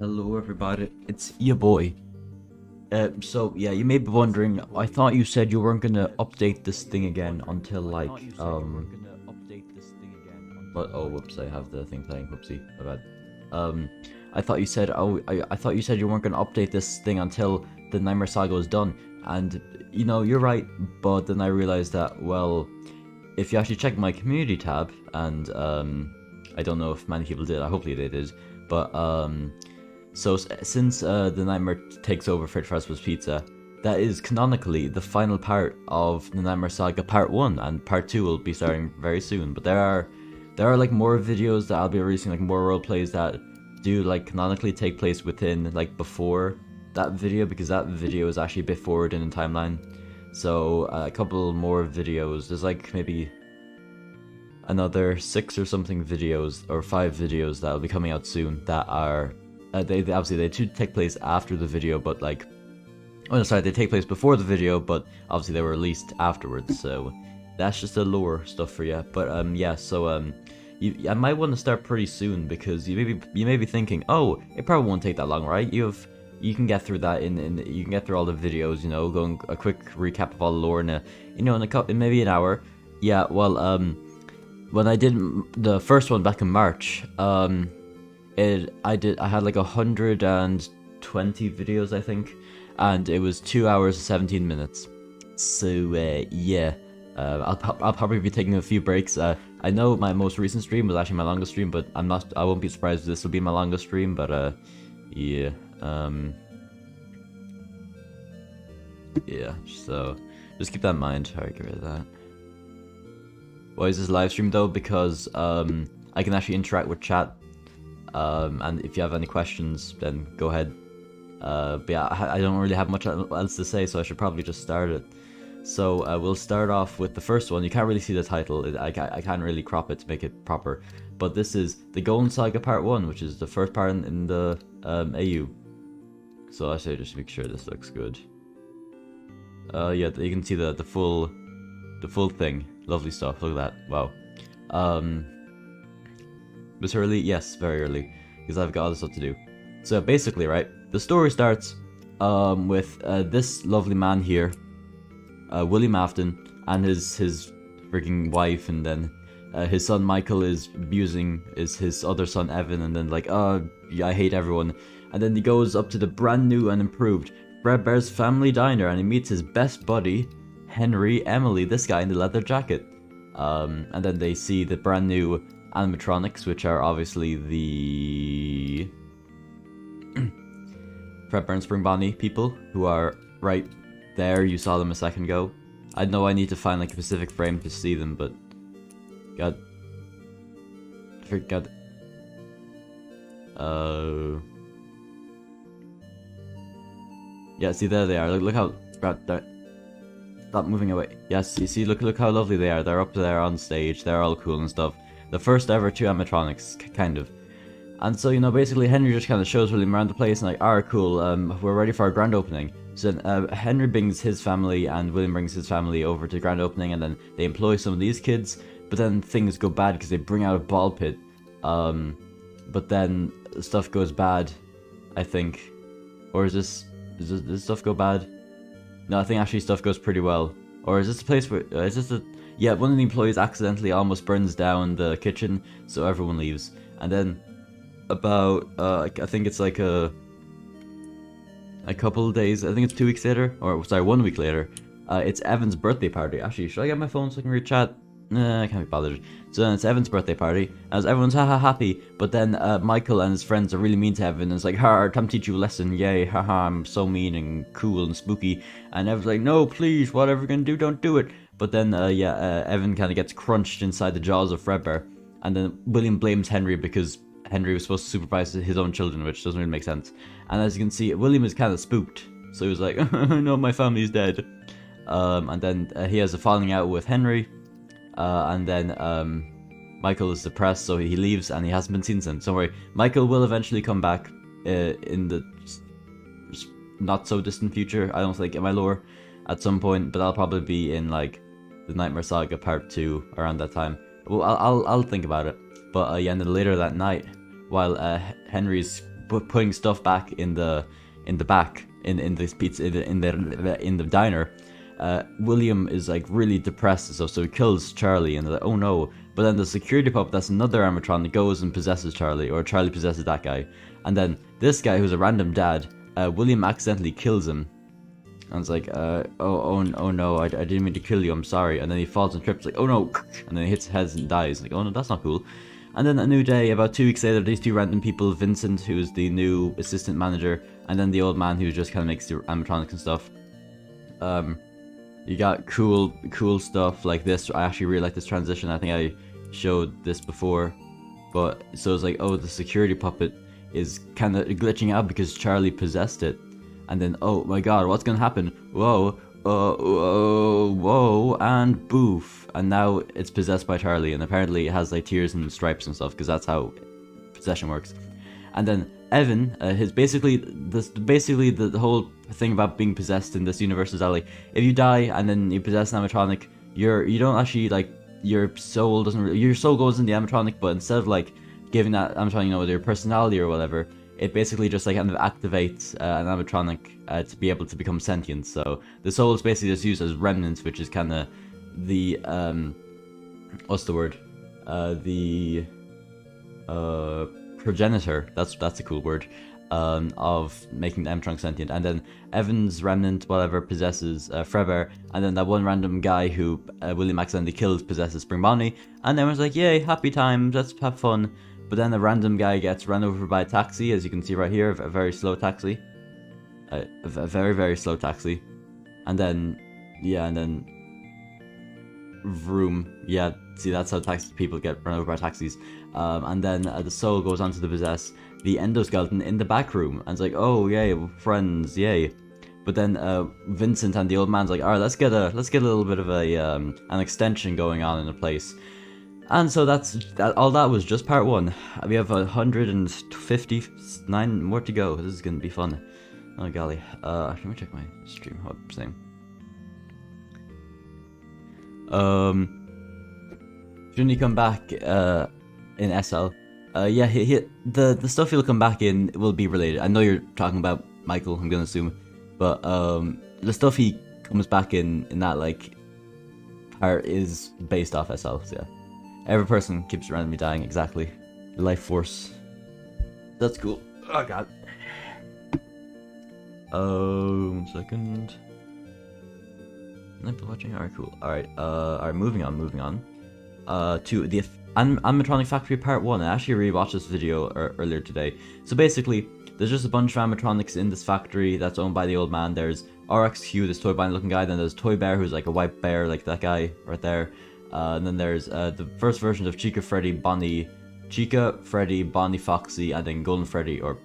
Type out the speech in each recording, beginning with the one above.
Hello everybody, it's your boy. So yeah, you may be wondering, I thought you said you weren't gonna update this thing again until oh whoops, I have the thing playing, whoopsie, my bad. I thought you said, I thought you said you weren't gonna update this thing until the Nightmare Saga was done, and you know, you're right, but then I realized that, well, if you actually check my community tab, and I don't know if many people did, I hopefully they did, but so since the Nightmare takes over Freddy Fazbear's Pizza, that is canonically the final part of the Nightmare Saga Part 1, and Part 2 will be starting very soon. But there are like more videos that I'll be releasing, like more roleplays that do like canonically take place within like before that video, because that video is actually a bit forward in the timeline. So a couple more videos. There's like maybe another 6 or something videos or 5 videos that will be coming out soon that are they obviously they do take place after the video, but like, oh no, sorry, they take place before the video, but obviously they were released afterwards. So that's just the lore stuff for you. But yeah, so I might want to start pretty soon, because you may be thinking, oh, it probably won't take that long, right? You can get through that in you can get through all the videos, you know, going a quick recap of all the lore in a, you know, in maybe an hour. Yeah, well, when I did the first one back in March, I had like 120 videos, I think, and it was 2 hours and 17 minutes. So yeah, I'll probably be taking a few breaks. I know my most recent stream was actually my longest stream, but I won't be surprised if this will be my longest stream. But yeah, yeah. So just keep that in mind. Alright, get rid of that. Why is this live stream though? Because I can actually interact with chat. And if you have any questions, then go ahead. But yeah, I don't really have much else to say, so I should probably just start it. So we'll start off with the first one. You can't really see the title. I can't really crop it to make it proper. But this is the Golden Saga Part 1, which is the first part in the AU. So I say just make sure this looks good. Yeah, you can see the full thing. Lovely stuff. Look at that. Wow. Was early? Yes, very early, because I've got other stuff to do. So basically, right, the story starts with this lovely man here, William Afton, and his freaking wife, and then his son Michael is abusing his other son Evan, and then like, oh, yeah, I hate everyone. And then he goes up to the brand new and improved Fredbear's Family Diner, and he meets his best buddy, Henry Emily, this guy in the leather jacket. And then they see the brand new animatronics, which are obviously the Fredbear and Spring Bonnie people, who are right there. You saw them a second ago. I know I need to find like a specific frame to see them, but God, yeah, see, there they are. Look how stop moving away. Yes, you see, look how lovely they are. They're up there on stage. They're all cool and stuff. The first ever 2 animatronics, kind of. And so, you know, basically Henry just kind of shows William around the place and like, alright, cool, we're ready for our grand opening. So then Henry brings his family and William brings his family over to the grand opening, and then they employ some of these kids, but then things go bad because they bring out a ball pit. But then stuff goes bad, I think. Or does stuff go bad? No, I think actually stuff goes pretty well. Or is this a place where, yeah, one of the employees accidentally almost burns down the kitchen, so everyone leaves. And then about, I think it's like a couple of days, I think it's 2 weeks later, or sorry, 1 week later, it's Evan's birthday party. Actually, should I get my phone so I can read chat? Nah, I can't be bothered. So then it's Evan's birthday party, as everyone's haha happy, but then Michael and his friends are really mean to Evan, and it's like, ha, come teach you a lesson, yay, haha, I'm so mean and cool and spooky, and Evan's like, no, please, whatever you're gonna do, don't do it. But then, yeah, Evan kind of gets crunched inside the jaws of Fredbear, and then William blames Henry because Henry was supposed to supervise his own children, which doesn't really make sense. And as you can see, William is kind of spooked, so he was like, no, my family's dead. And then he has a falling out with Henry, and then Michael is depressed, so he leaves, and he hasn't been seen since. Don't worry, Michael will eventually come back in the not so distant future, I don't think, in my lore, at some point, but I'll probably be in like the Nightmare Saga Part 2 around that time. Well, I'll think about it. But yeah, and then later that night, while Henry's putting stuff back in the back in this pizza in the diner, William is like really depressed and stuff, so he kills Charlie, and they're like, oh no. But then the security puppet, that's another animatronic, goes and possesses Charlie, or Charlie possesses that guy. And then this guy, who's a random dad, William accidentally kills him. And it's like, oh no, I didn't mean to kill you, I'm sorry. And then he falls and trips, like, oh no, and then he hits his head and dies. Like, oh no, that's not cool. And then a new day, about 2 weeks later, these two random people, Vincent, who's the new assistant manager, and then the old man who just kind of makes the animatronics and stuff. You got cool stuff like this. I actually really like this transition. I think I showed this before. But, so it's like, oh, the security puppet is kind of glitching out because Charlie possessed it. And then, oh my god, what's gonna happen? Whoa, whoa, and boof. And now it's possessed by Charlie, and apparently it has like tears and stripes and stuff, because that's how possession works. And then Evan, basically the whole thing about being possessed in this universe is that, like, if you die and then you possess an animatronic, you don't actually, like, your soul goes in the animatronic, but instead of like giving that animatronic, you know, their personality or whatever, it basically just like kind of activates an animatronic to be able to become sentient. So the soul is basically just used as remnants, which is kind of the what's the word? The progenitor. That's a cool word. Of making the animatronic sentient. And then Evan's remnant, whatever, possesses Fredbear, and then that one random guy who William accidentally kills possesses Spring Bonnie, and everyone's like, yay, happy times, let's have fun. But then the random guy gets run over by a taxi, as you can see right here, a very slow taxi. A very, very slow taxi. And then, yeah, and then vroom. Yeah, see, that's how people get run over by taxis. And then the soul goes on to possess the endoskeleton in the back room, and it's like, oh yay, friends, yay. But then Vincent and the old man's like, alright, let's get a little bit of a an extension going on in the place. And so all that was just part 1. We have 159 more to go. This is gonna be fun. Oh golly. Let me check my stream hub thing. Shouldn't he come back in SL? Yeah, the stuff he'll come back in will be related. I know you're talking about Michael, I'm gonna assume, but the stuff he comes back in that like part is based off SL. So yeah, every person keeps randomly dying. Exactly, the life force. That's cool. Oh god. 1 second. I'm watching. Alright, cool. Alright, moving on. To the animatronic factory part 1. I actually rewatched this video earlier today. So basically, there's just a bunch of animatronics in this factory that's owned by the old man. There's RXQ, this toy bunny looking guy. Then there's Toy Bear, who's like a white bear, like that guy right there. And then there's the first versions of Chica, Freddy, Bonnie, Foxy, and then Golden Freddy, or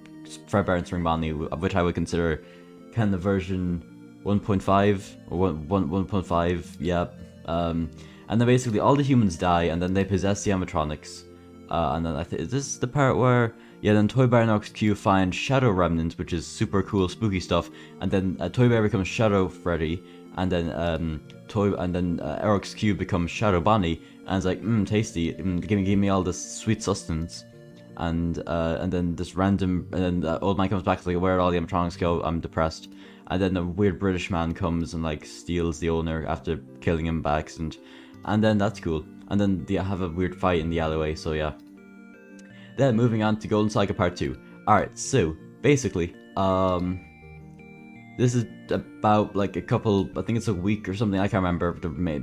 Fredbear and Spring Bonnie, which I would consider kind of version 1.5 or 1.5. Yeah. And then basically all the humans die, and then they possess the animatronics. And then is this the part where, yeah, then Toy Bear and RXQ find Shadow Remnants, which is super cool, spooky stuff. And then Toy Bear becomes Shadow Freddy, and then RXQ becomes Shadow Bonnie, and it's like, tasty, give me all this sweet sustenance. And then this random, and then the old man comes back, like, where did all the animatronics go? I'm depressed. And then a weird British man comes and like steals the owner after killing him by accident. And then that's cool. And then they have a weird fight in the alleyway, so yeah. Then moving on to Golden Saga Part 2. Alright, so basically, this is about like a couple, I think it's a week or something, I can't remember.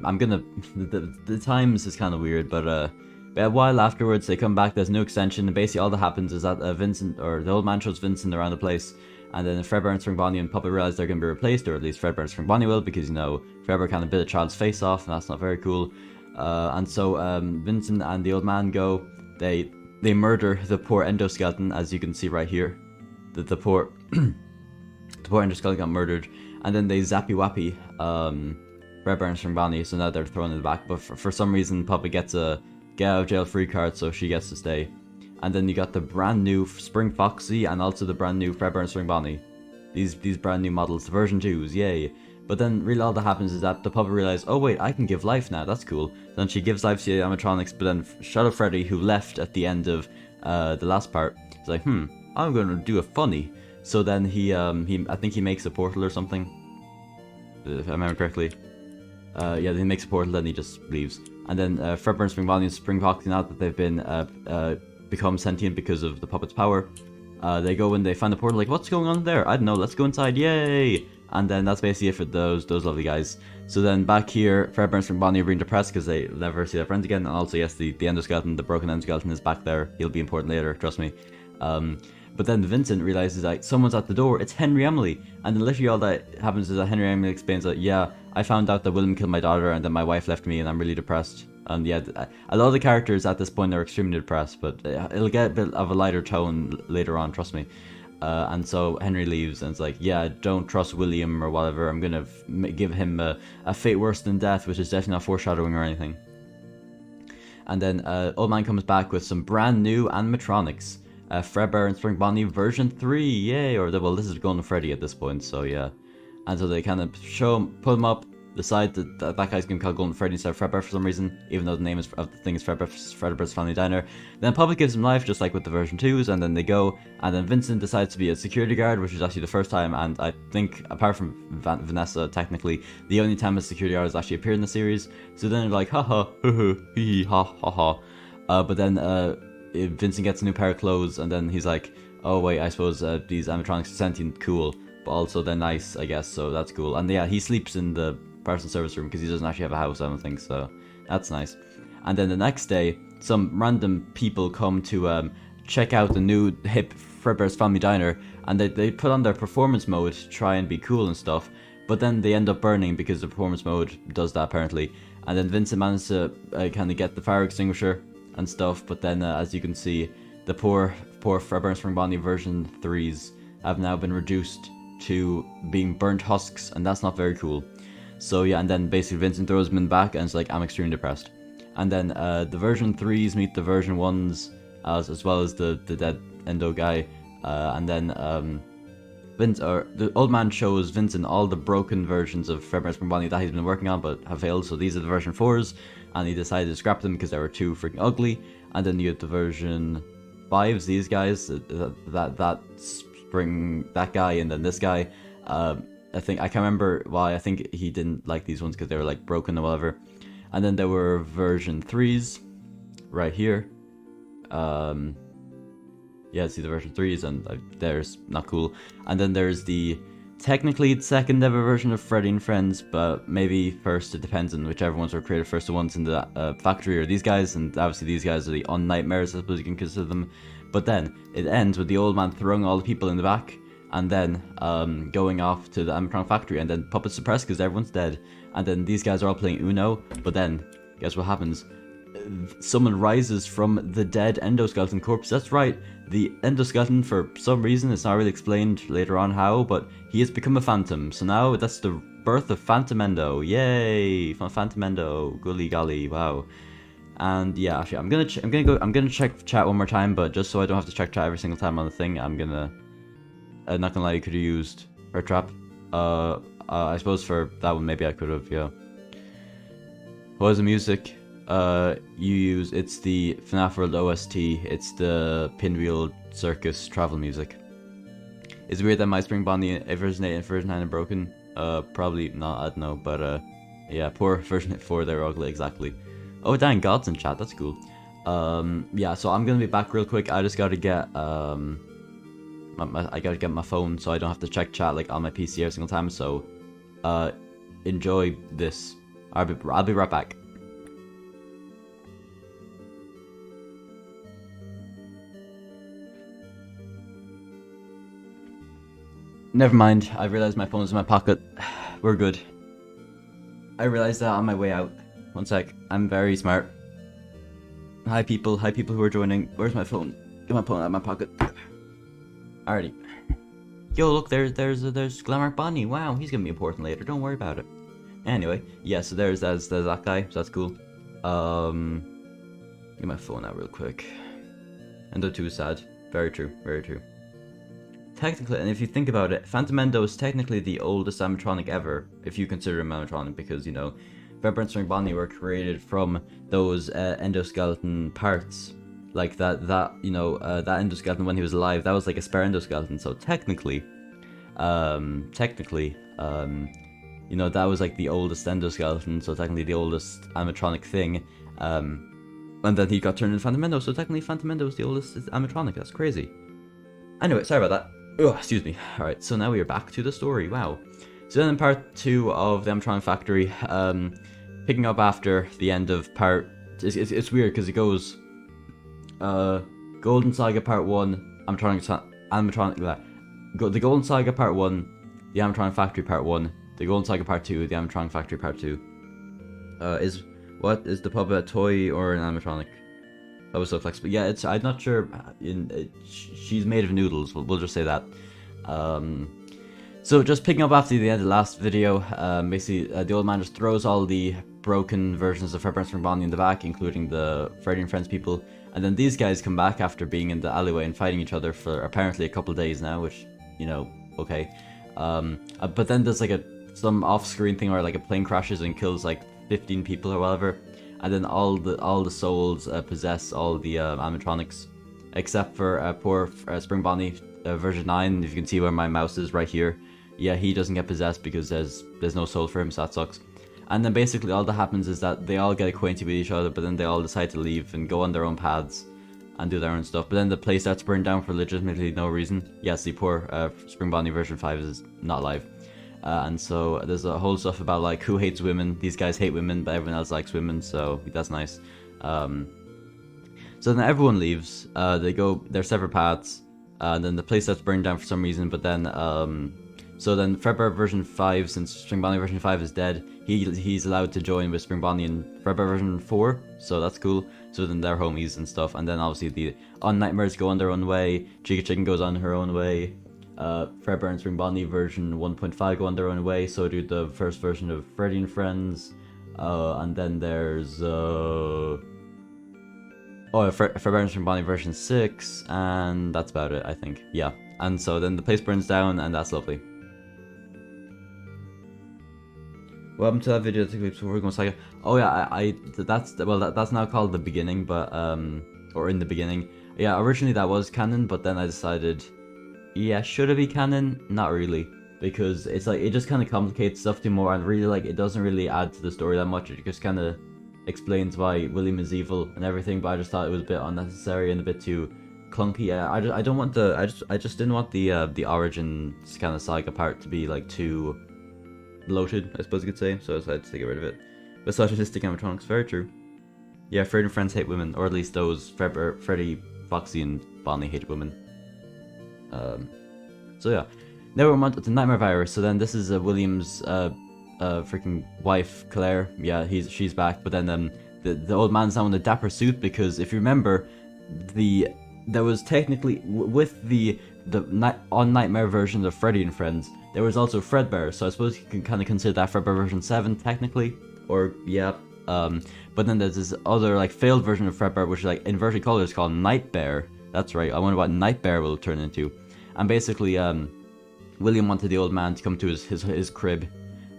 I'm gonna, the times is kind of weird, but a while afterwards they come back, there's no extension, and basically all that happens is that Vincent, or the old man, shows Vincent around the place. And then Fredbear and Spring Bonnie and Puppet realize they're going to be replaced, or at least Fredbear and Spring Bonnie will, because, you know, Fredbear kind of bit a child's face off, and that's not very cool. And so Vincent and the old man go, they murder the poor endoskeleton, as you can see right here. The poor endoskeleton got murdered, and then they zappy wappy Fredbear and Spring Bonnie, so now they're thrown in the back. But for some reason, Puppet gets a get out of jail free card, so she gets to stay. And then you got the brand new Spring Foxy, and also the brand new Fredbear and Spring Bonnie. These brand new models, the version 2s, yay. But then really all that happens is that the puppet realizes, oh wait, I can give life now, that's cool. Then she gives life to the animatronics, but then Shadow Freddy, who left at the end of the last part, is like, I'm gonna do it funny. So then I think he makes a portal or something, if I remember correctly. Yeah, he makes a portal, then he just leaves. And then Fredbear and Spring Bonnie and Spring Foxy, now that they've been become sentient because of the puppet's power, they go and they find the portal, like, what's going on there? I don't know, let's go inside, yay! And then that's basically it for those lovely guys. So then back here, Fredbear and Spring Bonnie are being depressed because they never see their friends again. And also, yes, the endoskeleton, the broken endoskeleton is back there. He'll be important later, trust me. But then Vincent realizes that someone's at the door. It's Henry Emily. And then literally all that happens is that Henry Emily explains that, yeah, I found out that William killed my daughter and then my wife left me and I'm really depressed. And yeah, a lot of the characters at this point are extremely depressed, but it'll get a bit of a lighter tone later on, trust me. And so Henry leaves and it's like, yeah, don't trust William or whatever. I'm gonna give him a fate worse than death, which is definitely not foreshadowing or anything. And then Old Man comes back with some brand new animatronics. Fredbear and Spring Bonnie version 3, yay! Or, well, this is Golden Freddy at this point, so yeah. And so they kind of put him up, decide that guy's gonna be called Golden Freddy instead of Fredbear for some reason, even though the name of the thing is Fredbear's Family Diner. Then Puppet gives him life, just like with the version 2s, and then they go, and then Vincent decides to be a security guard, which is actually the first time, and I think, apart from Vanessa, technically, the only time a security guard has actually appeared in the series. So then they're like, haha, hee ha ha ha. But then, Vincent gets a new pair of clothes, and then he's like, oh wait, I suppose these animatronics are sentient, cool, but also they're nice, I guess, so that's cool. And yeah, he sleeps in the personal service room because he doesn't actually have a house, I don't think, so that's nice. And then the next day, some random people come to check out the new hip Fredbear's Family Diner, and they put on their performance mode to try and be cool and stuff, but then they end up burning because the performance mode does that apparently. And then Vincent manages to kind of get the fire extinguisher and stuff, but then as you can see, the poor Fredbear and Spring Bonnie version 3s have now been reduced to being burnt husks, and that's not very cool. So yeah, and then basically Vincent throws him in the back and it's like, I'm extremely depressed. And then the version 3s meet the version 1s as well as the dead endo guy, and then the old man shows Vincent all the broken versions of Fredbear and Spring Bonnie that he's been working on but have failed. So these are the version 4s, and he decided to scrap them because they were too freaking ugly. And then you have the version 5s, these guys, that guy, and then this guy. I can't remember why. I think he didn't like these ones because they were like broken or whatever. And then there were version 3s right here. Yeah, see the version 3s, and there's not cool. And then there's the technically second ever version of Freddy and Friends, but maybe first, it depends on whichever ones were created first, the ones in the factory or these guys, and obviously these guys are the unnightmares, I suppose you can consider them. But then it ends with the old man throwing all the people in the back, and then going off to the animatronic factory, and then Puppet's suppressed because everyone's dead. And then these guys are all playing Uno, but then guess what happens? Someone rises from the dead endoskeleton corpse. That's right, the endoskeleton, for some reason, it's not really explained later on how, but he has become a phantom. So now that's the birth of Phantom Endo. Yay, Phantom Endo, golly golly, wow. And yeah, actually, I'm gonna check chat one more time, but just so I don't have to check chat every single time on the thing, I'm not gonna lie, you could have used her trap. I suppose for that one maybe I could have, yeah. What is the music? It's the FNAF World OST. It's the Pinwheel Circus travel music. It's weird that my Spring Bonnie version 8 and version 9 are broken. Probably not, I don't know, but yeah, poor version 4, they're ugly, exactly. Oh dang, God's in chat, that's cool. Yeah, so I'm gonna be back real quick. I just gotta get I gotta get my phone so I don't have to check chat like on my PC every single time, so enjoy this. I'll be right back. Never mind, I realized my phone's in my pocket. We're good. I realized that on my way out. One sec, I'm very smart. Hi people who are joining. Where's my phone? Get my phone out of my pocket. Alrighty. Yo, look, there's Glamour Bonnie. Wow, he's gonna be important later. Don't worry about it. Anyway, yeah, so there's that guy. So that's cool. Get my phone out real quick. Endo 2 is sad. Very true. Very true. Technically, and if you think about it, Phantom Endo is technically the oldest animatronic ever, if you consider him animatronic, because, you know, Fredbear and Spring Bonnie were created from those endoskeleton parts. like that that endoskeleton when he was alive, that was like a spare endoskeleton. So technically, that was like the oldest endoskeleton. So technically the oldest animatronic thing. And then he got turned into Phantom Endo. So technically Phantom Endo is the oldest animatronic. That's crazy. Anyway, sorry about that. Ugh, excuse me. All right, so now we are back to the story. Wow. So then in part 2 of the animatronic factory, picking up after the end of part, it's weird because it goes, Golden Saga part 1, the Golden Saga part 1, the animatronic factory part 1, the Golden Saga part 2, the animatronic factory part 2. What is the puppet, a toy or an animatronic? That was so flexible. Yeah, I'm not sure. She's made of noodles. We'll just say that. So just picking up after the end of the last video, basically the old man just throws all the broken versions of Fredbear and Spring Bonnie in the back, including the Freddy and Friends people, and then these guys come back after being in the alleyway and fighting each other for apparently a couple days now, which, okay. But then there's like some off-screen thing where like a plane crashes and kills like 15 people or whatever, and then all the souls possess all the animatronics, except for poor Spring Bonnie version 9. If you can see where my mouse is right here, yeah, he doesn't get possessed because there's no soul for him, so that sucks. And then basically all that happens is that they all get acquainted with each other, but then they all decide to leave and go on their own paths and do their own stuff. But then the place starts burned down for legitimately no reason. Yes, the poor Spring Bonnie version 5 is not alive. And so there's a whole stuff about like who hates women. These guys hate women, but everyone else likes women, so that's nice. So then everyone leaves. They go their separate paths. And then the place starts burned down for some reason. But then, so then Fredbear version 5, since Spring Bonnie version 5 is dead, he's allowed to join with Spring Bonnie and Fredbear version 4. So that's cool. So then they're homies and stuff. And then obviously the Nightmares go on their own way. Chica Chicken goes on her own way. Fredbear and Spring Bonnie version 1.5 go on their own way, so do the first version of Freddy and Friends, and then there's Fredbear and Spring Bonnie version 6, and that's about it, I think. Yeah, and so then the place burns down, and that's lovely. Welcome to that video before we go on Saga. Oh yeah, that's now called the beginning, but or in the beginning. Yeah, originally that was canon, but then I decided, yeah, should it be canon? Not really, because it's like it just kind of complicates stuff too more, and really like it doesn't really add to the story that much. It just kind of explains why William is evil and everything, but I just thought it was a bit unnecessary and a bit too clunky. I don't want I just didn't want the origins kind of saga part to be like too bloated, I suppose you could say. So I decided to get rid of it. But misogynistic animatronics, very true. Yeah, Freddy and Friends hate women, or at least those Freddy, Foxy, and Bonnie hate women. So yeah, now we're on to Nightmare Virus. So then this is William's freaking wife, Claire. Yeah, she's back, but then the old man's now in a dapper suit, because if you remember, there was technically with the Nightmare version of Freddy and Friends, there was also Fredbear. So I suppose you can kind of consider that Fredbear version 7 technically, or yeah. But then there's this other like failed version of Fredbear, which is like inverted colors, called Nightbear. That's right. I wonder what Nightbear will turn into. And basically, William wanted the old man to come to his crib,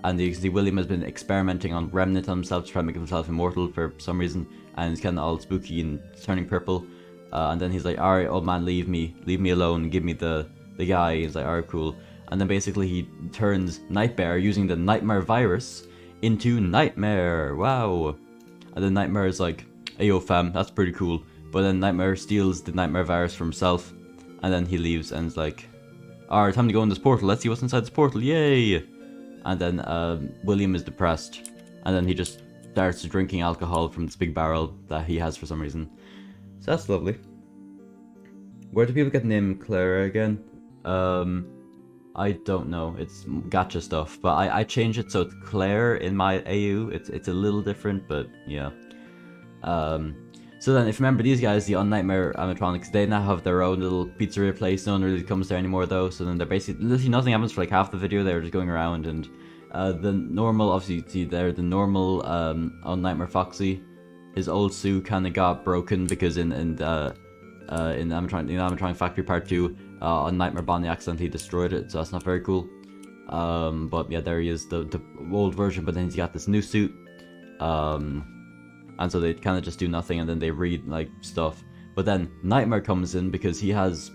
and you can see William has been experimenting on remnant on himself to try and make himself immortal for some reason, and he's kind of all spooky and turning purple. And then he's like, "All right, old man, leave me alone. Give me the guy." He's like, "All right, cool." And then basically he turns Nightbear using the Nightmare virus into Nightmare. Wow. And then Nightmare is like, "Hey yo fam, that's pretty cool." But then Nightmare steals the Nightmare virus for himself, and then he leaves and is like, "Alright, time to go in this portal. Let's see what's inside this portal. Yay!" And then William is depressed, and then he just starts drinking alcohol from this big barrel that he has for some reason. So that's lovely. Where do people get the name Clara again? I don't know. It's gacha stuff, but I changed it so it's Claire in my AU. It's a little different, but yeah. So then, if you remember these guys, the Nightmare animatronics, they now have their own little pizzeria place. No one really comes there anymore though. So then they're basically literally nothing happens for like half the video. They're just going around, and the normal, obviously you see there, the normal on Nightmare Foxy, his old suit kind of got broken because in Animatronic Factory Part 2, on Nightmare Bonnie accidentally destroyed it, so that's not very cool. But yeah, there he is, the old version, but then he's got this new suit. And so they kind of just do nothing, and then they read like stuff. But then Nightmare comes in because he's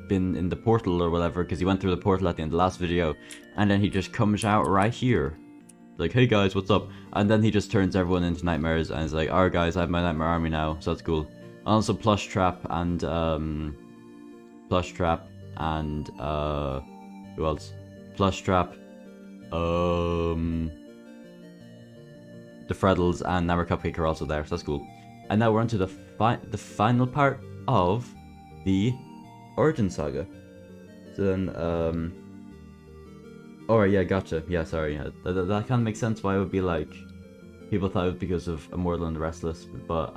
been in the portal or whatever, because he went through the portal at the end of the last video, and then he just comes out right here. Like, hey guys, what's up? And then he just turns everyone into nightmares and is like, alright guys, I have my nightmare army now, so that's cool. Also Plush Trap and who else? Plush Trap, the Freddles and Nightmare Cupcake are also there, so that's cool. And now we're on to the final part of the Origin Saga. So then, alright, yeah, gotcha. Yeah, sorry, yeah. That kind of makes sense why it would be like, people thought it was because of Immortal and the Restless, but,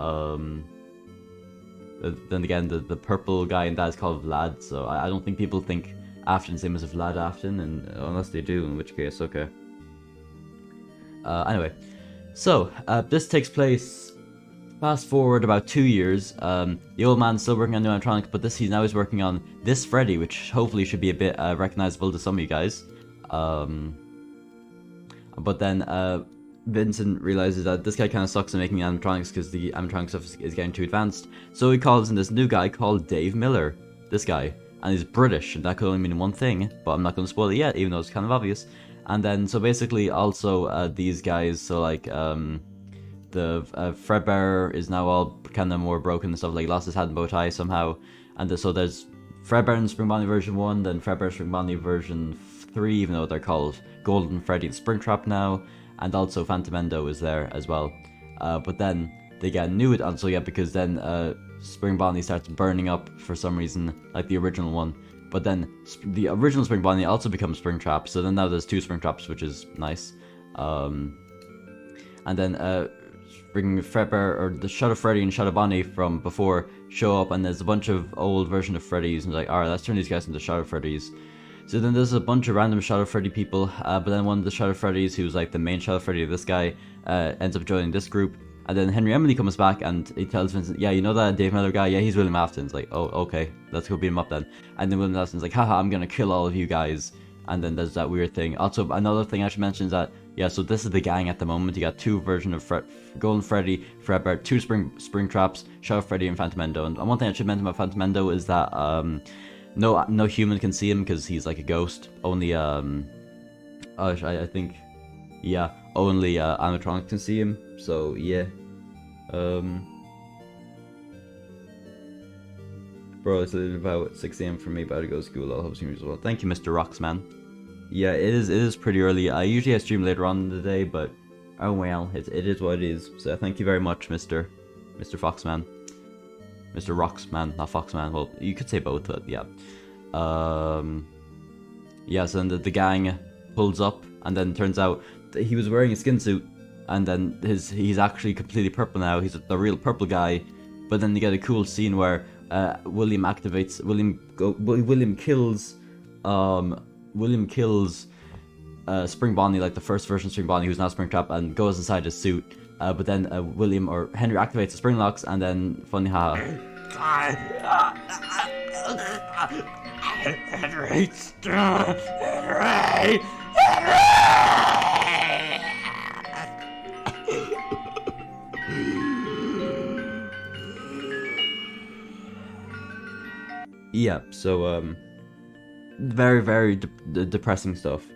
then again, the purple guy in that is called Vlad, so I don't think people think Afton's name is Vlad Afton, and unless they do, in which case, okay. Anyway, so, this takes place, fast forward about 2 years. The old man's still working on new animatronics, but he's now working on this Freddy, which hopefully should be a bit recognizable to some of you guys. But then Vincent realizes that this guy kind of sucks at making animatronics because the animatronic stuff is getting too advanced. So he calls in this new guy called Dave Miller. This guy. And he's British, and that could only mean one thing, but I'm not going to spoil it yet, even though it's kind of obvious. And then, so basically, also, these guys, so like, the Fredbear is now all kind of more broken and stuff, like lost his hat and bow tie somehow. And so there's Fredbear in Spring Bonnie version 1, then Fredbear Spring Bonnie version 3, even though they're called Golden Freddy and Springtrap now. And also Phantomendo is there as well. But then they get new it, also, yeah, because then Spring Bonnie starts burning up for some reason, like the original one. But then the original Spring Bonnie also becomes Springtrap, so then now there's 2 Springtraps, which is nice. And then Fredbear, or the Shadow Freddy and Shadow Bonnie from before show up, and there's a bunch of old version of Freddys, and like, alright, let's turn these guys into Shadow Freddys. So then there's a bunch of random Shadow Freddy people, but then one of the Shadow Freddys, who's like the main Shadow Freddy of this guy, ends up joining this group. And then Henry Emily comes back and he tells Vincent, yeah, you know that Dave Miller guy? Yeah, he's William Afton's. Like, oh, okay, let's go beat him up then. And then William Afton's like, haha, I'm gonna kill all of you guys. And then there's that weird thing. Also, another thing I should mention is that, yeah, so this is the gang at the moment. You got 2 versions of Golden Freddy, Fredbear, 2 Springtraps, Shadow Freddy, and Phantomendo. And one thing I should mention about Phantomendo is that no human can see him because he's like a ghost. Only I think, yeah, only animatronics can see him. So yeah, bro, it's about 6 AM for me. About to go to school. I'll hope you as well. Thank you, Mr. Roxman. Yeah, it is pretty early. I usually stream later on in the day, but oh well, it is what it is. So thank you very much, Mr. Foxman. Mr. Roxman, not Foxman. Well, you could say both, but yeah. Yeah, so then the gang pulls up, and then turns out that he was wearing a skin suit, and then he's actually completely purple now. He's the real purple guy. But then you get a cool scene where William kills Spring Bonnie, like the first version of Spring Bonnie, who's now Springtrap, and goes inside his suit. But then William or Henry activates the spring locks, and then funny how Henry. Yeah, so very, very depressing stuff.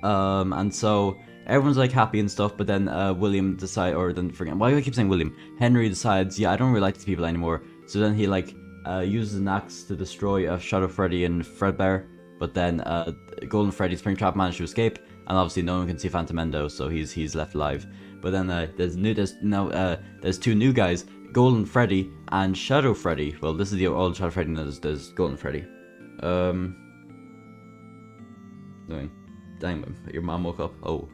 And so everyone's like happy and stuff, but then William decides, or then forget, why do I keep saying William? Henry decides, yeah, I don't really like these people anymore. So then he like uses an axe to destroy Shadow Freddy and Fredbear, but then Golden Freddy Springtrap managed to escape, and obviously no one can see Phantomendo, so he's left alive. But then there's 2 new guys, Golden Freddy and Shadow Freddy. Well, this is the old Shadow Freddy, and there's Golden Freddy. Dang, your mom woke up. Oh,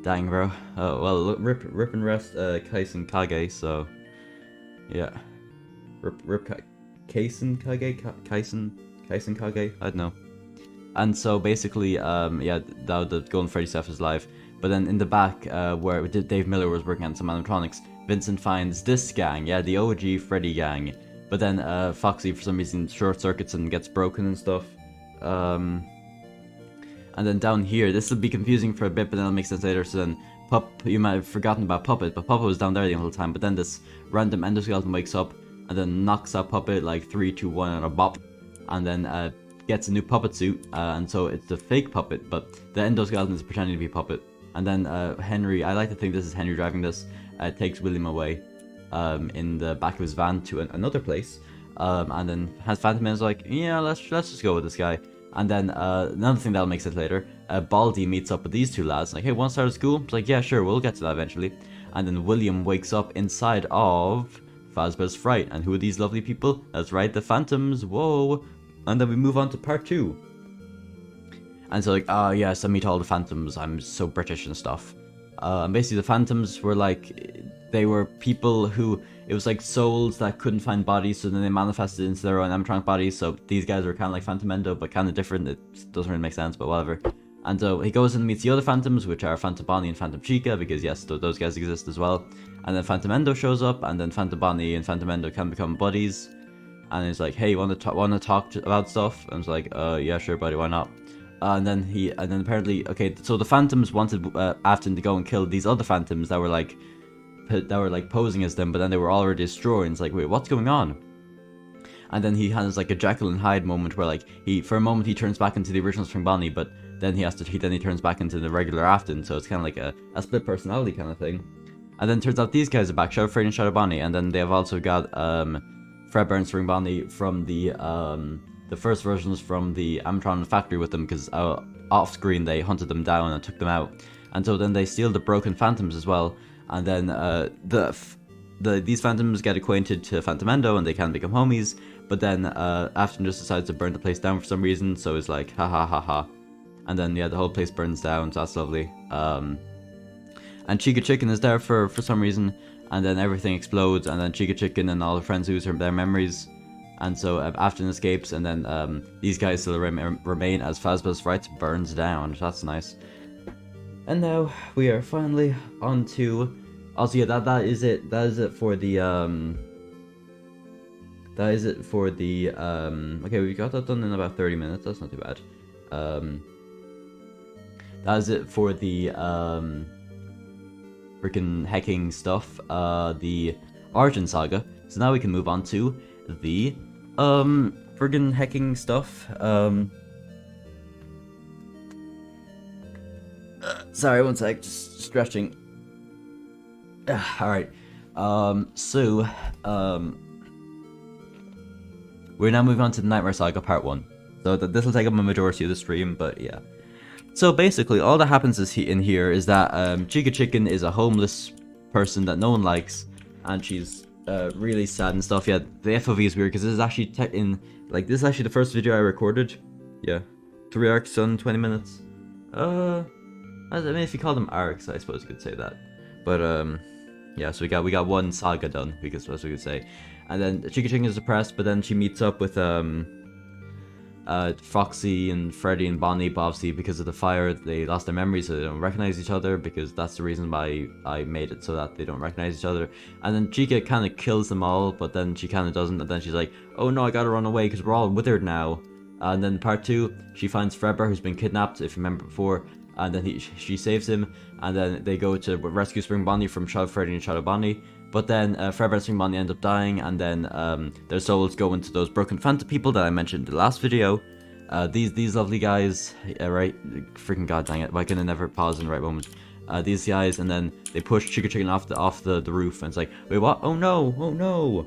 dang, bro. Oh, well, rip and rest Kaisen Kage, so yeah. Rip Kaisen Kage? Kaisen Kage? I don't know. And so basically, yeah, the Golden Freddy stuff is live. But then in the back, where Dave Miller was working on some animatronics, Vincent finds this gang, yeah, the OG Freddy gang. But then Foxy, for some reason, short circuits and gets broken and stuff. And then down here, this will be confusing for a bit, but then it'll make sense later. So then you might have forgotten about Puppet, but Puppet was down there the whole time. But then this random endoskeleton wakes up, and then knocks that puppet like 3, 2, 1 and a bop, and then gets a new puppet suit, and so it's the fake puppet, but the endoskeleton is pretending to be a puppet. And then Henry, I like to think this is Henry driving this, takes William away in the back of his van to another place, and then has Phantom is like, yeah, let's just go with this guy. And then another thing that'll make sense later, Baldy meets up with these two lads, like, hey, want to start at school? It's like, yeah, sure, we'll get to that eventually. And then William wakes up inside of Fazbear's Fright, and who are these lovely people? That's right, the Phantoms, whoa! And then we move on to part 2. And so like, yes, I meet all the Phantoms, I'm so British and stuff. And basically the Phantoms were like, they were people who, it was like souls that couldn't find bodies, so then they manifested into their own animatronic bodies, so these guys were kind of like Phantom Endo, but kind of different, it doesn't really make sense, but whatever. And so he goes and meets the other Phantoms, which are Phantom Bonnie and Phantom Chica, because yes, those guys exist as well. And then Phantom Endo shows up, and then Phantom Bonnie and Phantom Endo can become buddies. And he's like, hey, want to talk about stuff? And I was like, yeah, sure, buddy, why not? And then apparently, okay, so the Phantoms wanted Afton to go and kill these other Phantoms that were like posing as them, but then they were already destroyed. And it's like, wait, what's going on? And then he has like a Jekyll and Hyde moment where like for a moment he turns back into the original Spring Bonnie, but then he turns back into the regular Afton. So it's kind of like a split personality kind of thing. And then it turns out these guys are back, Shadow Freddy and Shadow Bonnie, and then they have also got Fredbear and Spring Bonnie from the first versions from the Amatron factory with them, because off screen they hunted them down and took them out. And so then they steal the broken Phantoms as well, and then these Phantoms get acquainted to Phantom Endo and they can become homies, but then Afton just decides to burn the place down for some reason, so it's like, ha ha ha ha. And then yeah, the whole place burns down, so that's lovely. And Chica Chicken is there for some reason, and then everything explodes, and then Chica Chicken and all her friends lose their memories. And so Afton escapes, and then these guys still remain as Fazbear's Fright burns down. That's nice. And now we are finally on to... Also, yeah, that is it. That is it for the okay, we got that done in about 30 minutes. That's not too bad. That is it for the freaking hacking stuff. The Origin Saga. So now we can move on to the friggin' hacking stuff. Sorry, one sec, just stretching. Alright. We're now moving on to the Nightmare Saga Part 1. So this will take up a majority of the stream, but yeah. So basically, all that happens in here is that Chica Chicken is a homeless person that no one likes, and she's really sad and stuff. Yeah, the FOV is weird because this is actually this is actually the first video I recorded. Yeah, 3 arcs on 20 minutes. I mean, if you call them arcs, I suppose you could say that. But yeah, so we got one saga done, because that's what we could say. And then Chica Chicken is depressed, but then she meets up with Foxy and Freddy and Bonnie, but obviously because of the fire they lost their memories, so they don't recognize each other, because that's the reason why I made it, so that they don't recognize each other. And then Chica kind of kills them all, but then she kind of doesn't, and then she's like, oh no, I gotta run away because we're all withered now. And then part 2, she finds Fredbear, who's been kidnapped, if you remember before, and then she saves him, and then they go to rescue Spring Bonnie from Shadow Freddy and Shadow Bonnie. But then Fredbear and Spring Bonnie end up dying, and then their souls go into those broken Phantom people that I mentioned in the last video. These lovely guys, right? Freaking god dang it! Why can I never pause in the right moment? These guys, and then they push Chica Chicken off the roof, and it's like, wait, what? Oh no! Oh no!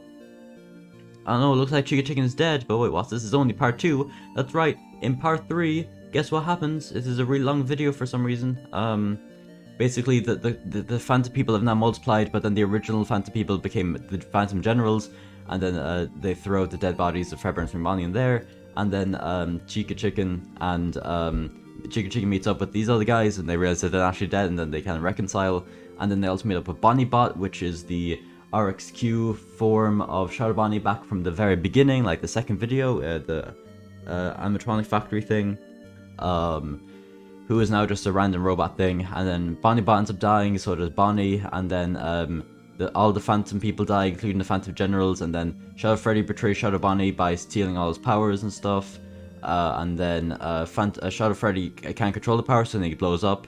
Oh no! It looks like Chica Chicken is dead. But wait, what? This is only part 2. That's right. In part 3, guess what happens? This is a really long video for some reason. Basically, the Phantom people have now multiplied, but then the original Phantom people became the Phantom Generals, and then they throw the dead bodies of Fredbear and Spring Bonnie in there, and then Chica Chicken and Chica Chicken meets up with these other guys, and they realize that they're actually dead, and then they kind of reconcile, and then they also meet up with Bonnie Bot, which is the RxQ form of Shadow Bonnie back from the very beginning, like the second video, the animatronic factory thing. Who is now just a random robot thing, and then Bonnie Bot ends up dying, so does Bonnie, and then all the Phantom people die, including the Phantom Generals, and then Shadow Freddy betrays Shadow Bonnie by stealing all his powers and stuff, and then Shadow Freddy can't control the power, so then he blows up,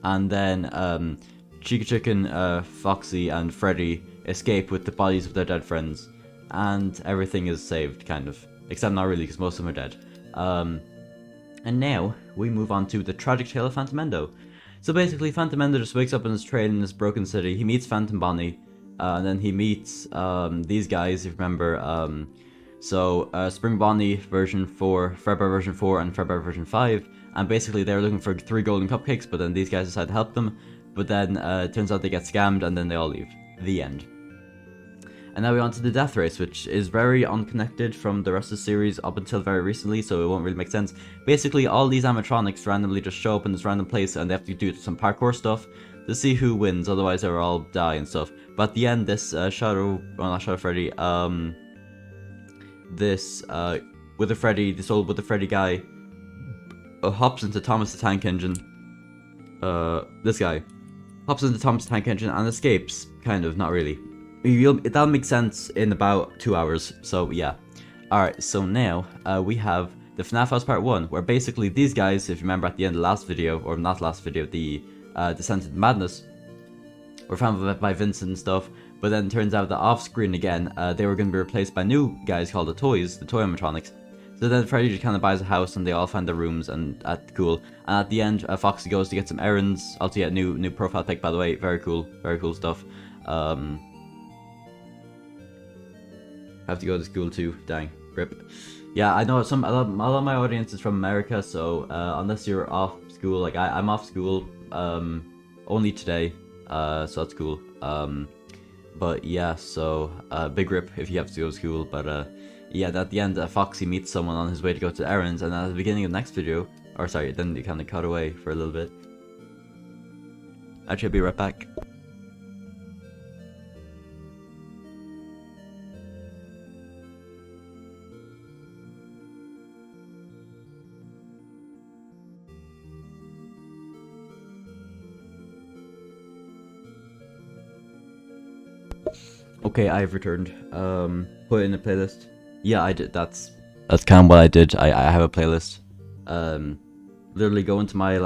and then Chica Chicken, Foxy, and Freddy escape with the bodies of their dead friends. and everything is saved, kind of. Except not really, because most of them are dead. And now, we move on to the tragic tale of Phantom Endo. So basically, Phantom Endo just wakes up in his train in this broken city. He meets Phantom Bonnie, and then he meets these guys, if you remember. Spring Bonnie version 4, Fredbear version 4, and Fredbear version 5. And basically, they're looking for 3 golden cupcakes, but then these guys decide to help them. But then it turns out they get scammed, and then they all leave. The end. And now we're on to the death race, which is very unconnected from the rest of the series up until very recently, so it won't really make sense. Basically, all these animatronics randomly just show up in this random place, and they have to do some parkour stuff to see who wins, otherwise they'll all die and stuff. But at the end, this not Shadow Freddy, this Withered Freddy, this old Withered Freddy guy, hops into Thomas the Tank Engine. This guy hops into Thomas the Tank Engine and escapes, kind of, not really. That'll make sense in about 2 hours, so yeah. Alright, so now we have the FNAF House Part 1, where basically these guys, if you remember at the end of the last video, or not last video, the Descent into Madness, were found by Vincent and stuff, but then it turns out that off screen again, they were going to be replaced by new guys called the Toy animatronics. So then Freddy just kind of buys a house and they all find their rooms and cool. And at the end, Foxy goes to get some errands, also get new profile pic by the way, very cool stuff. Have to go to school too, dang, rip. Yeah, I know a lot of my audience is from America, so unless you're off school, like I'm off school only today, so that's cool. But yeah, so big rip if you have to go to school, but yeah, at the end Foxy meets someone on his way to go to errands, and at the beginning of the next video, or sorry, then you kind of cut away for a little bit. Actually, I'll be right back. Okay, I've returned. Put in a playlist. Yeah, I did. That's kind of what I did. I have a playlist. Literally go into my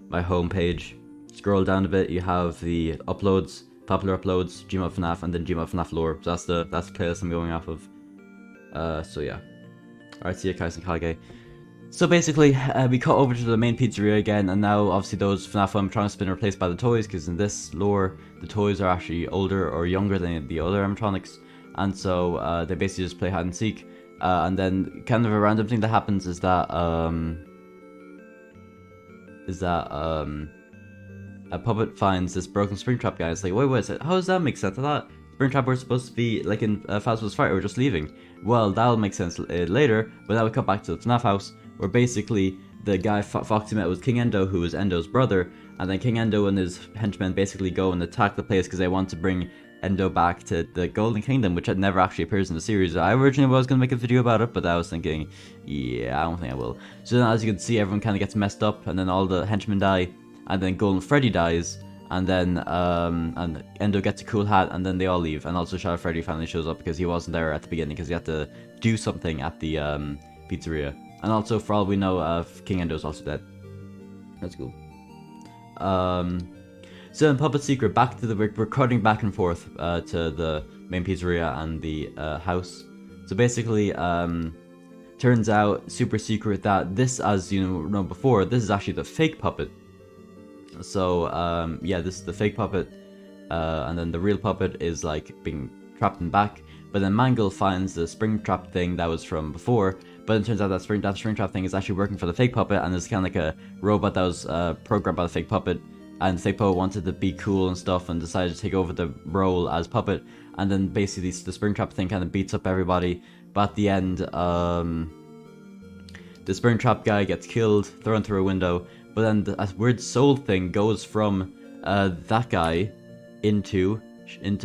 my home page. Scroll down a bit. You have the uploads, popular uploads, Gmod FNAF, and then Gmod FNAF lore. So that's the playlist I'm going off of. So yeah. Alright, see ya, guys, and Kage. So basically, we cut over to the main pizzeria again, and now obviously those FNAF animatronics have been replaced by the toys, because in this lore, the toys are actually older or younger than the other animatronics, and so they basically just play hide and seek. And then kind of a random thing that happens is that a puppet finds this broken Springtrap guy. It's like, wait, how does that make sense? I thought Springtrap were supposed to be like in Fazbear's Fright, or just leaving. Well, that'll make sense later, but now we cut back to the FNAF house, where basically the guy Foxy met was King Endo, who was Endo's brother, and then King Endo and his henchmen basically go and attack the place because they want to bring Endo back to the Golden Kingdom, which had never actually appears in the series. I originally was going to make a video about it, but I was thinking, yeah, I don't think I will. So then, as you can see, everyone kind of gets messed up, and then all the henchmen die, and then Golden Freddy dies, and then and Endo gets a cool hat, and then they all leave, and also Shadow Freddy finally shows up because he wasn't there at the beginning because he had to do something at the pizzeria. And also, for all we know, King Endo is also dead. That's cool. So in Puppet Secret, we're cutting back and forth to the main pizzeria and the house. So basically, turns out, super secret, that this, as you know before, this is actually the fake puppet. So yeah, this is the fake puppet, and then the real puppet is like being trapped in back. But then Mangle finds the Springtrap thing that was from before, but it turns out that Springtrap thing is actually working for the fake puppet, and it's kind of like a robot that was programmed by the fake puppet, and the fake puppet wanted to be cool and stuff and decided to take over the role as puppet, and then basically the Springtrap thing kind of beats up everybody, but at the end, the Springtrap guy gets killed, thrown through a window, but then a weird soul thing goes from that guy into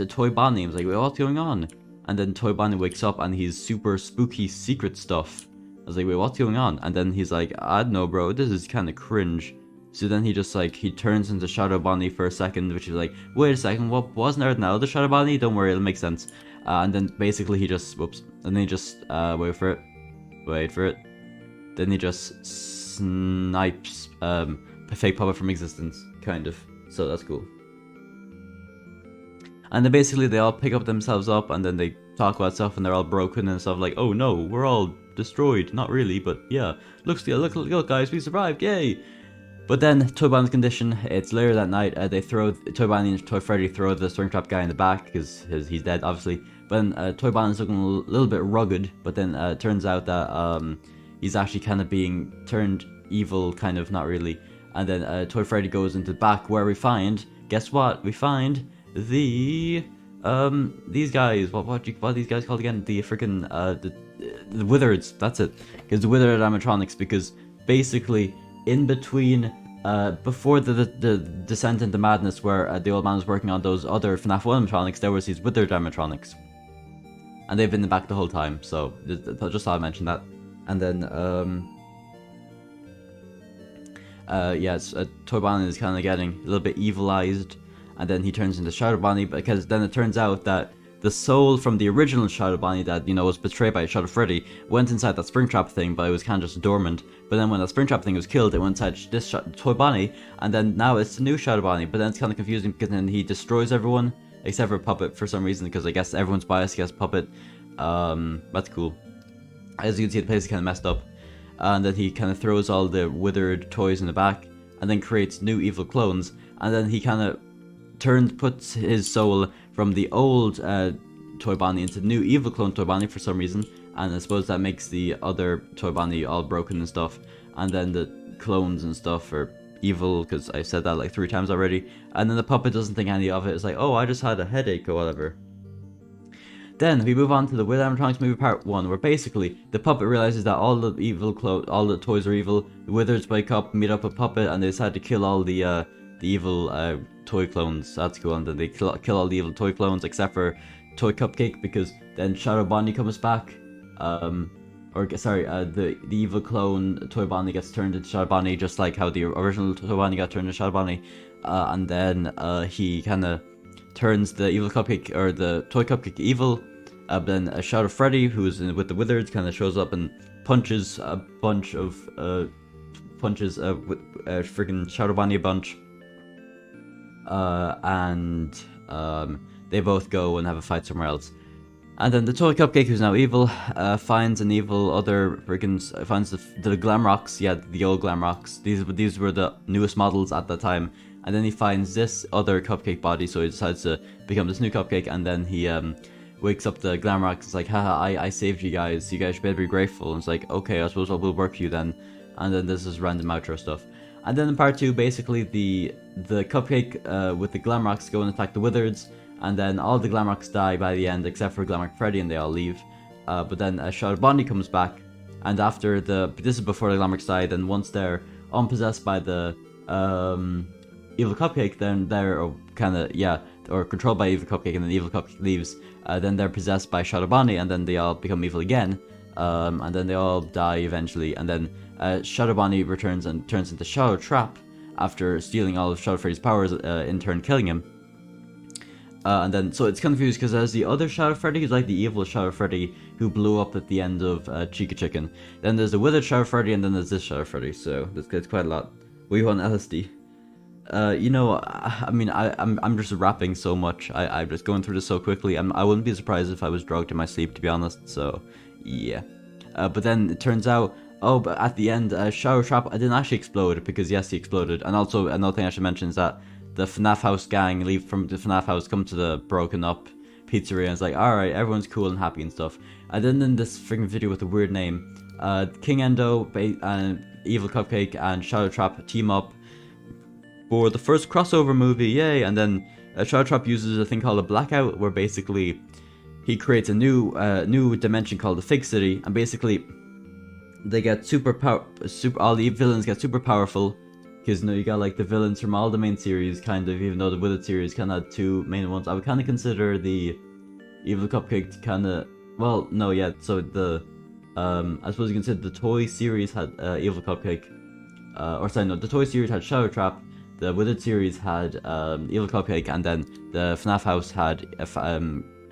Toy Bonnie. I was like, wait, what's going on? And then Toy Bonnie wakes up and he's super spooky secret stuff. I was like, wait, what's going on? And then he's like, I don't know, bro, this is kind of cringe. So then he just like, he turns into Shadow Bonnie for a second, which is like, wait a second, what, wasn't there another Shadow Bonnie? Don't worry, it'll make sense. And then basically he just, whoops, and then he just, wait for it. Then he just snipes a fake puppet from existence, kind of. So that's cool. And then basically they all pick up themselves up, and then they talk about stuff, and they're all broken and stuff, like, oh no, we're all destroyed. Not really, but yeah. Look guys, we survived, yay! But then, Toy Bonnie's condition, it's later that night, they throw, Toy Bonnie and Toy Freddy throw the Springtrap guy in the back, because he's dead, obviously. But then, Toy Bonnie's looking a little bit rugged, but then it turns out that he's actually kind of being turned evil, kind of, not really. And then Toy Freddy goes into the back, where we find, guess what? We find these guys, what are these guys called again? The freaking, the Withereds, that's it. Because the Withered animatronics, because basically, in between, before the descent into madness, where the old man was working on those other FNAF 1 animatronics, there was these Withered animatronics. And they've been in the back the whole time, so just thought I'd mention that. And then, yes, Toy Bonnie is kind of getting a little bit evilized, and then he turns into Shadow Bonnie, because then it turns out that the soul from the original Shadow Bonnie that, you know, was betrayed by Shadow Freddy went inside that Springtrap thing, but it was kind of just dormant. But then when that Springtrap thing was killed, it went inside this Toy Bonnie, and then now it's the new Shadow Bonnie. But then it's kind of confusing, because then he destroys everyone, except for Puppet for some reason, because I guess everyone's biased against Puppet. That's cool. As you can see, the place is kind of messed up. And then he kind of throws all the withered toys in the back, and then creates new evil clones, and then he kind of puts his soul from the old Toy Bonnie into the new evil clone Toy Bonnie for some reason, and I suppose that makes the other Toy Bonnie all broken and stuff, and then the clones and stuff are evil, because I said that like 3 times already, and then the puppet doesn't think any of it, it's like, oh, I just had a headache or whatever. Then we move on to the Withered Animatronics movie part 1, where basically the puppet realizes that all the toys are evil. The Withers wake up, meet up with Puppet, and they decide to kill all the evil toy clones. That's cool. And then they kill all the evil toy clones except for Toy Cupcake, because then Shadow Bonnie comes back. The evil clone Toy Bonnie gets turned into Shadow Bonnie, just like how the original Toy Bonnie got turned into Shadow Bonnie. And then he kind of turns the evil cupcake, or the Toy Cupcake evil. Then Shadow Freddy, who's with the Withereds, kind of shows up and punches a bunch of freaking Shadow Bonnie a bunch. And they both go and have a fight somewhere else. And then the Toy Cupcake, who's now evil, finds an evil other finds the Glamrocks, yeah, the old Glamrocks. These were the newest models at the time. And then he finds this other cupcake body, so he decides to become this new cupcake, and then he wakes up the Glamrocks. It's like, haha, I saved you guys should better be grateful. And it's like, okay, I suppose I will work for you then. And then this is random outro stuff. And then in part 2, basically the cupcake with the Glamrocks go and attack the Withereds, and then all the Glamrocks die by the end except for Glamrock Freddy, and they all leave. But then Shadow Bonnie comes back, and after this is before the Glamrocks die. Then once they're unpossessed by the evil cupcake, then they're kind of, yeah, or controlled by evil cupcake, and then the evil cupcake leaves. Then they're possessed by Shadow Bonnie, and then they all become evil again. And then they all die eventually, and then Shadow Bonnie returns and turns into Shadow Trap after stealing all of Shadow Freddy's powers, in turn killing him. And then, so it's confused, because there's the other Shadow Freddy, who's like the evil Shadow Freddy who blew up at the end of Chica Chicken. Then there's the Withered Shadow Freddy, and then there's this Shadow Freddy, so it's quite a lot. We want LSD. You know, I mean, I'm just rapping so much. I'm just going through this so quickly. I wouldn't be surprised if I was drugged in my sleep, to be honest. So, yeah. But then it turns out, but at the end, Shadow Trap didn't actually explode, because yes, he exploded. And also, another thing I should mention is that the FNAF house gang leave from the FNAF house, come to the broken up pizzeria, and it's like, alright, everyone's cool and happy and stuff. And then in this freaking video with a weird name, King Endo, Evil Cupcake, and Shadow Trap team up for the first crossover movie, yay! And then Shadow Trap uses a thing called a blackout, where basically he creates a new dimension called the Fig City, and basically they get all the villains get super powerful, because you know, you got like the villains from all the main series, kind of, even though the Withered series kind of had 2 main ones. I would kind of consider the Evil Cupcake to kind of, well, no, yeah, so I suppose you consider the Toy series had Evil Cupcake, the Toy series had Shadow Trap, the Withered series had Evil Cupcake, and then the FNAF house had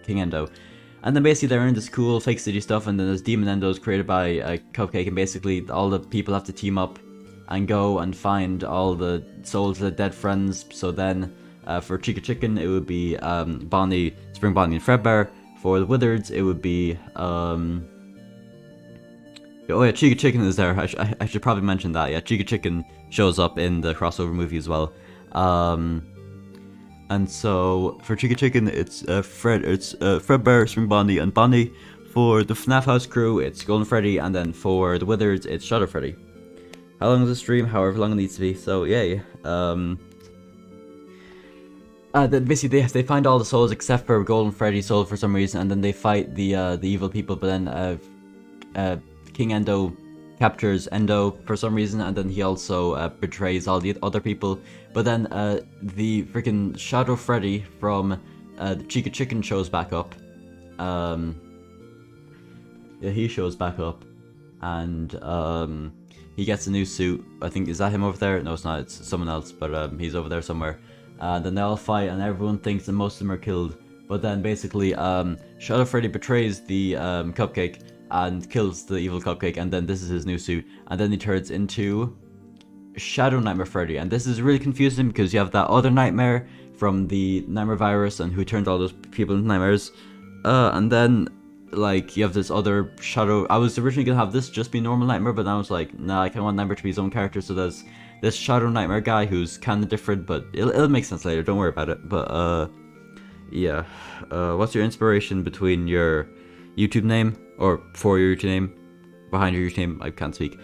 King Endo. And then basically they're in this cool fake city stuff, and then there's Demon Endos created by Cupcake, and basically all the people have to team up and go and find all the souls of their dead friends. So then For Chica Chicken, it would be Bonnie, Spring Bonnie, and Fredbear. For the Withereds, it would be oh yeah, Chica Chicken is there. I should probably mention that. Yeah, Chica Chicken shows up in the crossover movie as well. And so for Chica Chicken, it's Fredbear, Spring Bonnie, and Bonnie. For the FNAF House crew, it's Golden Freddy, and then for the Withereds, it's Shadow Freddy. How long is the stream? However long it needs to be. So yay. Basically they find all the souls except for Golden Freddy's soul for some reason, and then they fight the evil people. But then King Endo captures Endo for some reason, and then he also betrays all the other people. But then the freaking Shadow Freddy from the Chica Chicken shows back up. Yeah, he shows back up, and he gets a new suit. I think, is that him over there? No, it's not. It's someone else, but he's over there somewhere. Then they all fight, and everyone thinks that most of them are killed. But then basically, Shadow Freddy betrays the cupcake and kills the evil cupcake, and then this is his new suit. And then he turns into Shadow Nightmare Freddy. And this is really confusing because you have that other nightmare from the Nightmare virus, and who turned all those people into nightmares. And then, like, you have this other Shadow. I was originally gonna have this just be normal Nightmare, but then I was like, nah, I kind of want Nightmare to be his own character. So there's this Shadow Nightmare guy who's kind of different, but it'll make sense later. Don't worry about it. But yeah. What's your inspiration between your YouTube name, or for your YouTube name, behind your YouTube name? I can't speak.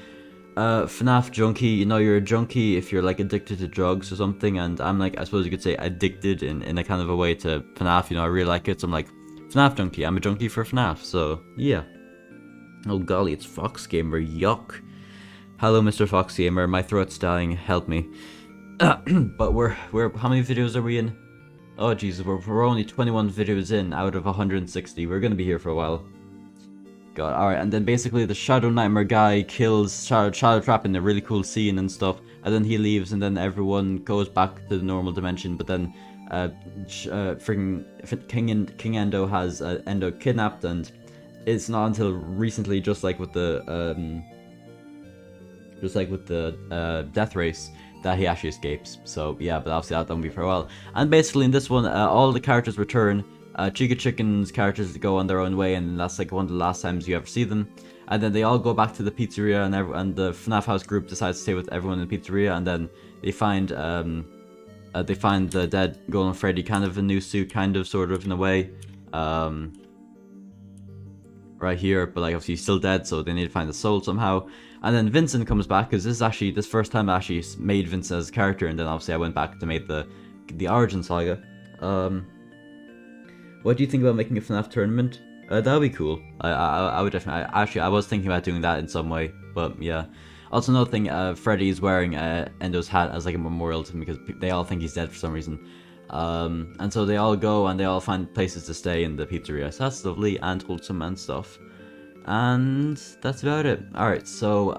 FNAF junkie. You know, you're a junkie if you're like addicted to drugs or something, and I'm like, I suppose you could say addicted in a kind of a way to FNAF. You know, I really like it, so I'm like, FNAF junkie. I'm a junkie for FNAF, so yeah. Oh golly, it's Fox Gamer. Yuck. Hello, Mr. Fox Gamer. My throat's dying. Help me. But we're how many videos are we in? Oh Jesus, we're only 21 videos in out of 160. We're gonna be here for a while. God. All right, and then basically the Shadow Nightmare guy kills Shadow Trap in a really cool scene and stuff, and then he leaves, and then everyone goes back to the normal dimension. But then freaking King Endo has Endo kidnapped, and it's not until recently, just like with the death race, that he actually escapes. So yeah, but obviously that won't be for a while. And basically in this one, all the characters return. Chica Chicken's characters go on their own way, and that's like one of the last times you ever see them. And then they all go back to the pizzeria, and the FNAF house group decides to stay with everyone in the pizzeria, and then they find the dead Golden Freddy, kind of a new suit, kind of, sort of, in a way. Right here, but like obviously he's still dead, so they need to find the soul somehow. And then Vincent comes back, because this is actually this first time I actually made Vincent as a character, and then obviously I went back to make the origin saga. What do you think about making a FNAF tournament? That would be cool. I would definitely. Actually, I was thinking about doing that in some way, but yeah. Also, another thing, Freddy's wearing Endo's hat as like a memorial to him, because they all think he's dead for some reason. And so they all go and they all find places to stay in the pizzeria. So that's lovely and wholesome and stuff. And that's about it. Alright, so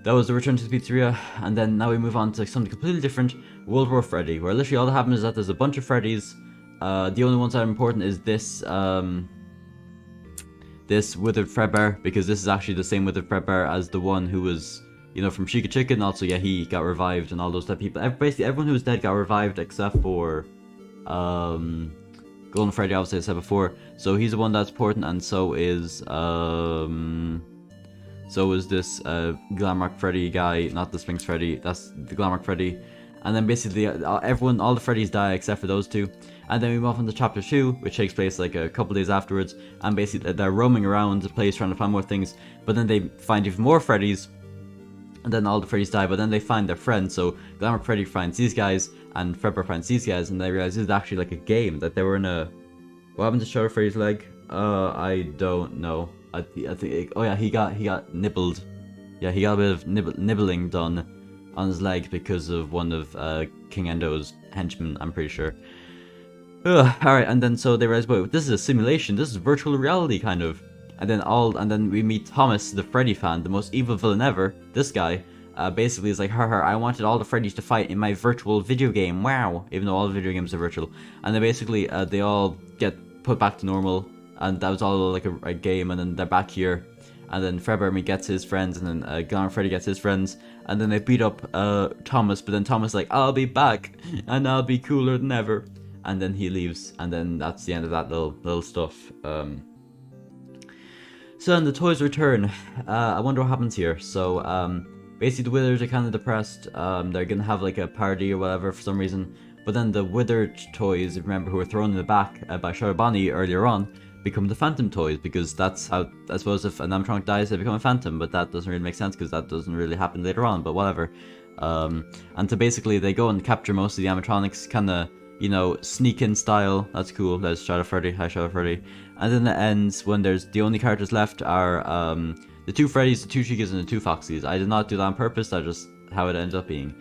that was the return to the pizzeria, and then now we move on to something completely different. World War Freddy, where literally all that happens is that there's a bunch of Freddys. The only ones that are important is this this withered Fredbear, because this is actually the same withered Fredbear as the one who was, you know, from Chica Chicken. Also, yeah, he got revived, and all those type of people. Basically, everyone who was dead got revived except for Golden Freddy, obviously I said before. So he's the one that's important, and so is this Glamrock Freddy guy, not the Sphinx Freddy. That's the Glamrock Freddy. And then basically all the Freddys die except for those two. And then we move on to chapter 2, which takes place like a couple days afterwards. And basically they're roaming around the place trying to find more things. But then they find even more Freddys. And then all the Freddys die, but then they find their friends. So Glamour Freddy finds these guys, and Fredbear finds these guys, and they realize this is actually like a game, that they were in a... What happened to Shadow Freddy's leg? I don't know. I think... Oh yeah, he got nibbled. Yeah, he got a bit of nibbling done on his leg because of one of King Endo's henchmen, I'm pretty sure. Alright, and then so they realize, wait, this is a simulation, this is virtual reality, kind of. And then we meet Thomas, the Freddy fan, the most evil villain ever. This guy basically is like, I wanted all the Freddys to fight in my virtual video game, wow! Even though all the video games are virtual. And then basically they all get put back to normal, and that was all like a game, and then they're back here. and then Fredbear gets his friends, and then Gone Freddy gets his friends, and then they beat up Thomas, but then Thomas is like, I'll be back, and I'll be cooler than ever, and then he leaves, and then that's the end of that little stuff. So then the toys return. I wonder what happens here. So basically the Withers are kind of depressed. They're gonna have like a party or whatever for some reason. But then the Withered toys, remember, who were thrown in the back by Shadow Bonnie earlier on, become the Phantom toys, because that's how, I suppose, if an animatronic dies, they become a Phantom, but that doesn't really make sense because that doesn't really happen later on, but whatever. And so basically they go and capture most of the animatronics, kind of, you know, sneak in style. That's cool. There's Shadow Freddy. Hi, Shadow Freddy. And then it ends when there's the only characters left are the 2 Freddys, the 2 Chicas, and the 2 Foxys. I did not do that on purpose. That's just how it ends up being.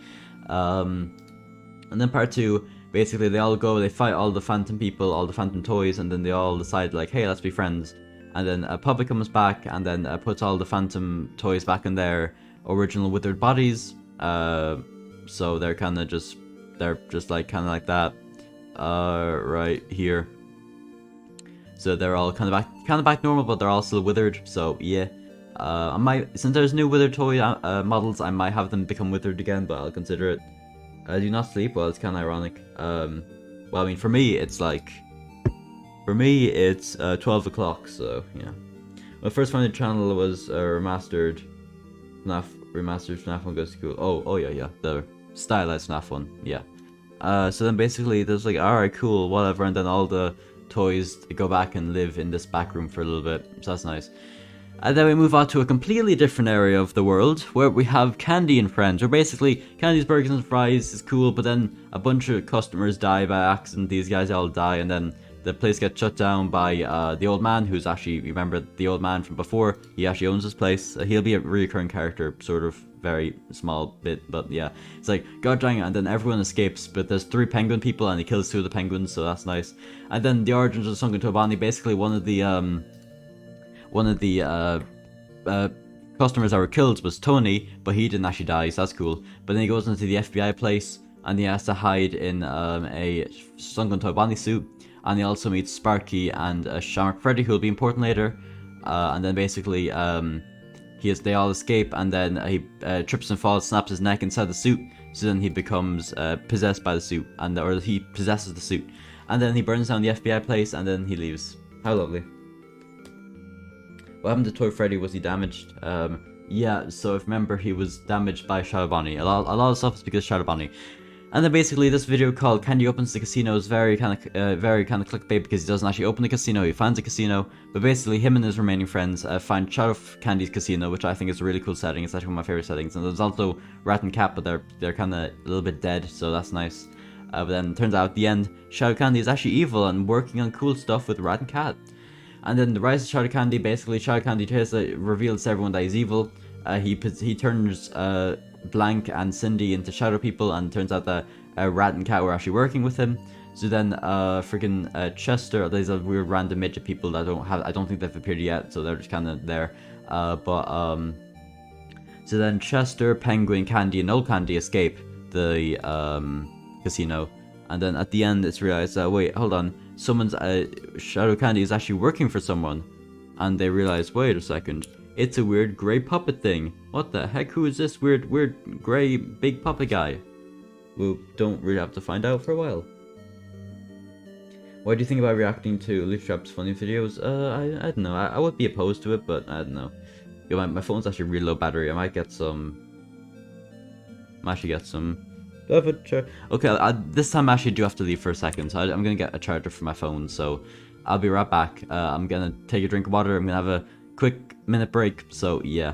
And then part 2, basically they all go, they fight all the Phantom people, all the Phantom toys, and then they all decide like, hey, let's be friends. And then Puppet comes back and then puts all the Phantom toys back in their original withered bodies. So they're kind of just, like kind of like that, right here. So they're all kind of back normal, but they're all still withered. So yeah, I might, since there's new withered toy models, I might have them become withered again, but I'll consider it. Do not sleep. Well, it's kind of ironic. Well, I mean, for me, it's 12 o'clock. So yeah. My first find the channel was remastered FNAF 1 Goes to School. Oh yeah, the stylized FNAF 1. Yeah. So then basically there's like, alright, cool, whatever, and then all the toys go back and live in this back room for a little bit. So that's nice. And then we move on to a completely different area of the world, where we have Candy and Friends, where basically Candy's Burgers and Fries is cool, but then a bunch of customers die by accident. These guys all die, and then the place gets shut down by the old man, who's actually, remember the old man from before? He actually owns this place. He'll be a recurring character, sort of, very small bit, but yeah. It's like, god dang it, and then everyone escapes, but there's 3 penguin people, and he kills 2 of the penguins, so that's nice. And then the origins of Sunken Tobani, basically one of the customers that were killed was Tony, but he didn't actually die, so that's cool. But then he goes into the FBI place, and he has to hide in a Sunken Tobani suit, and he also meets Sparky and Shamrock Freddy, who will be important later. And then basically they all escape, and then he trips and falls, snaps his neck inside the suit, so then he becomes possessed by the suit, or he possesses the suit, and then he burns down the FBI place, and then he leaves. How lovely. What happened to Toy Freddy? Was he damaged? Yeah, so if remember, he was damaged by Shadow Bonnie. A lot of stuff is because of Shadow Bonnie. And then basically this video called Candy Opens the Casino is very kind of clickbait, because he doesn't actually open the casino, he finds a casino, but basically him and his remaining friends find Shadow Candy's casino, which I think is a really cool setting. It's actually one of my favorite settings. And there's also Rat and Cat, but they're kind of a little bit dead, so that's nice. But then it turns out at the end, Shadow Candy is actually evil and working on cool stuff with Rat and Cat. And then the rise of Shadow Candy, basically Shadow Candy reveals to everyone that he's evil. He turns Blank and Cindy into shadow people, and turns out that Rat and Cat were actually working with him. So then freaking Chester, these are weird random midget people that I don't think they've appeared yet, so they're just kind of there. So then Chester, Penguin, Candy, and Old Candy escape the casino, and then at the end it's realized that, wait, hold on, someone's Shadow Candy is actually working for someone, and they realize, wait a second, it's a weird grey puppet thing. What the heck? Who is this weird grey big puppet guy? We don't really have to find out for a while. What do you think about reacting to Glitchtrap's funny videos? I don't know. I would be opposed to it, but I don't know. Yo, my phone's actually really low battery. I might get some. Okay, this time I actually do have to leave for a second, so I'm gonna get a charger for my phone. So I'll be right back. I'm gonna take a drink of water. I'm gonna have a quick minute break. So yeah.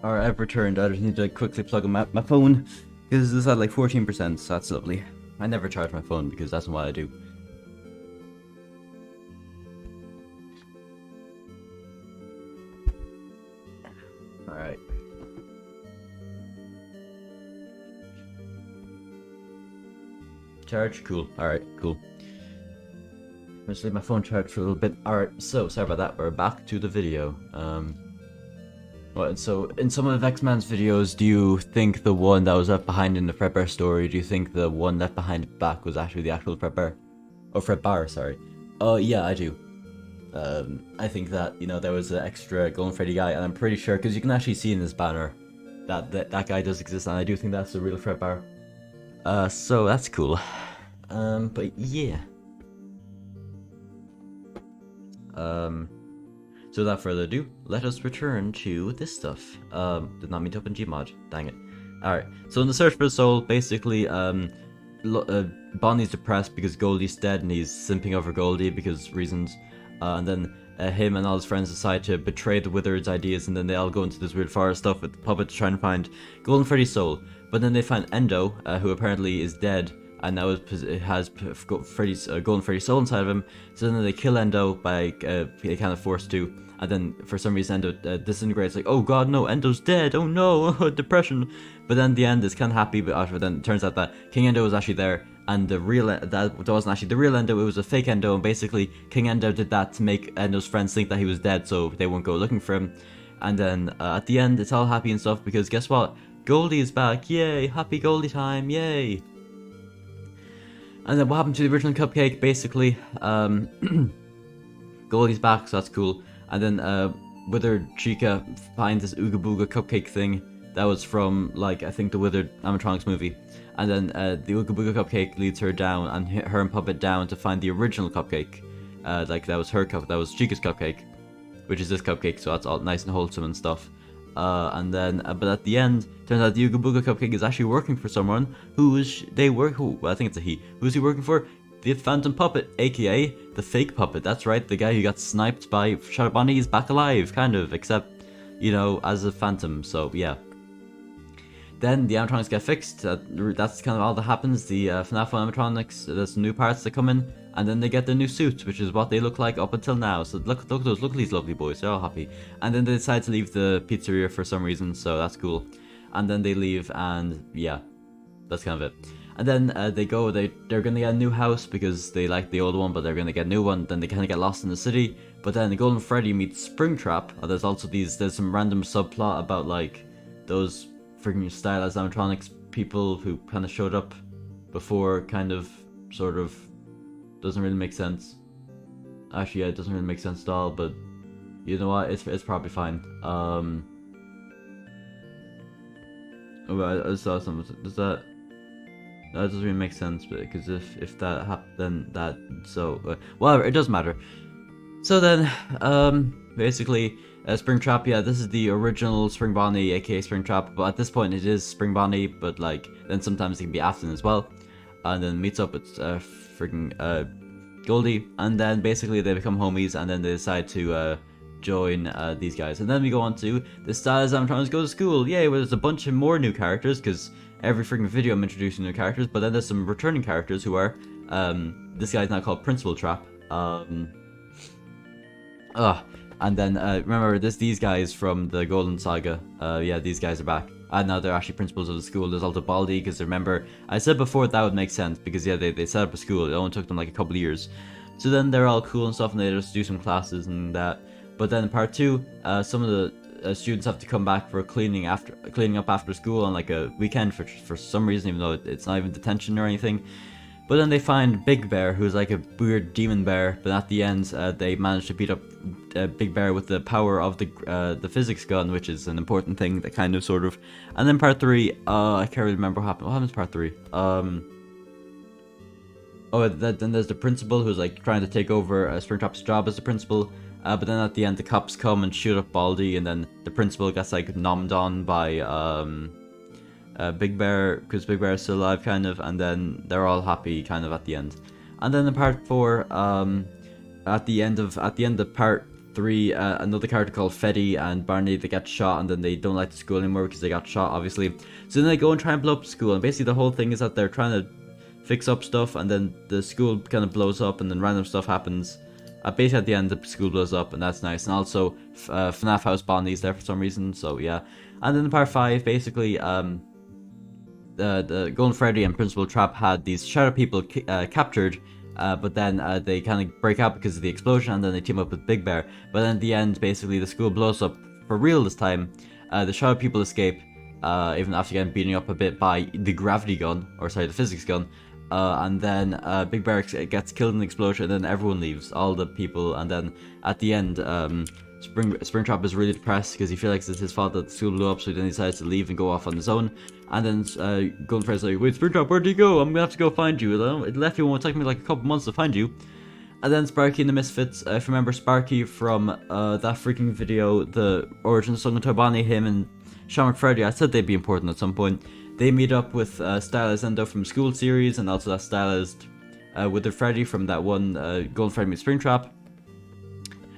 Alright, I've returned. I just need to quickly plug in my phone, because this is at like 14%, so that's lovely. I never charge my phone because that's not what I do. Alright. Charge? Cool. Alright, cool. Let's leave my phone charged for a little bit. Alright, so sorry about that. We're back to the video. Well, so in some of X-Man's videos, do you think the one that was left behind in the Fredbear story, do you think the one left behind back was actually the actual Fredbear? Or Fredbear, sorry. Yeah, I do. I think that, you know, there was an extra Golden Freddy guy, and I'm pretty sure, because you can actually see in this banner that guy does exist, and I do think that's the real Fredbear. So that's cool. But yeah. So without further ado, let us return to this stuff. Did not mean to open Gmod, dang it. Alright, so in the search for the soul, basically, Bonnie's depressed because Goldie's dead and he's simping over Goldie because reasons. And then him and all his friends decide to betray the Withered's ideas, and then they all go into this weird forest stuff with the puppet to try and find Golden Freddy's soul. But then they find Endo, who apparently is dead, and now has Freddy's Golden Freddy's soul inside of him. So then they kill Endo by they kind of forced to, and then for some reason Endo disintegrates. Like, oh god, no, Endo's dead. Oh no, depression. But then the end is kind of happy. But then it turns out that King Endo was actually there, and that wasn't actually the real Endo. It was a fake Endo, and basically King Endo did that to make Endo's friends think that he was dead, so they won't go looking for him. And then at the end, it's all happy and stuff because guess what? Goldie is back. Yay! Happy Goldie time. Yay! And then what happened to the original cupcake? Basically, Goldie's back, so that's cool. And then Withered Chica finds this Ooga Booga cupcake thing that was from, like, I think the Withered animatronics movie. And then the Ooga Booga cupcake leads her down, and her and Puppet down to find the original cupcake. Like, that was that was Chica's cupcake, which is this cupcake, so that's all nice and wholesome and stuff. And then, but at the end, turns out the Ooga Booga cupcake is actually working for someone who I think it's a he. Who's he working for? The Phantom Puppet, aka the fake puppet. That's right, the guy who got sniped by Shadow Bonnie is back alive, kind of, except, you know, as a phantom, so yeah. Then the animatronics get fixed, that's kind of all that happens. The FNAF animatronics, there's some new parts that come in, and then they get their new suits, which is what they look like up until now. So look at these lovely boys, they're all happy. And then they decide to leave the pizzeria for some reason, so that's cool. And then they leave, and yeah, that's kind of it. And then they're gonna get a new house because they like the old one, but they're gonna get a new one. Then they kind of get lost in the city. But then Golden Freddy meets Springtrap. There's also there's some random subplot about like those freaking stylized animatronics people who kind of showed up before, kind of, sort of, doesn't really make sense. Actually, yeah, it doesn't really make sense at all, but you know what, it's probably fine. Oh, I saw something, that doesn't really make sense, because if that happened, then that, so, whatever, it doesn't matter. So then, basically, Springtrap, yeah, this is the original Spring Bonnie, aka Springtrap, but at this point it is Spring Bonnie, but like, then sometimes it can be Afton as well. And then meets up with freaking Goldie, and then basically they become homies, and then they decide to join these guys. And then we go on to the stylized animatronics go to school, yay, where there's a bunch of more new characters, because every freaking video I'm introducing new characters, but then there's some returning characters who are, this guy's now called Principal Trap, and then, remember, these guys from the Golden Saga, yeah, these guys are back. And now they're actually principals of the school. There's also Baldy, because remember, I said before that would make sense, because yeah, they set up a school, it only took them like a couple of years. So then they're all cool and stuff, and they just do some classes and that. But then in part 2, some of the students have to come back for cleaning up after school on like a weekend for some reason, even though it's not even detention or anything. But then they find Big Bear, who's like a weird demon bear, but at the end, they manage to beat up Big Bear with the power of the physics gun, which is an important thing, that kind of, sort of. And then part 3, I can't really remember what happened. What happens in part 3? Then there's the principal, who's like trying to take over Springtrap's job as the principal. But then at the end, the cops come and shoot up Baldy, and then the principal gets like nommed on by Big Bear, because Big Bear is still alive, kind of, and then they're all happy, kind of, at the end. And then in part 4, at the end of part another character called Freddy and Barney, they get shot, and then they don't like the school anymore because they got shot, obviously. So then they go and try and blow up the school, and basically the whole thing is that they're trying to fix up stuff, and then the school kind of blows up, and then random stuff happens. Basically at the end, the school blows up, and that's nice. And also, FNAF House Bonnie's there for some reason, so yeah. And then in part 5, basically, the Golden Freddy and Principal Trap had these shadow people captured, but then they kind of break out because of the explosion, and then they team up with Big Bear. But then at the end, basically, the school blows up for real this time. The shadow people escape, even after getting beaten up a bit by the gravity gun, or sorry, the physics gun. And then Big Bear gets killed in the explosion, and then everyone leaves, all the people, and then at the end, Springtrap is really depressed because he feels like it's his fault that the school blew up, so then he decides to leave and go off on his own. And then Golden Freddy's like, wait, Springtrap, where'd you go? I'm gonna have to go find you. Lefty won't take me like a couple months to find you. And then Sparky and the Misfits, if you remember Sparky from that freaking video, the origin song of Tobani, him and Sean McFreddy, I said they'd be important at some point. They meet up with Stylized Endo from School series, and also that Stylized Withered Freddy from that one Golden Freddy meets Springtrap.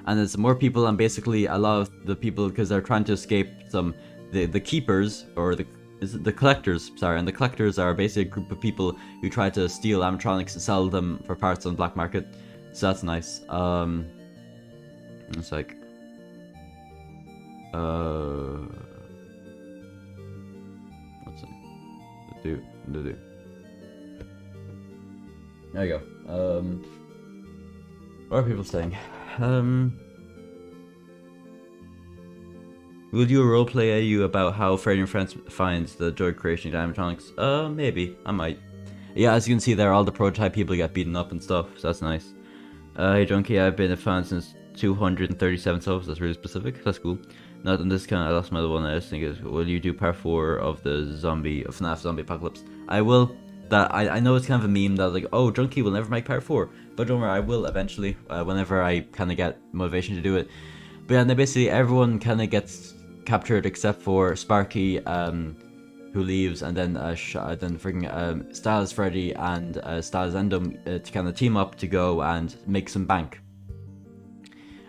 And there's more people, and basically a lot of the people, because they're trying to escape the keepers, or the collectors, sorry, and the collectors are basically a group of people who try to steal animatronics and sell them for parts on the black market. So that's nice. It's like what's it? The do. There you go. What are people saying? Will you roleplay AU about how Freddy and Friends finds the joy creation of animatronics? Maybe. I might. Yeah, as you can see there, all the prototype people get beaten up and stuff, so that's nice. Hey Junkie, I've been a fan since 237 subs, that's really specific, that's cool. Not on this kind, I lost my other one. I just think is, will you do part 4 of the FNAF zombie apocalypse? I will. I know it's kind of a meme that like, oh, Junkie will never make part 4, but don't worry, I will eventually, whenever I kind of get motivation to do it. But yeah, and then basically everyone kind of gets captured except for Sparky, who leaves, and then freaking Styles Freddy and Styles Endom to kind of team up to go and make some bank.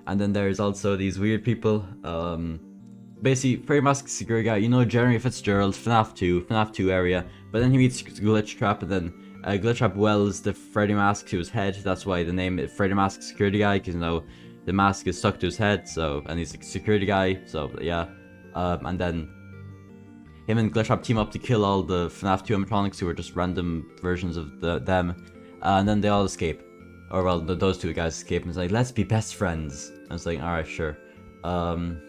And then there's also these weird people, basically Freddy Mask security guy, you know, Jeremy Fitzgerald, FNAF 2 area, but then he meets Glitchtrap, and then Glitchtrap welds the Freddy Mask to his head. That's why the name is Freddy Mask security guy, because you know the mask is stuck to his head, so, and he's a security guy, so yeah. And then him and Glitchtrap team up to kill all the FNAF 2 animatronics who are just random versions of them, and then they all escape. Or well, those two guys escape, and it's like, let's be best friends. I was like, alright, sure. And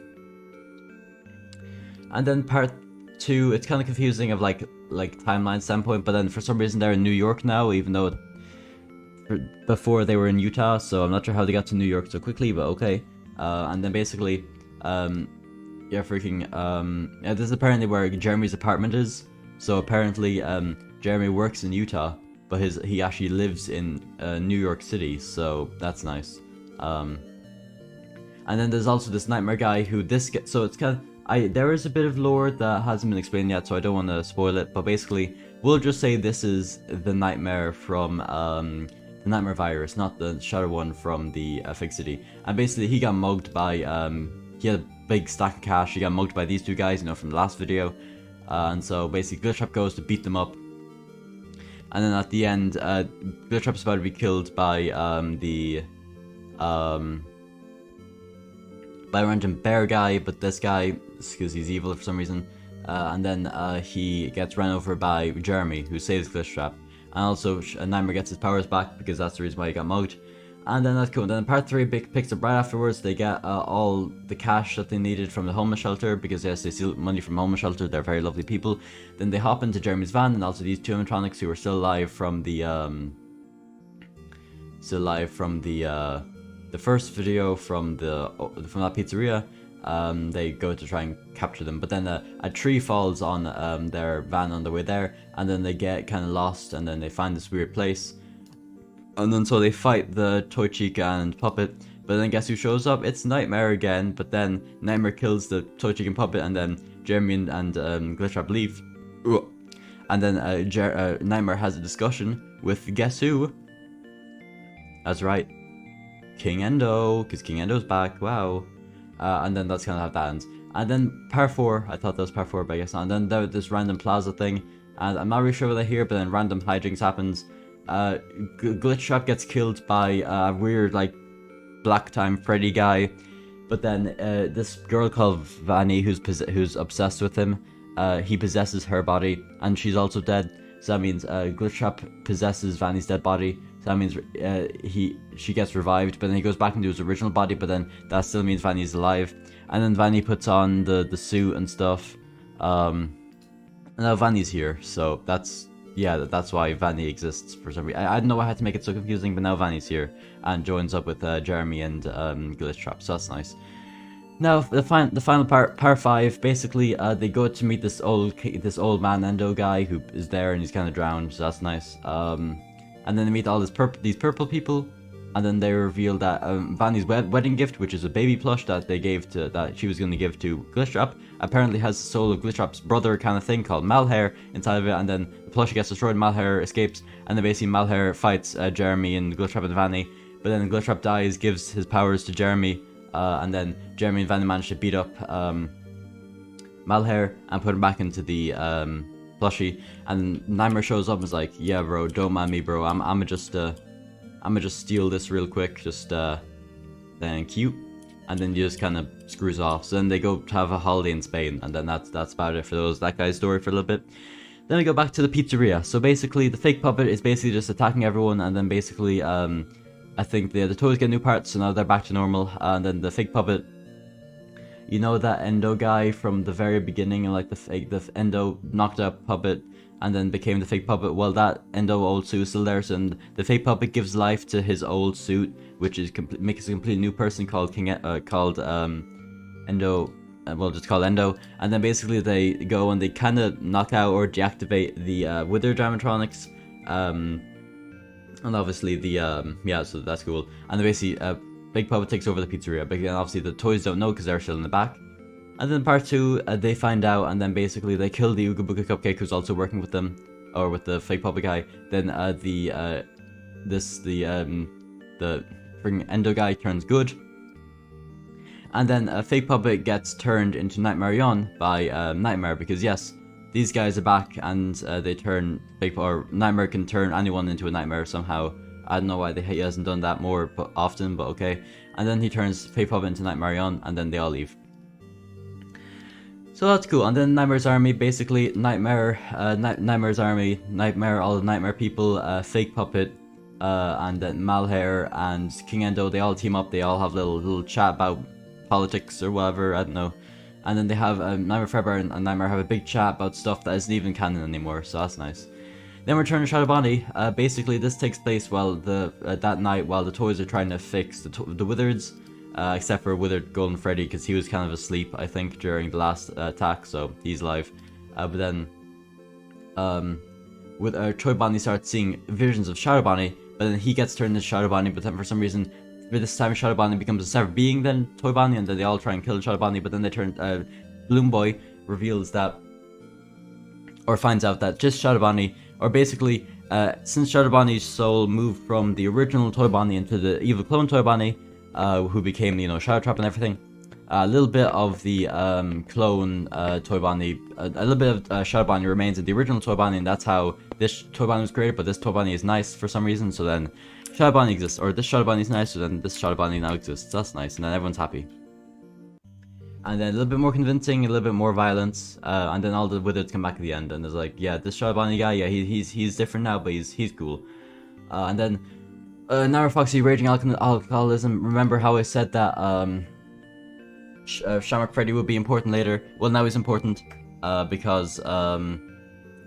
then part 2, it's kind of confusing of like timeline standpoint, but then for some reason they're in New York now, even though before they were in Utah, so I'm not sure how they got to New York so quickly, but okay. And then basically, yeah, freaking, yeah, this is apparently where Jeremy's apartment is. So apparently, Jeremy works in Utah, but he actually lives in New York City, so that's nice. And then there's also this nightmare guy who so it's kind of, there is a bit of lore that hasn't been explained yet, so I don't want to spoil it, but basically, we'll just say this is the nightmare from, the nightmare virus, not the shadow one from the Fig City. And basically, he got mugged by, he had a big stack of cash, he got mugged by these two guys, you know, from the last video. And so basically, Glitchtrap goes to beat them up. And then at the end, Glitchtrap's about to be killed by, by a random bear guy, but this guy, because he's evil for some reason, and then he gets run over by Jeremy, who saves Glitchtrap. And also, Nightmare gets his powers back, because that's the reason why he got mugged. And then that's cool. And then part 3 picks up right afterwards. They get all the cash that they needed from the homeless shelter, because yes, they steal money from homeless shelter. They're very lovely people. Then they hop into Jeremy's van, and also these two animatronics who are still alive from the first video from that pizzeria. They go to try and capture them, but then a tree falls on their van on the way there, and then they get kind of lost, and then they find this weird place. And then so they fight the Toy Chica and Puppet, but then guess who shows up? It's Nightmare again, but then Nightmare kills the Toy Chica and Puppet, and then Jeremy and Glitchtrap leave. And then Nightmare has a discussion with guess who? That's right, King Endo, because King Endo's back, wow. And then that's kind of how that ends. And then part 4, I thought that was part 4, but I guess not. And then there was this random plaza thing, and I'm not really sure what I hear, but then random hijinks happens. Glitchtrap gets killed by a weird, like, Black Time Freddy guy, but then this girl called Vanny, who's obsessed with him, he possesses her body, and she's also dead. So that means Glitchtrap possesses Vanny's dead body. So that means she gets revived, but then he goes back into his original body, but then that still means Vanny's alive. And then Vanny puts on the suit and stuff. And now Vanny's here, so that's why Vanny exists for some reason. I don't know why I had to make it so confusing, but now Vanny's here and joins up with Jeremy and Glitchtrap, so that's nice. Now the final part 5, basically they go to meet this old man Endo guy who is there and he's kind of drowned, so that's nice. And then they meet all these purple people, and then they reveal that Vanny's wedding gift, which is a baby plush that she was going to give to Glitchtrap, apparently has the soul of Glitchtrap's brother kind of thing called Malhair inside of it, and then the plushie gets destroyed, Malhair escapes, and then basically Malhair fights Jeremy and Glitchtrap and Vanny, but then Glitchtrap dies, gives his powers to Jeremy, and then Jeremy and Vanny manage to beat up Malhair and put him back into the plushie, and Nightmare shows up and is like, yeah bro, don't mind me bro, I'ma just steal this real quick, just thank you, and then he just kind of screws off. So then they go to have a holiday in Spain, and then that's about it for that guy's story for a little bit. Then we go back to the pizzeria. So basically the fake puppet is basically just attacking everyone, and then basically I think the toys get new parts, so now they're back to normal. And then the fake puppet, you know that Endo guy from the very beginning, and like the Endo knocked out puppet and then became the fake puppet. Well, that Endo old suit is still there, so the fake puppet gives life to his old suit, which is makes a completely new person called Endo. Well, just called Endo. And then basically they go and they kind of knock out or deactivate the withered animatronics. And obviously the so that's cool. And then basically Big Puppet takes over the pizzeria, but then obviously the toys don't know because they're still in the back. And then part 2, they find out, and then basically they kill the Ooga Booga Cupcake who's also working with them, or with the fake puppet guy. Then the freaking Endo guy turns good, and then a fake puppet gets turned into Nightmare by Nightmare, because yes, these guys are back, and they turn Nightmare can turn anyone into a nightmare somehow. I don't know why he hasn't done that more often, but okay. And then he turns fake puppet into Nightmare, and then they all leave. So that's cool. And then Nightmare's army, basically Nightmare's army, Nightmare, all the Nightmare people, fake puppet, and then Malhair and King Endo, they all team up. They all have little chat about politics or whatever, I don't know. And then they have Nightmare Forever and Nightmare have a big chat about stuff that isn't even canon anymore, so that's nice. Then we return to Shadow Bonnie. Basically this takes place while that night while the toys are trying to fix the Withereds. Except for Withered Golden Freddy, because he was kind of asleep, I think, during the last attack, so he's alive. But then, Toy Bonnie starts seeing visions of Shadow Bonnie, but then he gets turned into Shadow Bonnie, but then for some reason, for this time Shadow Bonnie becomes a separate being than Toy Bonnie, and then they all try and kill Shadow Bonnie, but then they turn, Bloom Boy reveals that, or finds out that just Shadow Bonnie, or basically, since Shadow Bonnie's soul moved from the original Toy Bonnie into the evil clone Toy Bonnie, who became, Shadow Trap and everything. A little bit of the clone Toy Bonnie, a little bit of Shadow Bonnie remains in the original Toy Bonnie, and that's how this Toy Bonnie was created, but this Toy Bonnie is nice for some reason, so then Shadow Bonnie exists, or this Shadow Bonnie is nice, so then this Shadow Bonnie now exists. That's nice, and then everyone's happy. And then a little bit more convincing, a little bit more violence, and then all the Withereds come back at the end, and there's like, yeah, this Shadow Bonnie guy, yeah, he's different now, but he's cool. And then now Foxy raging alcoholism. Remember how I said that Shamrock Freddy would be important later? Well, now he's important because so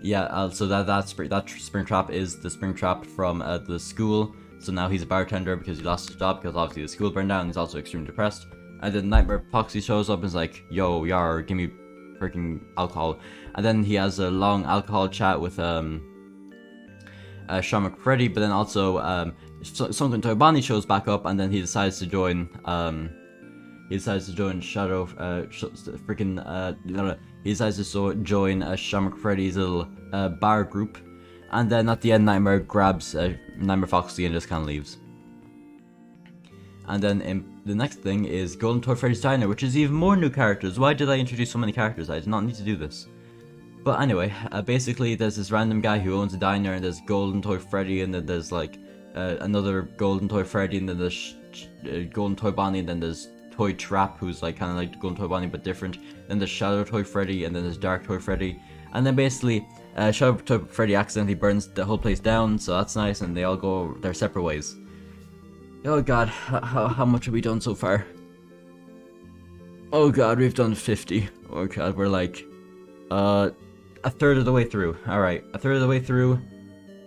that spring trap is the spring trap from the school. So now he's a bartender because he lost his job because obviously the school burned down. He's also extremely depressed. And then Nightmare Foxy shows up and is like, "Yo, yar, give me freaking alcohol." And then he has a long alcohol chat with Shamrock Freddy, but then also Sunken Toy Bonnie shows back up, and then he decides to join Shadow he decides to join Shamrock Freddy's little bar group, and then at the end Nightmare grabs Nightmare Foxy and just kind of leaves. And then the next thing is Golden Toy Freddy's Diner, which is even more new characters. Why did I introduce so many characters? I did not need to do this. But anyway, basically there's this random guy who owns a diner, and there's Golden Toy Freddy, and then there's like another Golden Toy Freddy, and then there's Golden Toy Bonnie, and then there's Toy Trap, who's like kind of like Golden Toy Bonnie but different. Then there's Shadow Toy Freddy, and then there's Dark Toy Freddy. And then basically Shadow Toy Freddy accidentally burns the whole place down, so that's nice, and they all go their separate ways. Oh god, how much have we done so far? Oh god, we've done 50. Oh god, we're like a third of the way through. Alright, a third of the way through.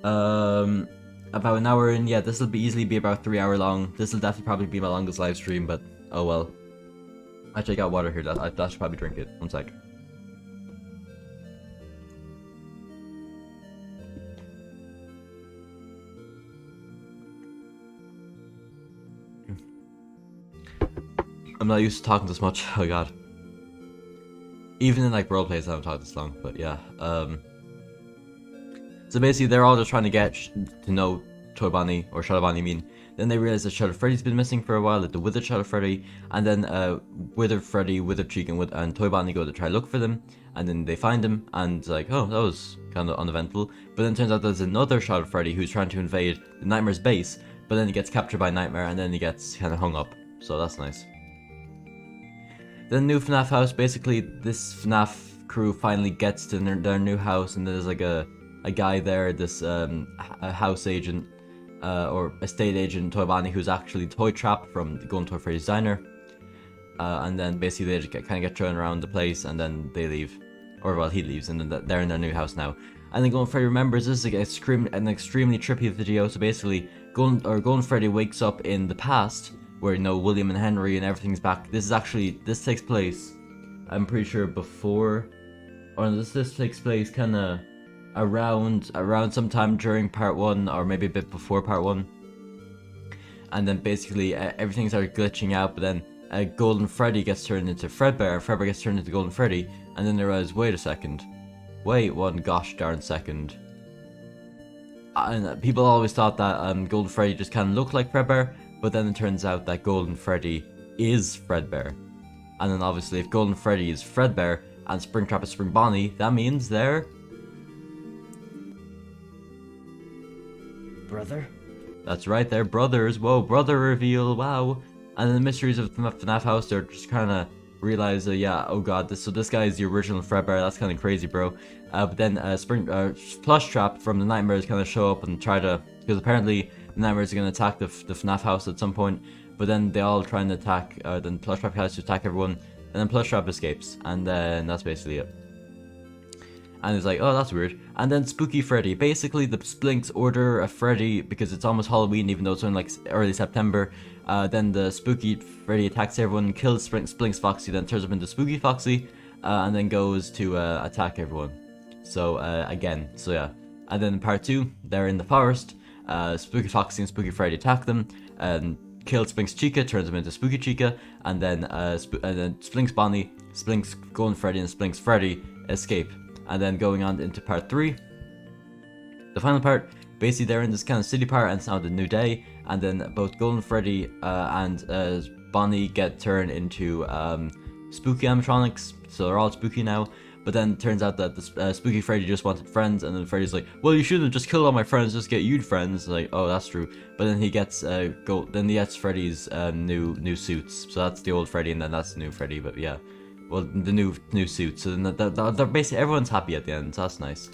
About an hour in. Yeah, this will easily be about 3 hour long. This will definitely probably be my longest live stream, but oh well. Actually, I got water here. I should probably drink it. One sec. I'm not used to talking this much. Oh god. Even in like roleplays, I haven't talked this long. But yeah. So basically, they're all just trying to get to know Toy Bonnie, or Shadow Bonnie, I mean. Then they realize that Shadow Freddy's been missing for a while, like the Withered Shadow Freddy, and then Withered Freddy, Withered Cheek, and Toy Bonnie go to try to look for them, and then they find him, and like, oh, that was kind of uneventful. But then it turns out there's another Shadow Freddy who's trying to invade the Nightmare's base, but then he gets captured by Nightmare, and then he gets kind of hung up, so that's nice. Then new FNAF house, basically this FNAF crew finally gets to their new house, and there's like a guy there, this a house agent, or estate agent, Toy Bonnie, who's actually Toy Trap from the Golden Toy Freddy's Diner. And then basically they just kind of get thrown around the place, and then they leave. Or well, he leaves, and then they're in their new house now. And then Golden Freddy remembers this is like an extremely trippy video. So basically, Golden Freddy wakes up in the past, where William and Henry and everything's back. This takes place, I'm pretty sure before, or this takes place kind of around sometime during part 1, or maybe a bit before part 1. And then basically everything started glitching out, but then Golden Freddy gets turned into Fredbear, Fredbear gets turned into Golden Freddy, and then they realize, wait a second, wait one gosh darn second. And people always thought that Golden Freddy just kind of looked like Fredbear, but then it turns out that Golden Freddy is Fredbear. And then obviously if Golden Freddy is Fredbear and Springtrap is Spring Bonnie, that means they're brother? That's right, they're brothers. Whoa, brother reveal, wow. And then the mysteries of the FNAF house, they're just kind of realize, yeah, oh god, this guy is the original Fredbear, that's kind of crazy, bro. But then Plushtrap from the Nightmares kind of show up and try to, because apparently the Nightmares are going to attack the FNAF house at some point, but then they all try and attack, then Plushtrap tries to attack everyone, and then Plushtrap escapes, and then that's basically it. And it's like, oh, that's weird. And then Spooky Freddy. Basically, the Splinks order a Freddy because it's almost Halloween, even though it's only like early September. Then the Spooky Freddy attacks everyone, kills Splinks Foxy, then turns up into Spooky Foxy, and then goes to attack everyone. So, yeah. And then in part 2, they're in the forest. Spooky Foxy and Spooky Freddy attack them, and kill Splinks Chica, turns him into Spooky Chica, and then Splinks Bonnie, Splinks Golden Freddy, and Splinks Freddy escape. And then going on into part 3, the final part, basically they're in this kind of city part, and it's now the new day, and then both Golden Freddy and Bonnie get turned into spooky animatronics, so they're all spooky now. But then it turns out that the Spooky Freddy just wanted friends, and then Freddy's like, well, you shouldn't have just killed all my friends, just get you friends. Like, oh, that's true. But then he gets Freddy's new suits, so that's the old Freddy, and then that's the new Freddy. But yeah. Well, the new suits, so then they're basically everyone's happy at the end, so that's nice.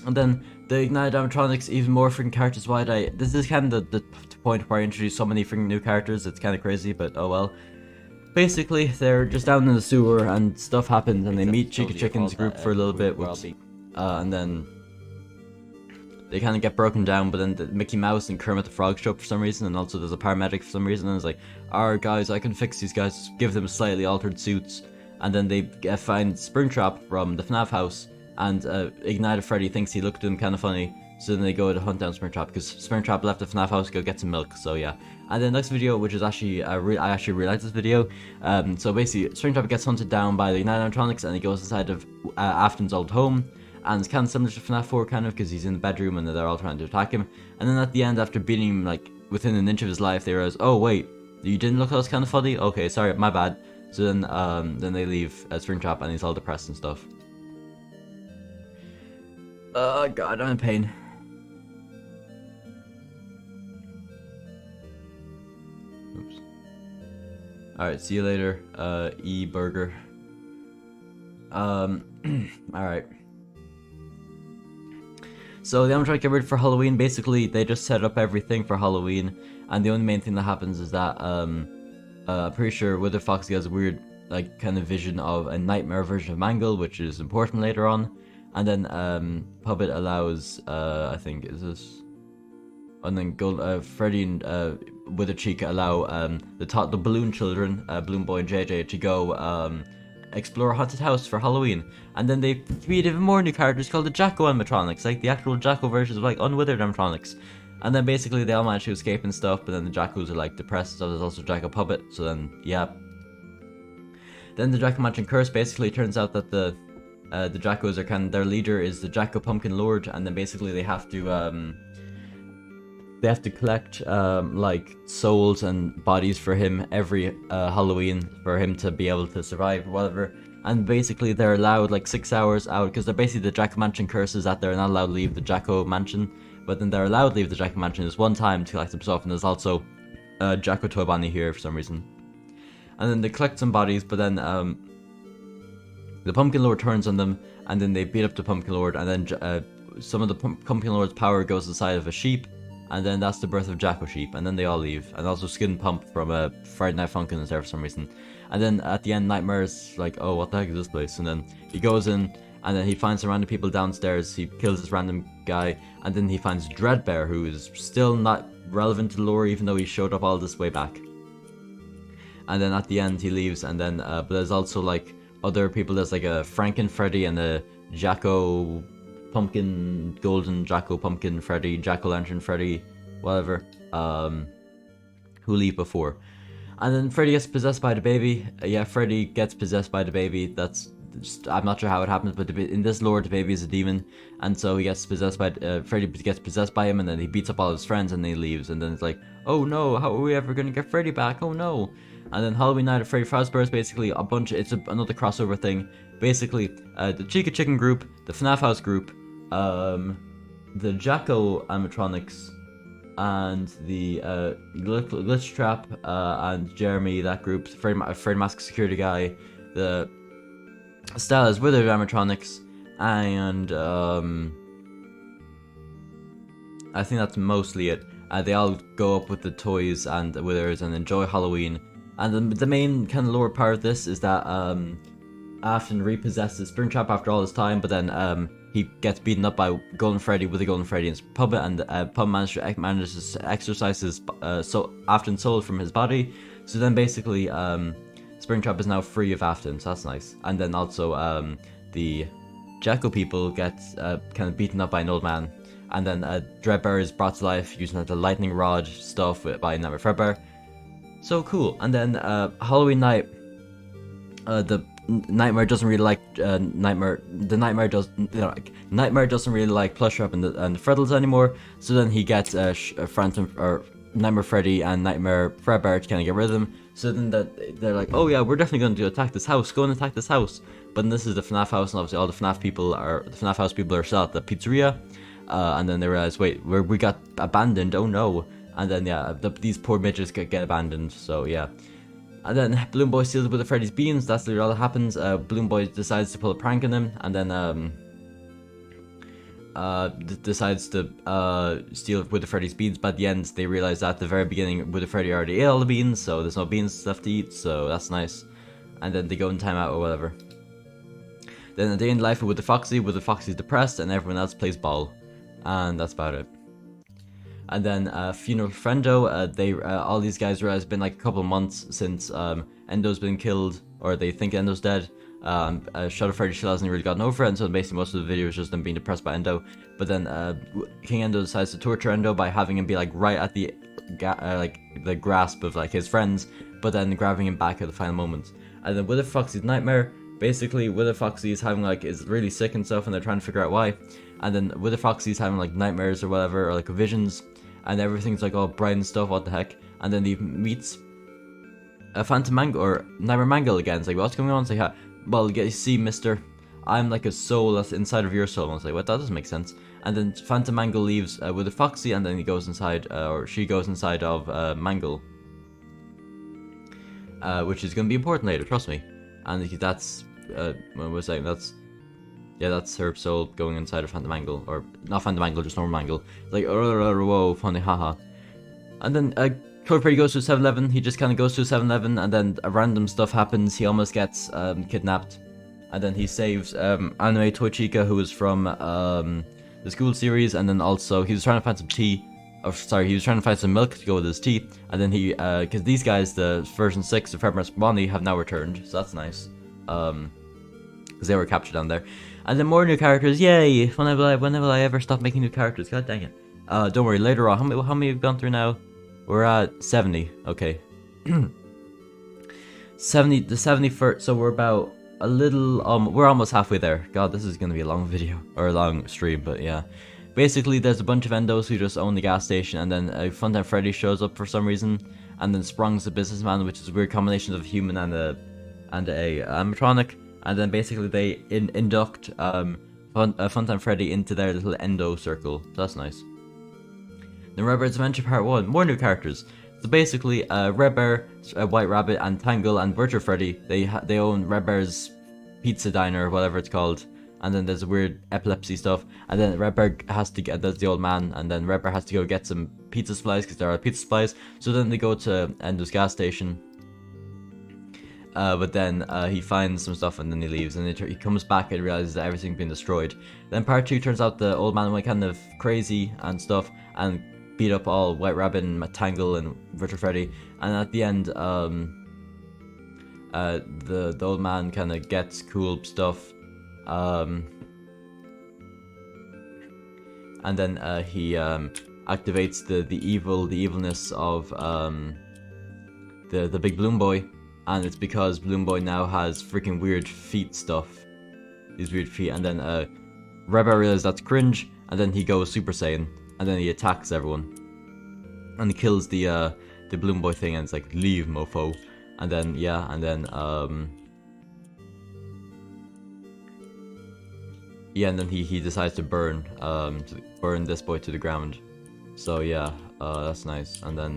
And then the Ignited Animatronics, even more freaking characters. This is kind of the point where I introduce so many freaking new characters. It's kind of crazy, but oh well. Basically, they're just down in the sewer and stuff happens, and they meet Chica Chicken's group for a little bit, and then they kind of get broken down. But then the Mickey Mouse and Kermit the Frog show up for some reason, and also there's a paramedic for some reason, and it's like, alright guys, I can fix these guys, just give them slightly altered suits. And then they find Springtrap from the FNAF house, and Ignited Freddy thinks he looked at him kind of funny, so then they go to hunt down Springtrap, because Springtrap left the FNAF house to go get some milk, so yeah. And then next video, which is actually, I actually really like this video, so basically, Springtrap gets hunted down by the Ignited Animatronics, and he goes inside of Afton's old home, and it's kind of similar to FNAF 4, kind of, because he's in the bedroom, and they're all trying to attack him. And then at the end, after beating him, like, within an inch of his life, they realize, oh wait, you didn't look at us kind of funny? Okay, sorry, my bad. So then they leave Springtrap, and he's all depressed and stuff. Oh god, I'm in pain. Oops. Alright, see you later, E-Burger. Alright. So the animatronic get ready for Halloween. Basically, they just set up everything for Halloween, and the only main thing that happens is that, I'm pretty sure Wither Foxy has a weird, like, kind of vision of a nightmare version of Mangle, which is important later on. And then, Puppet allows, I think, is this... And then Freddy and, Wither Chica allow, the Balloon children, Balloon Boy and JJ, to go, explore a haunted house for Halloween. And then they create even more new characters called the Jacko animatronics, like the actual Jacko versions of, like, unwithered animatronics. And then basically they all manage to escape and stuff, but then the Jackos are, like, depressed, so there's also Jacko Puppet, so then, yeah. Then the Jacko Mansion Curse basically turns out that the Jackos are their leader is the Jacko Pumpkin Lord, and then basically they have to collect, like, souls and bodies for him every Halloween for him to be able to survive or whatever. And basically they're allowed, like, 6 hours out, because they're basically the Jacko Mansion curse is that they're not allowed to leave the Jacko Mansion, but then they're allowed to leave the Jacko Mansion this one time to collect some stuff, and there's also Jacko Toy Bonnie here for some reason. And then they collect some bodies, but then the Pumpkin Lord turns on them, and then they beat up the Pumpkin Lord, and then some of the Pumpkin Lord's power goes inside of a sheep, and then that's the birth of Jacko Sheep, and then they all leave. And also Skin Pump from Friday Night Funkin' is there for some reason. And then at the end, Nightmare's like, oh, what the heck is this place? And then he goes in, and then he finds some random people downstairs, he kills this random guy, and then he finds Dreadbear, who is still not relevant to the lore, even though he showed up all this way back. And then at the end, he leaves, and then, but there's also, like, other people. There's, like, a Franken Freddy and a Jacko Pumpkin, Golden Jacko Pumpkin Freddy, Jack-o'-lantern Freddy, whatever, who leave before. And then Freddy gets possessed by the baby. Yeah, Freddy gets possessed by the baby. That's, I'm not sure how it happens, but in this lore, the baby is a demon, and so he gets possessed by, Freddy gets possessed by him, and then he beats up all his friends, and then he leaves, and then it's like, oh no, how are we ever gonna get Freddy back? Oh no. And then Halloween Night at Freddy Fazbear is basically a bunch, another crossover thing. Basically, the Chica Chicken group, the FNAF House group, the Jacko animatronics, and the glitchtrap, and Jeremy, that group, Freddy Mask security guy, the Stella's withered animatronics, and I think that's mostly it. They all go up with the toys and the withers and enjoy Halloween. And the main kind of lower part of this is that Afton repossesses Springtrap after all this time, but then he gets beaten up by Golden Freddy with a Golden Freddy and Puppet, and Puppet manages to exorcise his Afton's soul from his body. So then basically Springtrap is now free of Afton, so that's nice. And then also the Jacko people get kind of beaten up by an old man, and then Dreadbear is brought to life using the lightning rod stuff by Nightmare Fredbear. So cool. And then Halloween night, the Nightmare doesn't really like Nightmare doesn't really like Plushtrap and the Freddles anymore. So then he gets Phantom or Nightmare Freddy and Nightmare Fredbear to kind of get rid of them. So then they're like, oh yeah, we're definitely going to attack this house. Go and attack this house. But this is the FNAF house, and obviously all the FNAF house people are still at the pizzeria. And then they realize, wait, we got abandoned. Oh no. And then, yeah, these poor midgets get abandoned, so yeah. And then Balloon Boy steals with the Freddy's beans. That's literally all that happens. Balloon Boy decides to pull a prank on him, and then decides to steal with the Freddy's beans. But at the end, they realize that at the very beginning, with the Freddy already ate all the beans, so there's no beans left to eat, so that's nice. And then they go in timeout or whatever. Then a day in life with the Foxy's depressed, and everyone else plays ball. And that's about it. And then Funeral Friendo, all these guys realize it's been like a couple of months since Endo's been killed, or they think Endo's dead. Shadow Freddy still hasn't really gotten over it, and so basically most of the video is just them being depressed by Endo. But then King Endo decides to torture Endo by having him be like right at the the grasp of like his friends, but then grabbing him back at the final moment. And then Wither Foxy's nightmare, basically Wither Foxy is having like is really sick and stuff, and they're trying to figure out why. And then Wither Foxy's having like nightmares or whatever, or like visions. and everything's like all bright and stuff. What the heck? And then he meets a Phantom Mangle or Nightmare Mangle again. It's like, what's going on? It's like, well, you see, Mister, I'm like a soul that's inside of your soul. And I was like, what? That doesn't make sense. And then Phantom Mangle leaves with a Foxy, and then he goes inside, or she goes inside of Mangle, which is going to be important later, trust me. And that's, what was I saying? That's her soul going inside of Phantom Mangle, or not Phantom Mangle, just normal Mangle. Like, whoa, funny, haha. And then Code Freddy goes to 7-Eleven. He just kind of goes to 7-Eleven, and then random stuff happens. He almost gets kidnapped, and then he saves Anime Toy Chica, who is from the school series, and then also he was trying to find some tea. Oh, sorry, he was trying to find some milk to go with his tea, and then he, because these guys, the version 6 of Fred vs. Bonnie, have now returned, so that's nice. Because they were captured down there. And then more new characters, yay! When will I ever stop making new characters? God dang it. Don't worry, later on, how many have we gone through now? We're at 70, okay. 70, the 71st, so we're about a little, we're almost halfway there. God, this is gonna be a long video, or a long stream, but yeah. Basically, there's a bunch of endos who just own the gas station, and then Funtime Freddy shows up for some reason, and then Sprung's a businessman, which is a weird combination of a human and a animatronic, and then basically they induct Funtime Freddy into their little endo circle, so that's nice. Then Red Bear's Adventure Part 1, more new characters. So basically, Red Bear, White Rabbit, and Tangle, and Virtual Freddy, they own Red Bear's Pizza Diner, or whatever it's called. And then there's weird epilepsy stuff. And then Red Bear has to get, that's the old man, and then Red Bear has to go get some pizza supplies, because there are pizza supplies. So then they go to Endo's gas station. But then he finds some stuff, and then he leaves, and he comes back and realizes that everything's been destroyed. Then part 2 turns out the old man went kind of crazy and stuff, and beat up all White Rabbit and Tangle and Virtual Freddy, and at the end, the old man kind of gets cool stuff, and then he activates the evilness of the big Bloom Boy, and it's because Bloom Boy now has freaking weird feet stuff, these weird feet, and then Red Bear realizes that's cringe, and then he goes Super Saiyan. And then he attacks everyone, and he kills the Bloom Boy thing, and it's like, leave, mofo. And then and then he decides to burn this boy to the ground. So yeah, that's nice. And then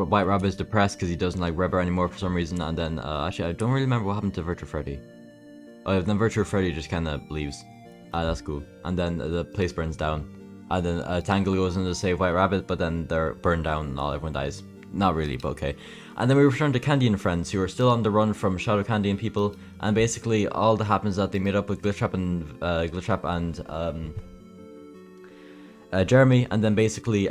White Rabbit is depressed because he doesn't like Red Bear anymore for some reason. And then actually I don't really remember what happened to Virtual Freddy. Oh, then Virtual Freddy just kind of leaves. That's cool. And then the place burns down. And then Tangle goes in to save White Rabbit, but then they're burned down and everyone dies. Not really, but okay. And then we return to Candy and friends, who are still on the run from Shadow Candy and people. And basically, all that happens is that they meet up with Glitchtrap and Jeremy. And then basically,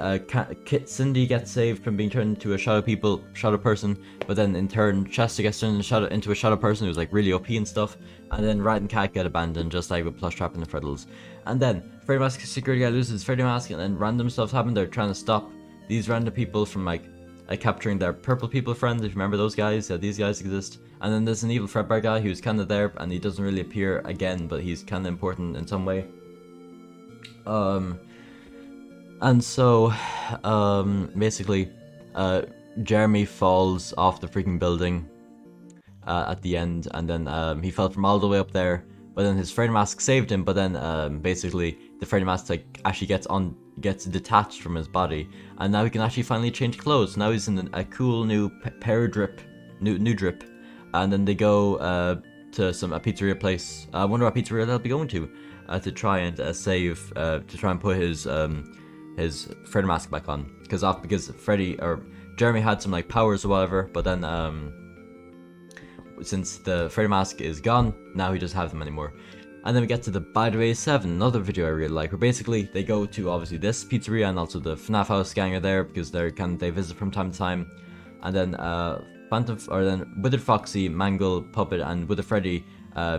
Cindy gets saved from being turned into a shadow person. But then in turn, Chester gets turned into a shadow person who's like really OP and stuff. And then Rat and Cat get abandoned, just like with Plushtrap and the Freddles. And then Freddy Mask's security guy loses Freddy Mask, and then random stuff happen. They're trying to stop these random people from like capturing their purple people friends. If you remember those guys, yeah, these guys exist. And then there's an evil Fredbear guy who's kind of there, and he doesn't really appear again, but he's kind of important in some way. And so basically, Jeremy falls off the freaking building at the end, and then he fell from all the way up there. But then his Freddy Mask saved him. But then basically the Freddy Mask like actually gets detached from his body, and now he can actually finally change clothes. So now he's in a cool new pair drip, new drip. And then they go to a pizzeria place. I wonder what pizzeria they'll be going to try and to try and put his Freddy Mask back on, because Freddy or Jeremy had some like powers or whatever, but then since the Freddy Mask is gone, now he doesn't have them anymore. And then we get to the By the Way 7, another video I really like, where basically they go to obviously this pizzeria, and also the FNAF house gang are there because they visit from time to time. And then Withered Foxy, Mangle, Puppet, and Withered Freddy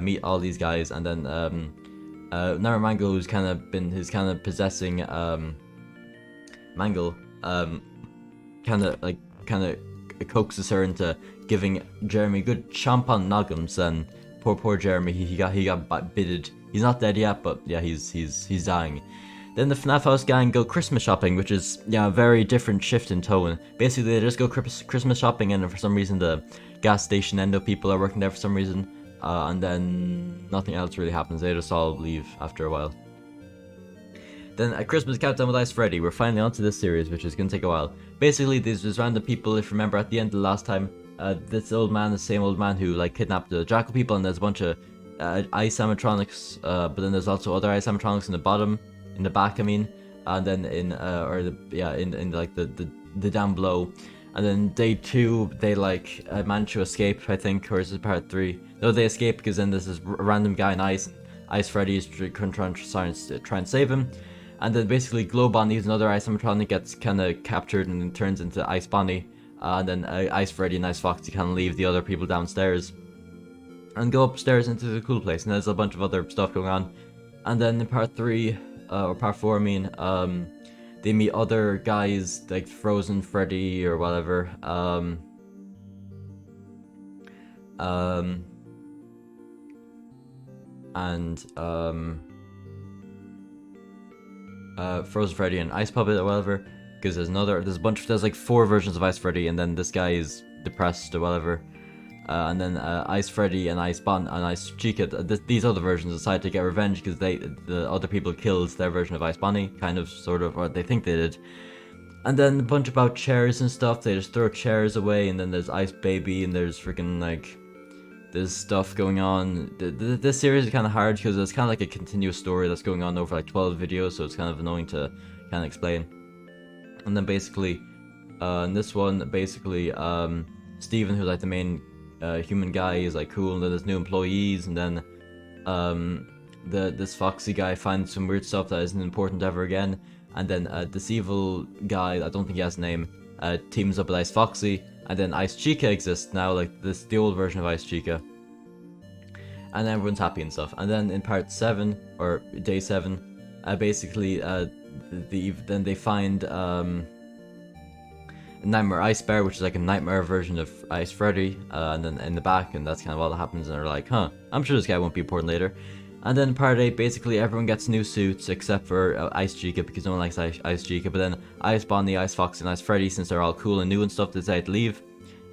meet all these guys, and then Nara Mangle, who's kind of possessing Mangle, kind of coaxes her into giving Jeremy good chomp on noggins. And poor Jeremy, he got bitted. He's not dead yet, but yeah, he's dying. Then the FNAF House gang go Christmas shopping, which is, yeah, a very different shift in tone. Basically, they just go Christmas shopping, and for some reason the gas station endo people are working there for some reason. And then nothing else really happens. They just all leave after a while. Then a Christmas Countdown with Ice Freddy. We're finally onto this series, which is going to take a while. Basically, these random people, if you remember at the end of the last time, this old man, the same old man who like kidnapped the jackal people, and there's a bunch of ice animatronics, but then there's also other ice animatronics in the bottom, in the back, I mean, and then in like the down below. And then day 2, they like manage to escape, I think, or is it part 3? No, they escape because then there's this random guy in ice. Ice Freddy is trying to save him. And then basically Glow Bonnie, who's another ice animatronic, gets kind of captured and then turns into Ice Bonnie. And then Ice Freddy and Ice Foxy kind of leave the other people downstairs and go upstairs into the cool place. And there's a bunch of other stuff going on. And then in part 3, or part 4, I mean, they meet other guys like Frozen Freddy or whatever. Frozen Freddy and Ice Puppet or whatever, because there's like 4 versions of Ice Freddy, and then this guy is depressed or whatever, and then Ice Freddy and Ice Chica, these other versions decide to get revenge because the other people killed their version of Ice Bonnie, kind of, sort of, or they think they did. And then a bunch about chairs and stuff, they just throw chairs away, and then there's Ice Baby, and there's freaking like there's stuff going on. This series is kind of hard because it's kind of like a continuous story that's going on over like 12 videos, so it's kind of annoying to kind of explain. And then basically, in this one, basically, Steven, who's like the main human guy, is like cool, and then there's new employees, and then this Foxy guy finds some weird stuff that isn't important ever again, and then this evil guy, I don't think he has a name, teams up with Ice Foxy. And then Ice Chica exists now, like the old version of Ice Chica. And everyone's happy and stuff. And then in part 7, or day 7, basically, then they find Nightmare Ice Bear, which is like a nightmare version of Ice Freddy, and then in the back, and that's kind of all that happens. And they're like, huh, I'm sure this guy won't be important later. And then part 8, basically everyone gets new suits except for Ice Chica, because no one likes Ice Chica. But then Ice Bonnie, Ice Foxy, and Ice Freddy, since they're all cool and new and stuff, decide to leave.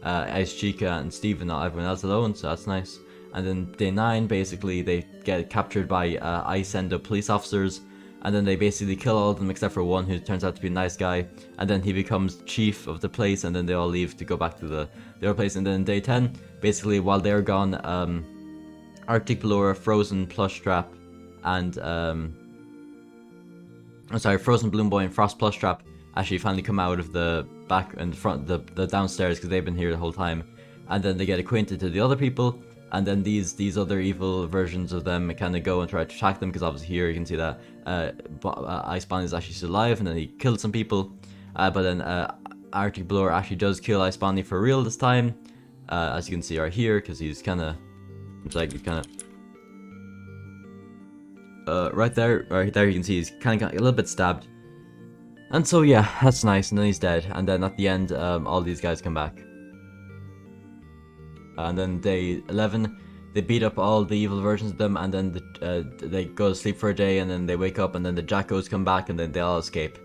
Ice Chica and Steven, not everyone else alone, so that's nice. And then day 9, basically they get captured by Ice Endo police officers, and then they basically kill all of them except for one who turns out to be a nice guy, and then he becomes chief of the place, and then they all leave to go back to the other place. And then day 10, basically while they're gone, Arctic Blur, Frozen Plush Trap, and Frozen Bloom Boy and Frost Plush Trap actually finally come out of the back and front, the downstairs, because they've been here the whole time. And then they get acquainted to the other people, and then these other evil versions of them kind of go and try to attack them, because obviously here you can see that Ice Bonnie is actually still alive, and then he killed some people. But then Arctic Blur actually does kill Ice Bonnie for real this time, as you can see right here, because he's kind of. It's like, right there you can see he's kind of a little bit stabbed. And so yeah, that's nice, and then he's dead. And then at the end, all these guys come back. And then day 11, they beat up all the evil versions of them, and then they go to sleep for a day, and then they wake up, and then the Jackos come back, and then they all escape.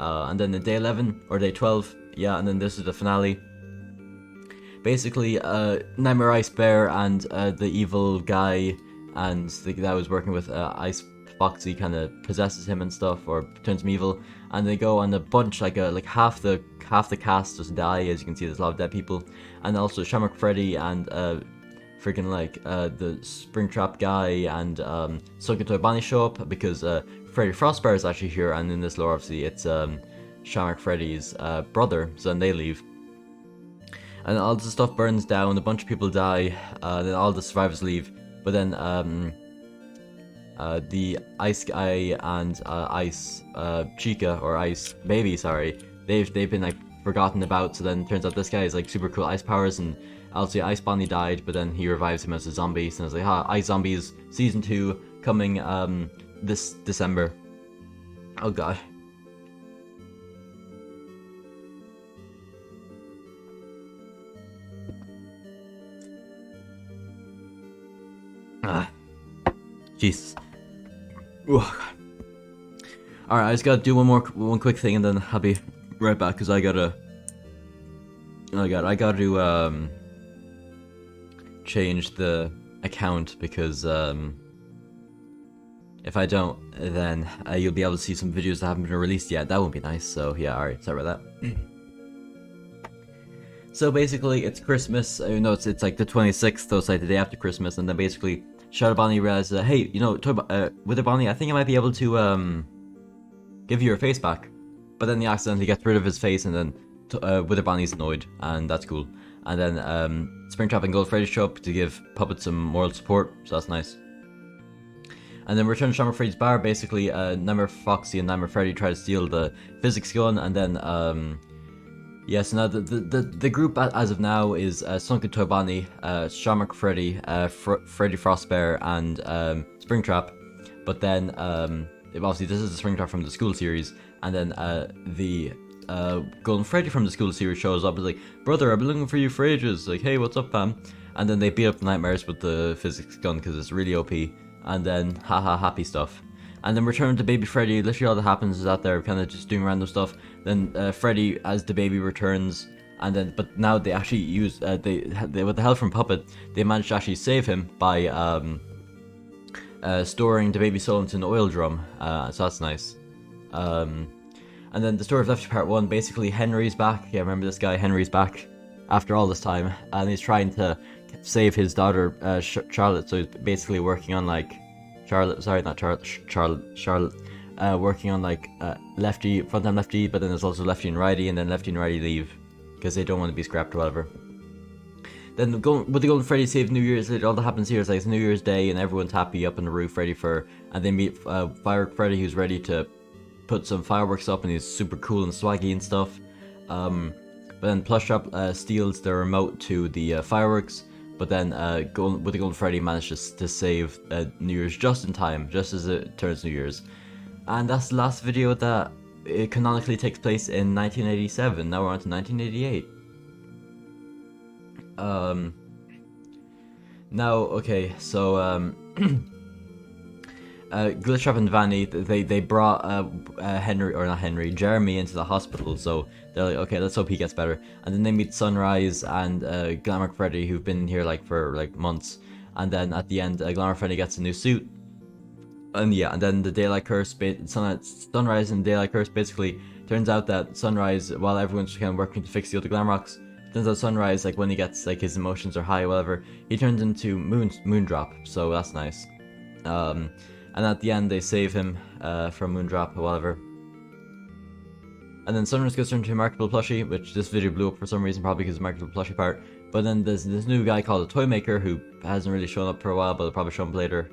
And then in day 11, or day 12, yeah, and then this is the finale. Basically, Nightmare Ice Bear and the evil guy and the guy who was working with Ice Foxy kind of possesses him and stuff, or turns him evil, and they go on a bunch, like half the cast just die. As you can see, there's a lot of dead people, and also Shamrock Freddy and freaking like the Springtrap guy and Sunken Toy Bonnie show up, because Freddy Frostbear is actually here, and in this lore, obviously, it's Shamrock Freddy's brother, so then they leave. And all this stuff burns down, a bunch of people die, then all the survivors leave, but then the Ice Guy and Ice Chica, or Ice Baby, sorry, they've been like forgotten about, so then it turns out this guy is like super cool ice powers, and also Ice Bonnie died, but then he revives him as a zombie, so it's like, Ice Zombies Season 2 coming this December. Oh god. Jesus. Oh, God. Alright, I just gotta do one quick thing and then I'll be right back because I gotta change the account because if I don't, then you'll be able to see some videos that haven't been released yet. That won't be nice. So yeah, alright, sorry about that. So basically, it's Christmas. No, it's like the 26th, so it's like the day after Christmas, and then basically, Shadow Bonnie realizes, hey, you know, Wither Bonnie, I think I might be able to give you your face back. But then he accidentally gets rid of his face, and then Wither Bonnie's annoyed, and that's cool. And then Springtrap and Gold Freddy show up to give Puppet some moral support, so that's nice. And then Return to Shamrock Freddy's bar. Basically, Nightmare Foxy and Nightmare Freddy try to steal the physics gun, and then yeah, so now the group as of now is Sunken Toy Bonnie, Shamrock Freddy, Freddy Frostbear, and Springtrap. But then obviously this is the Springtrap from the school series, and then the Golden Freddy from the school series shows up. Is like, brother, I've been looking for you for ages. Like, hey, what's up, fam? And then they beat up the Nightmares with the physics gun because it's really OP. And then, haha, happy stuff. And then Return to Baby Freddy. Literally all that happens is that they're kind of just doing random stuff. Then Freddy as the baby returns, and then but now they actually use they with the help from Puppet, they managed to actually save him by storing the baby soul into an oil drum. So that's nice. And then the story of Lefty Part 1. Basically, Henry's back. Yeah, remember this guy? Henry's back after all this time, and he's trying to save his daughter Charlotte. So he's basically working on like Charlotte, sorry, not Charlotte, working on like Lefty, front-time Lefty, but then there's also Lefty and Righty, and then Lefty and Righty leave because they don't want to be scrapped or whatever. Then with the Golden Freddy save New Year's, all that happens here is like it's New Year's Day and everyone's happy up on the roof ready for, and they meet Firework Freddy, who's ready to put some fireworks up, and he's super cool and swaggy and stuff. But then Plushtrap steals the remote to the fireworks. But then with the Golden Freddy manages to save New Year's just in time, just as it turns New Year's. And that's the last video that it canonically takes place in 1987. Now we're on to 1988. Now, okay, so Glitchtrap and Vanny, they brought Jeremy into the hospital, so they're like, okay, let's hope he gets better. And then they meet Sunrise and Glamour Freddy, who've been here like for like months. And then at the end, Glamour Freddy gets a new suit. And yeah, and then the Daylight Curse, Sunrise and Daylight Curse, basically turns out that Sunrise, while everyone's kind of working to fix the other Glamrocks, turns out Sunrise, like when he gets like his emotions are high or whatever, he turns into Moondrop, so that's nice. And at the end, they save him from Moondrop or whatever. And then Sunrise gets turned into a marketable plushie, which this video blew up for some reason, probably because of the marketable plushie part. But then there's this new guy called a Toy Maker who hasn't really shown up for a while, but will probably show up later.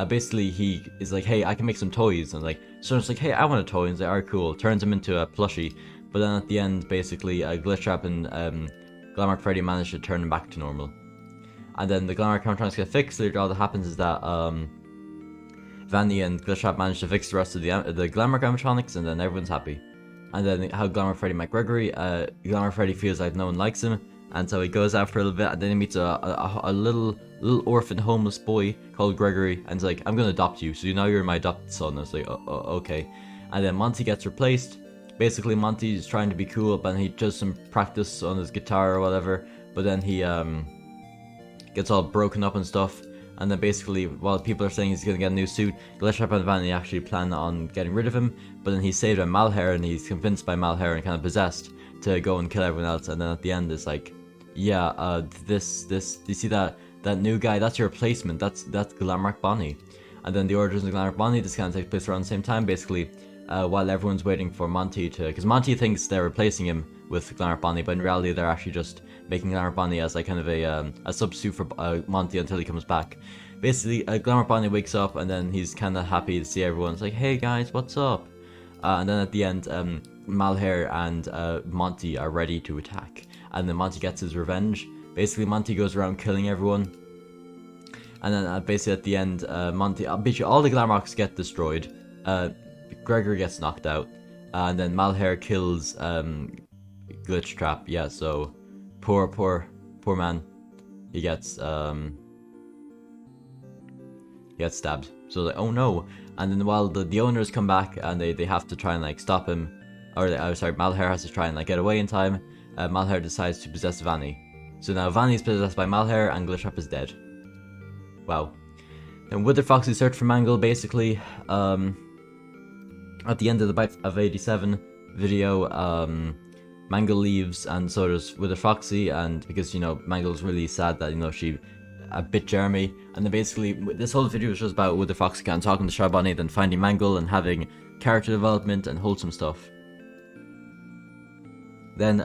Basically, he is like, hey, I can make some toys. And like, Sunrise like, hey, I want a toy. And he's like, alright, cool. Turns him into a plushie. But then at the end, basically, Glitchtrap and Glamour Freddy manage to turn him back to normal. And then the Glamour animatronics get fixed. Later, all that happens is that Vanny and Glitchtrap manage to fix the rest of the Glamour animatronics, and then everyone's happy. And then how Glamour Freddy met Gregory, Glamour Freddy feels like no one likes him, and so he goes out for a little bit, and then he meets a little orphan homeless boy called Gregory, and he's like, I'm gonna adopt you, so now you're my adopted son. I was like, okay. And then Monty gets replaced. Basically, Monty is trying to be cool, but he does some practice on his guitar or whatever, but then he gets all broken up and stuff. And then basically, while people are saying he's gonna get a new suit, Glitchtrap and Vanny actually plan on getting rid of him, but then he's saved by Malhair, and he's convinced by Malhair and kind of possessed to go and kill everyone else. And then at the end, it's like, yeah, this, you see that new guy? That's your replacement. That's Glamrock Bonnie. And then the origins of Glamrock Bonnie, this kind of takes place around the same time, basically, while everyone's waiting for Monty to, because Monty thinks they're replacing him with Glamrock Bonnie, but in reality, they're actually just making Glamour Bonnie as like kind of a substitute for Monty until he comes back. Basically, Glamour Bonnie wakes up, and then he's kind of happy to see everyone. It's like, hey guys, what's up? And then at the end, Malhair and Monty are ready to attack, and then Monty gets his revenge. Basically, Monty goes around killing everyone, and then basically at the end, Monty, basically all the Glamrocks get destroyed. Gregory gets knocked out, and then Malhair kills Glitchtrap. Yeah, so poor man, he gets stabbed. So like, oh no. And then while the owners come back and they have to try and like stop him, or sorry, Malhair has to try and like get away in time. Malhair decides to possess Vanny. So now Vanny is possessed by Malhair and Glitchtrap is dead. Wow. And withered Foxy search for Mangle basically. At the end of the 87 video, Mangle leaves and so does withered Foxy, and because Mangle's really sad that she bit Jeremy, and then basically this whole video was just about withered Foxy kind of talking to Charbonnet, then finding Mangle and having character development and wholesome stuff. Then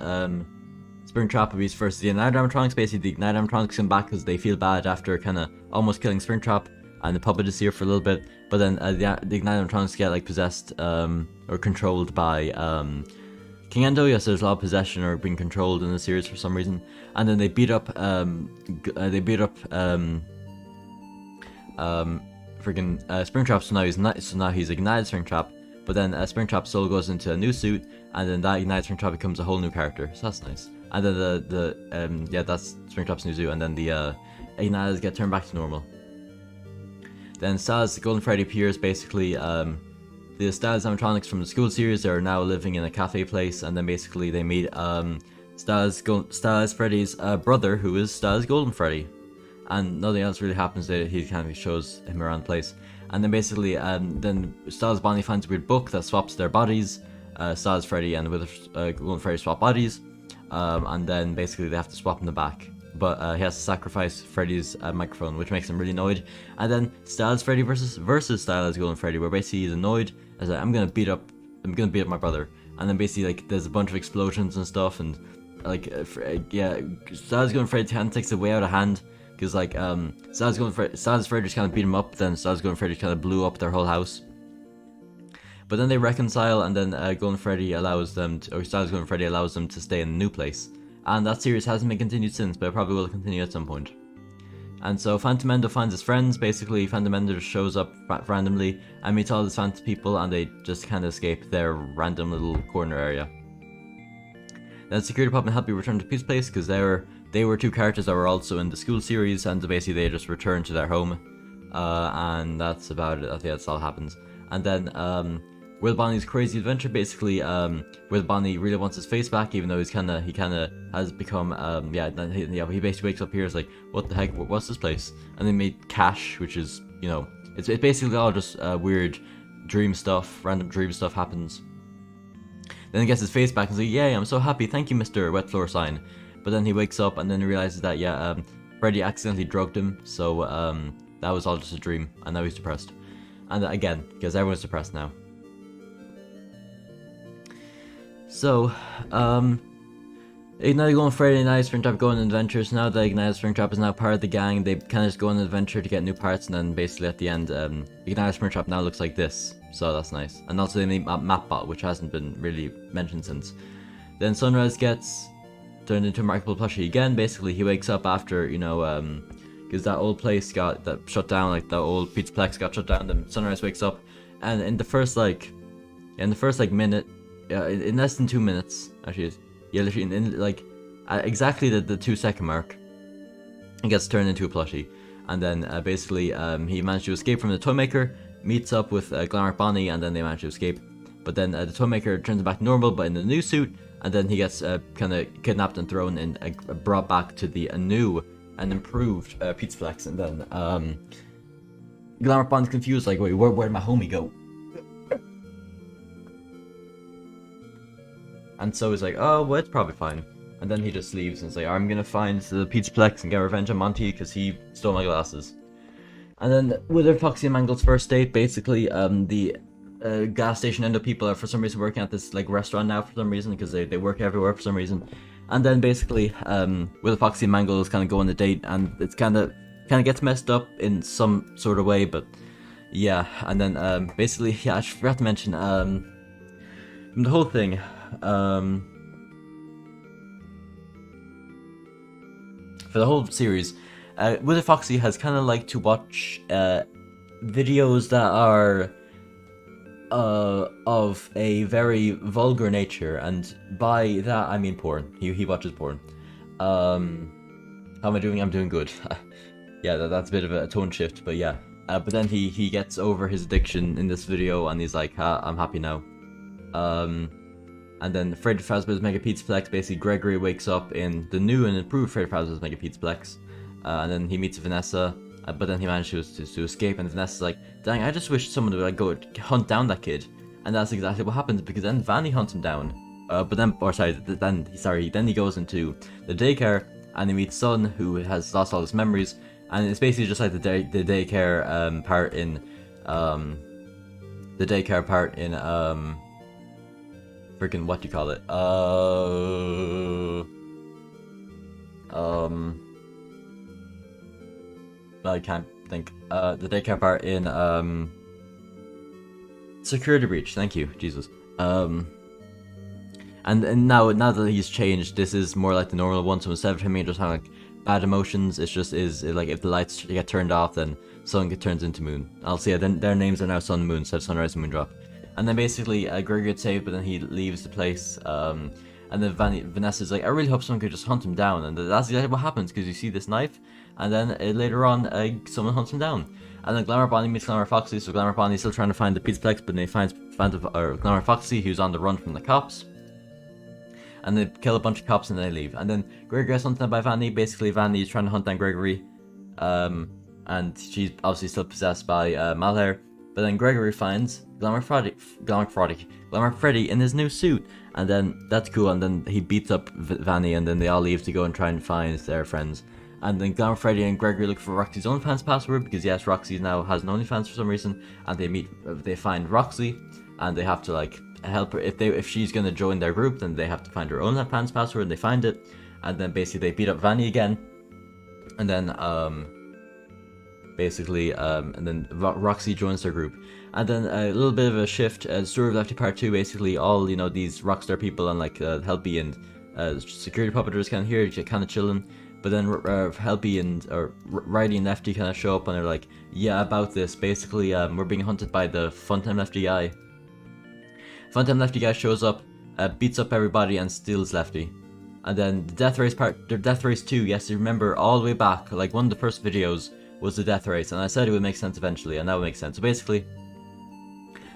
Springtrap beats versus the Ignite animatronics. Basically the Ignite animatronics come back because they feel bad after kind of almost killing Springtrap, and the puppet is here for a little bit, but then the Ignite animatronics get like possessed or controlled by King Endo. Yes, there's a lot of possession or being controlled in the series for some reason, and then they beat up freaking Springtrap. So now he's ignited Springtrap, but then Springtrap's soul goes into a new suit, and then that ignited Springtrap becomes a whole new character. So that's nice. And then yeah, that's Springtrap's new suit, and then the Igniteds get turned back to normal. Then Staz Golden Freddy appears. Basically, the Staz animatronics from the school series are now living in a cafe place, and then basically they meet Staz Freddy's brother, who is Staz Golden Freddy, and nothing else really happens. He kind of shows him around the place, and then basically then Staz Bonnie finds a weird book that swaps their bodies. Staz Freddy and Golden Freddy swap bodies, and then basically they have to swap in the back. But he has to sacrifice Freddy's microphone, which makes him really annoyed. And then Stylized Freddy versus Stylized Golden Freddy, where basically he's annoyed as like, I'm gonna beat up my brother. And then basically like there's a bunch of explosions and stuff, and like yeah, Stylized Golden Freddy kind of takes it way out of hand, because like Stylized Freddy just kind of beat him up, then Stylized Golden Freddy kind of blew up their whole house. But then they reconcile, and then Golden Freddy allows them to, or Stylized Golden Freddy allows them to stay in a new place. And that series hasn't been continued since, but it probably will continue at some point. And so Phantom Endo finds his friends. Basically, Phantom Endo just shows up randomly and meets all these Phantom people, and they just kind of escape their random little corner area. Then Security Pop and Happy return to Peace Place because they were two characters that were also in the school series, and basically they just return to their home. And that's about it. I think that's all that happens. And then Will Bonnie's crazy adventure. Basically, Will Bonnie really wants his face back, even though he kind of has become he basically wakes up here is like, what the heck, what's this place? And they made Cash, which is it's basically all just weird dream stuff, random dream stuff happens. Then he gets his face back and says, like, yay, I'm so happy, thank you, Mr. Wet Floor Sign. But then he wakes up and then he realizes that Freddy accidentally drugged him, so that was all just a dream, and now he's depressed. And again, because everyone's depressed now. So, Ignited Golden Freddy and Ignited Springtrap go on adventures. Now that Ignited Springtrap is now part of the gang, they kind of just go on an adventure to get new parts, and then basically at the end, Ignited Springtrap now looks like this, so that's nice. And also they meet Mapbot, which hasn't been really mentioned since. Then Sunrise gets turned into a Remarkable plushie again. Basically, he wakes up after, because that old place got shut down, like the old Pizzaplex got shut down, then Sunrise wakes up, and in the first minute, in less than 2 minutes, actually, yeah, literally in at exactly the 2-second mark, he gets turned into a plushie, and then basically he managed to escape from the toy maker, meets up with Glamour Bonnie, and then they manage to escape. But then the toy maker turns him back normal, but in the new suit, and then he gets kind of kidnapped and thrown in, brought back to the new and improved Pizzaplex, and then Glamour Bonnie's confused, like, wait, where'd my homie go? And so he's like, oh, well, it's probably fine. And then he just leaves and is like, I'm gonna find the Pizzaplex and get revenge on Monty because he stole my glasses. And then with Foxy and Mangle's first date, basically, the gas station Endo people are for some reason working at this restaurant now for some reason, because they work everywhere for some reason. And then basically, with Foxy and Mangle kind of go on a date, and it's kind of gets messed up in some sort of way, but yeah. And then basically, yeah, I forgot to mention the whole thing. For the whole series, Withered Foxy has kind of liked to watch videos that are of a very vulgar nature, and by that I mean porn. He watches porn. How am I doing? I'm doing good. Yeah, that's a bit of a tone shift, but yeah. But then he gets over his addiction in this video, and he's like, I'm happy now. And then Freddy Fazbear's Mega Pizzaplex, basically Gregory wakes up in the new and improved Freddy Fazbear's Mega Pizzaplex. And then he meets Vanessa, but then he manages to escape, and Vanessa's like, dang, I just wish someone would like go hunt down that kid. And that's exactly what happens, because then Vanny hunts him down. Then he goes into the daycare, and he meets Son, who has lost all his memories, and it's basically just like the daycare part in freaking what do you call it? I can't think. The daycare part in Security Breach. Thank you, Jesus. And now that he's changed, this is more like the normal one. So instead of him just having like bad emotions, it's just like if the lights get turned off, then Sun turns into Moon. Also, yeah, then their names are now Sun and Moon instead of Sunrise and Moondrop. And then basically Gregory gets saved, but then he leaves the place. And then Vanessa's like, I really hope someone could just hunt him down. And that's exactly what happens, because you see this knife, and then later on someone hunts him down. And then Glamour Bonnie meets Glamour Foxy, so Glamour Bonnie's still trying to find the Pizzaplex, but then he finds Glamour Foxy, who's on the run from the cops. And they kill a bunch of cops and then they leave. And then Gregory gets hunted down by Vanny. Basically, Vanny is trying to hunt down Gregory. And she's obviously still possessed by Malhair. But then Gregory finds Glamour Freddy in his new suit. And then that's cool. And then he beats up Vanny, and then they all leave to go and try and find their friends. And then Glamour Freddy and Gregory look for Roxy's OnlyFans password, because yes, Roxy now has an OnlyFans for some reason. And they find Roxy, and they have to like help her. If she's gonna join their group, then they have to find her OnlyFans password, and they find it. And then basically they beat up Vanny again. And then and then Roxy joins their group. And then a little bit of a shift, Story of Lefty Part 2, basically all, these rockstar people and like Helpy and security puppeteers kind of here, kind of chilling. But then Helpy and Riley and Lefty kind of show up, and they're like, yeah, about this, basically we're being hunted by the Funtime Lefty guy. Funtime Lefty guy shows up, beats up everybody and steals Lefty. And then the Death Race 2, yes, you remember all the way back, like one of the first videos was the Death Race, and I said it would make sense eventually, and that would make sense. So basically,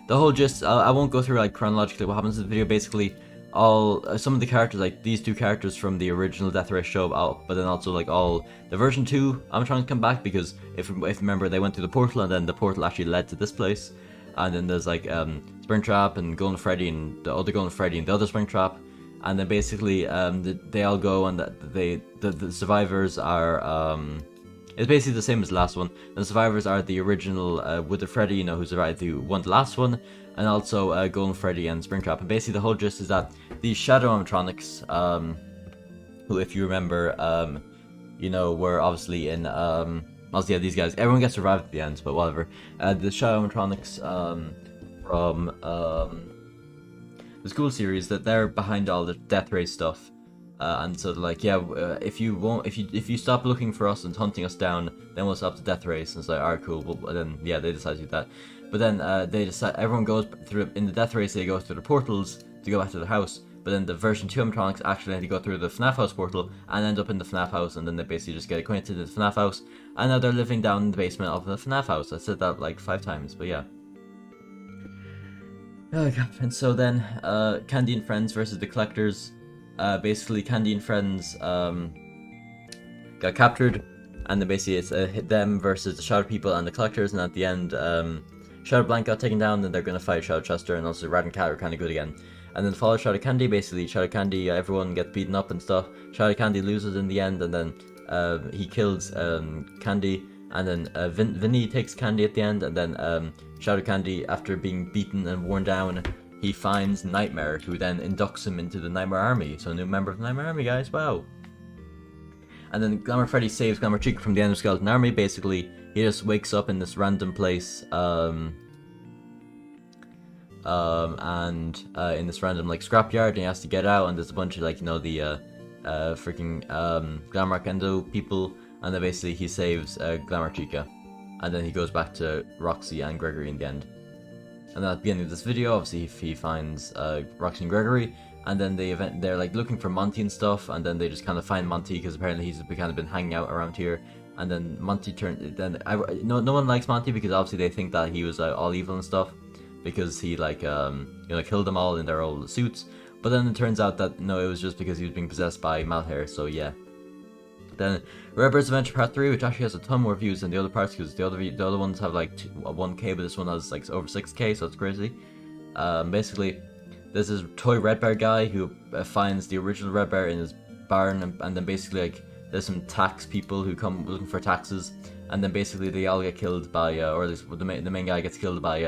the whole gist, I won't go through like chronologically what happens in the video. Basically, some of the characters, like these two characters from the original Death Race show up, but then also like all the version 2 I'm trying to come back, because if you remember, they went through the portal, and then the portal actually led to this place. And then there's like Springtrap and Golden Freddy and the other Golden Freddy and the other Springtrap. And then basically they all go, and the survivors are it's basically the same as the last one. The survivors are the original Withered Freddy, who survived, who won the last one, and also Golden Freddy and Springtrap. And basically the whole gist is that these shadow animatronics, who, if you remember, were obviously in yeah, these guys, everyone gets survived at the end, but whatever. The shadow animatronics from the school series, that they're behind all the Death Race stuff. And so like, yeah, if you stop looking for us and hunting us down, then we'll stop the Death Race. And it's like, alright, cool. But then yeah, they decide to do that. But then they decide, everyone goes through in the Death Race. They go through the portals to go back to the house. But then the version 2 animatronics actually had to go through the FNAF house portal and end up in the FNAF house, and then they basically just get acquainted with the FNAF house, and now they're living down in the basement of the FNAF house. I said that like 5 times, but yeah. Oh god. And so then Candy and Friends versus the Collectors. Basically Candy and Friends got captured, and then basically it's them versus the Shadow People and the Collectors, and at the end Shadow Blank got taken down, then they're gonna fight Shadow Chester, and also Rad and Cat are kinda good again. And then follow Shadow Candy. Basically Shadow Candy, everyone gets beaten up and stuff. Shadow Candy loses in the end, and then he kills Candy, and then Vinny takes Candy at the end, and then Shadow Candy, after being beaten and worn down, he finds Nightmare, who then inducts him into the Nightmare Army. So a new member of the Nightmare Army, guys, wow. And then Glamour Freddy saves Glamour Chica from the end of Skeleton Army. Basically, he just wakes up in this random place, in this random like scrapyard, and he has to get out, and there's a bunch of like, the freaking Glamour Kendo people, and then basically he saves Glamour Chica, and then he goes back to Roxy and Gregory in the end. And then at the beginning of this video, obviously he finds Roxy and Gregory, and then they're like looking for Monty and stuff, and then they just kind of find Monty, because apparently he's kind of been hanging out around here. and then Monty turned. Then no one likes Monty because obviously they think that he was all evil and stuff, because he killed them all in their old suits. But then it turns out that no, it was just because he was being possessed by Malhair. So yeah. Then Redbear's Adventure Part 3, which actually has a ton more views than the other parts, because the other ones have like 1k, but this one has like over 6k, so it's crazy. Basically, there's this toy Red Bear guy who finds the original Red Bear in his barn, and then basically like there's some tax people who come looking for taxes, and then basically they all get killed by, or at least the main guy gets killed by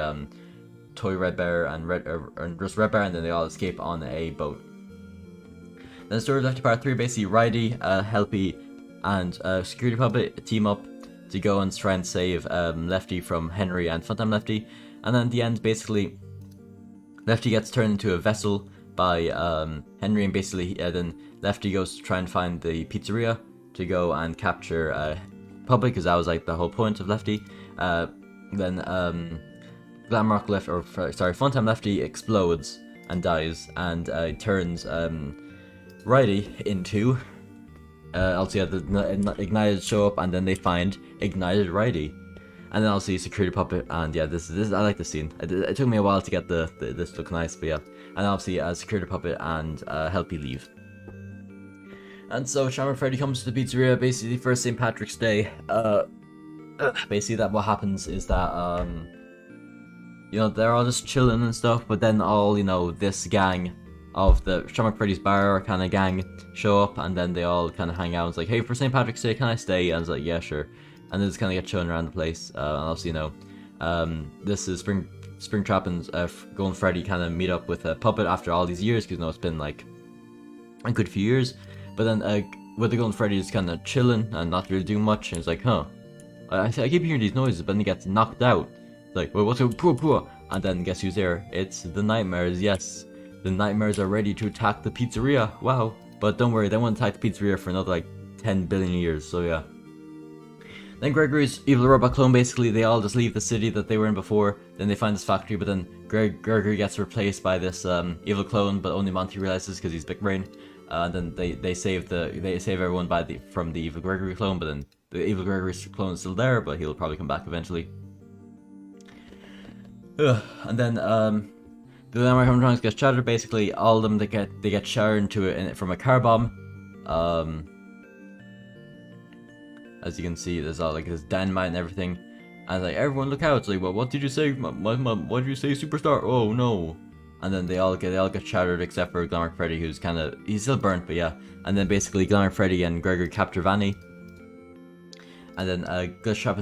toy Red Bear and just Red Bear, and then they all escape on a boat. Then the story of Lefty Part 3, basically Ridey, Helpy, and Security Puppet team up to go and try and save Lefty from Henry and Funtime Lefty, and then at the end basically Lefty gets turned into a vessel by Henry, and basically then Lefty goes to try and find the pizzeria to go and capture Puppet, because that was like the whole point of Lefty. Then Glamrock Left, or sorry, Funtime Lefty explodes and dies, and turns Ridey into also the Ignited show up, and then they find Ignited Ridey, and then also Security Puppet, and yeah, this I like this scene. It took me a while to get this look nice, but yeah, and obviously Security Puppet and Helpy leave. And so Shamrock Freddy comes to the pizzeria basically for St. Patrick's Day. Basically that what happens is that they're all just chilling and stuff, but then all this gang of the Shamrock Freddy's bar kind of gang show up, and then they all kind of hang out. It's like, hey, for St. Patrick's Day, can I stay? And it's like, yeah, sure. And they just kind of get shown around the place. And also, this is Springtrap and Golden Freddy kind of meet up with a Puppet after all these years, because it's been like a good few years. But then with the Golden Freddy just kind of chilling and not really doing much, and it's like, huh, I keep hearing these noises, but then he gets knocked out. It's like, well, what's up, poor? And then guess who's there? It's the Nightmares. Yes, the Nightmares are ready to attack the pizzeria. Wow. But don't worry, they won't attack the pizzeria for another like 10 billion years, so yeah. Then Gregory's evil robot clone, basically they all just leave the city that they were in before. Then they find this factory, but then Gregory gets replaced by this evil clone, but only Monty realizes because he's big brain. And then they save everyone from the evil Gregory clone, but then the evil Gregory clone is still there, but he'll probably come back eventually. And then the animatronics get shattered. Basically, all of them they get shattered into from a car bomb. As you can see, there's all like this dynamite and everything. And like, everyone look out! It's like, well, what did you say? What did you say, superstar? Oh no! And then they all get shattered except for Glamour Freddy, who's he's still burnt, but yeah. And then basically Glamour Freddy and Gregory capture Vanny. And then Glitchtrap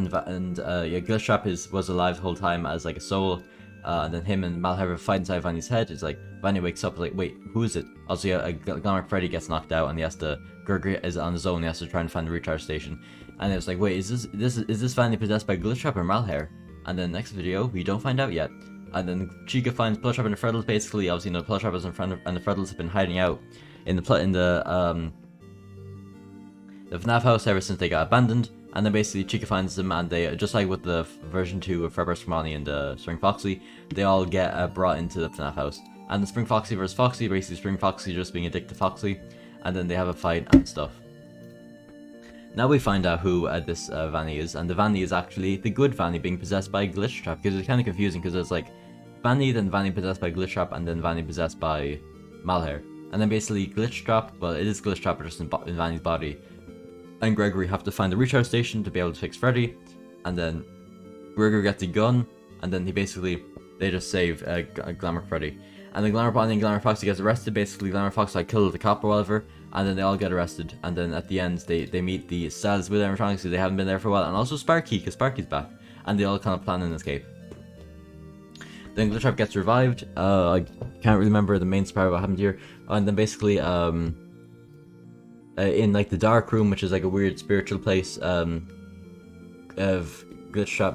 Glitchtrap was alive the whole time as like a soul. And then him and Malhair fight inside Vanny's head. It's like Vanny wakes up like, wait, who is it? Also, yeah, Glamour Freddy gets knocked out, and Gregory is on his own. He has to try and find the recharge station. And it's like, wait, is this Vanny possessed by Glitchtrap or Malhair? And then next video, we don't find out yet. And then Chica finds Bloodtrap and the Freddles. Basically, obviously, Bloodtrap is in front of, and the Freddles have been hiding out in the FNAF house ever since they got abandoned. And then basically Chica finds them, and they, just like with the version 2 of Fredbear's Monty and Spring Foxy, they all get brought into the FNAF house. And the Spring Foxy versus Foxy, basically Spring Foxy just being addicted to Foxy, and then they have a fight and stuff. Now we find out who this Vanny is, and the Vanny is actually the good Vanny being possessed by Glitchtrap, because it's kind of confusing, because it's like Vanny, then Vanny possessed by Glitchtrap, and then Vanny possessed by Malhair. And then basically Glitchtrap, well, it is Glitchtrap, but just in Vanny's body. And Gregory have to find the recharge station to be able to fix Freddy, and then Gregory gets a gun, and then they just save Glamour Freddy. And then Glamour Foxy gets arrested. Basically, Glamour Foxy killed the cop or whatever, and then they all get arrested. And then at the end, they meet the Staz with animatronics, because they haven't been there for a while, and also Sparky, because Sparky's back, and they all kind of plan an escape. Then Glitchtrap gets revived. I can't really remember the main part of what happened here. And then basically, in like the dark room, which is like a weird spiritual place, Glitchtrap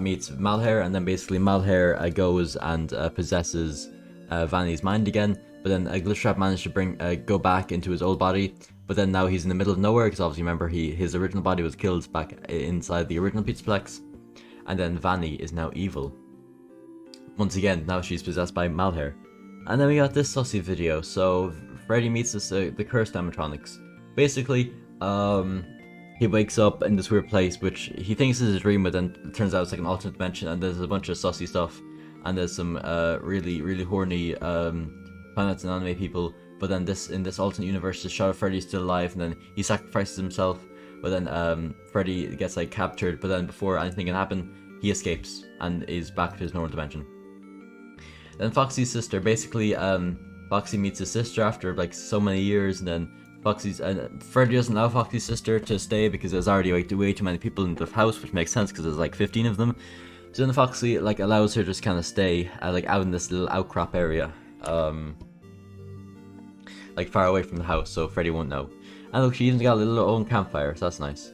meets Malhair, and then basically Malhair goes and possesses Vanny's mind again. But then Glitchtrap managed to go back into his old body, but then now he's in the middle of nowhere, because obviously remember his original body was killed back inside the original Pizzaplex. And then Vanny is now evil. Once again, now she's possessed by Malhair. And then we got this sussy video. So Freddy meets the cursed animatronics. Basically, he wakes up in this weird place, which he thinks is a dream, but then it turns out it's like an alternate dimension, and there's a bunch of sussy stuff, and there's some really horny planets and anime people. But then in this alternate universe, the shot of Freddy's still alive, and then he sacrifices himself. But then Freddy gets like captured, but then before anything can happen, he escapes and is back to his normal dimension. Then Foxy's sister, basically, Foxy meets his sister after like so many years, and then Freddy doesn't allow Foxy's sister to stay because there's already way too many people in the house, which makes sense because there's like 15 of them. So then Foxy like allows her to just kind of stay like out in this little outcrop area, like far away from the house, so Freddy won't know. And look, she even got a little own campfire, so that's nice.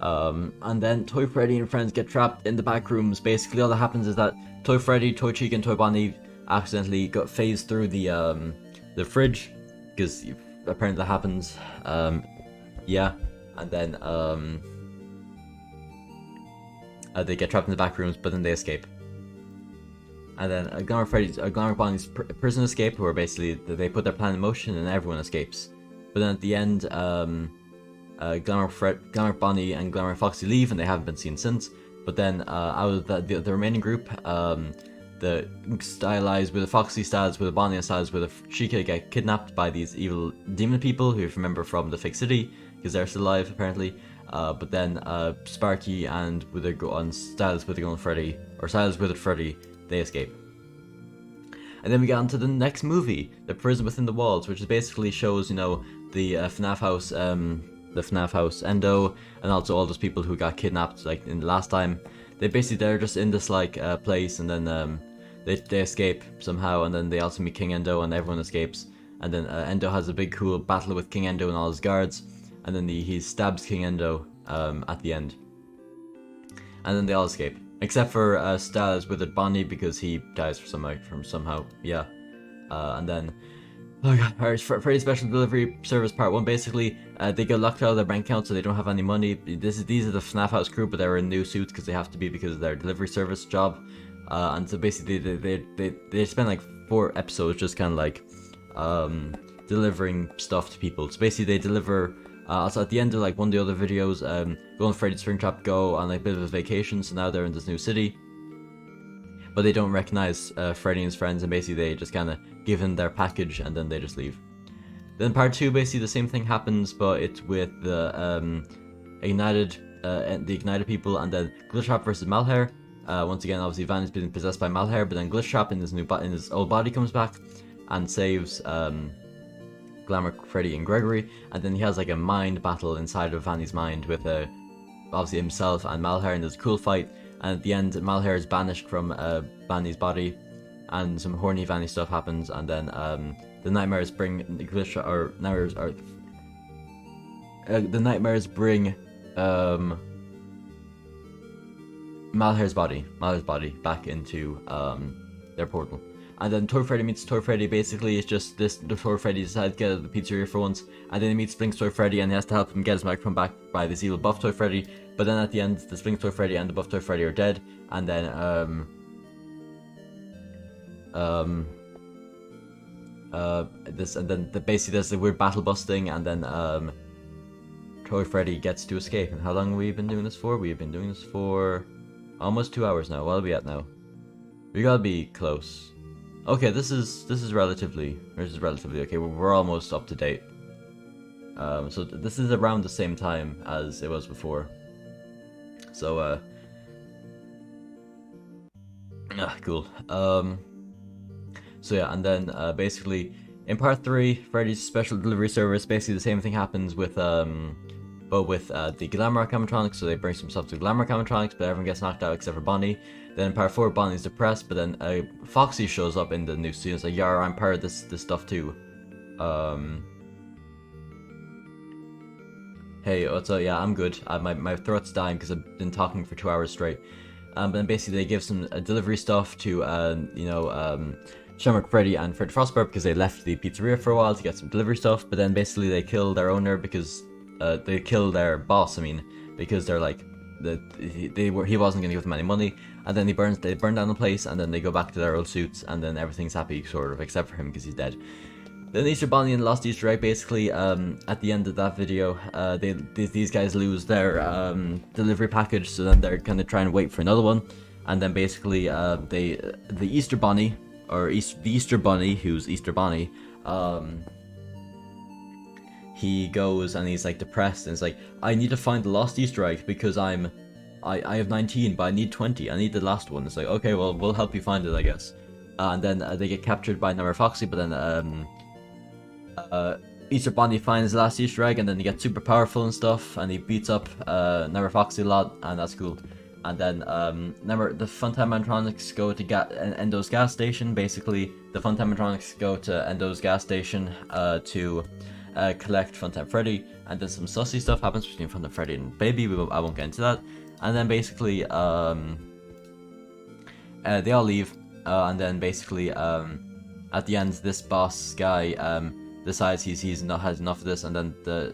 And then Toy Freddy and friends get trapped in the back rooms. Basically, all that happens is that Toy Freddy, Toy Chica, and Toy Bonnie accidentally got phased through the fridge, because apparently that happens. Yeah, and then they get trapped in the back rooms, but then they escape. And then Glamour Bonnie's prison escape, where basically they put their plan in motion and everyone escapes. But then at the end, Glamour Bonnie and Glamour Foxy leave, and they haven't been seen since. But then out of the remaining group, the stylized with the Foxy styles, with the Bonnie and styles, with the Chica get kidnapped by these evil demon people who you remember from the fake city, because they're still alive apparently. But then Sparky and with on styles with the Golden Freddy, or styles with Freddy, they escape. And then we get on to the next movie, The Prison Within the Walls, which basically shows, you know, the FNAF house Endo, and also all those people who got kidnapped like in the last time. They're just in this like place, and then they escape somehow, and then they also meet King Endo, and everyone escapes. And then Endo has a big cool battle with King Endo and all his guards, and then he stabs King Endo at the end. And then they all escape, except for Styles with Bonnie, because he dies from somehow. Yeah. And then, oh god, Freddy's Special Delivery Service Part 1, basically, they get locked out of their bank account, so they don't have any money. These are the FNAF house crew, but they're in new suits because they have to be because of their delivery service job. And so basically, they spend like 4 episodes just kind of like delivering stuff to people. So basically, they deliver. Also at the end of like one of the other videos, Golden Freddy and Springtrap go on like a bit of a vacation, so now they're in this new city. But they don't recognize Freddy and his friends, and basically they just kind of give him their package and then they just leave. Then part 2, basically the same thing happens, but it's with the ignited people, and then Glitchtrap versus Malhair. Once again, obviously Van is being possessed by Malhair, but then Glitchtrap in his old body comes back and saves Glamour, Freddy, and Gregory, and then he has like a mind battle inside of Vanny's mind with obviously himself and Malhair, and there's a cool fight. And at the end, Malhair is banished from Vanny's body, and some horny Vanny stuff happens, and then the nightmares bring Malhair's body back into their portal. And then Toy Freddy meets Toy Freddy. Basically, it's just the Toy Freddy decides to get out of the pizzeria for once, and then he meets Splinks Toy Freddy, and he has to help him get his microphone back by this evil buff Toy Freddy. But then at the end, the Splinks Toy Freddy and the buff Toy Freddy are dead, and then basically there's the weird battle busting, and then Toy Freddy gets to escape. And how long have we been doing this for? We have been doing this for almost 2 hours now. What are we at now? We gotta be close. Okay, this is relatively okay. We're almost up to date. So this is around the same time as it was before. So cool. So yeah, and then basically in part 3, Freddy's Special Delivery Service, basically the same thing happens with but with the Glamour animatronics. So they bring some stuff to Glamour animatronics, but everyone gets knocked out except for Bonnie. Then in part 4, Bonnie's depressed, but then Foxy shows up in the new scene. It's like, yeah, I'm part of this stuff too. Hey, what's up? Yeah, I'm good. My throat's dying because I've been talking for 2 hours straight. But then basically they give some delivery stuff to Shamrock Freddy and Fred Frostburg, because they left the pizzeria for a while to get some delivery stuff. But then basically they kill their owner because they kill their boss. I mean, because they're like he wasn't gonna give them any money. And then they burn down the place, and then they go back to their old suits, and then everything's happy, sort of, except for him because he's dead. Then Easter Bunny and Lost Easter egg, basically, at the end of that video, these guys lose their delivery package, so then they're kind of trying to wait for another one, and then basically the Easter Bunny, or the Easter Bunny, who's Easter Bunny, he goes and he's like depressed and it's like, I need to find the lost Easter egg because I have 19 but I need 20, I need the last one. It's like, okay, well, we'll help you find it, I guess. And then they get captured by Nightmare Foxy, but then Easter Bunny finds the last Easter egg and then he gets super powerful and stuff and he beats up Nightmare Foxy a lot, and that's cool. And then the Funtime animatronics go to Endo's gas station. Basically, the Funtime animatronics go to Endo's gas station to collect Funtime Freddy, and then some sussy stuff happens between Funtime Freddy and Baby. I won't get into that. And then basically, they all leave, and then basically, at the end, this boss guy decides he's not had enough of this, and then the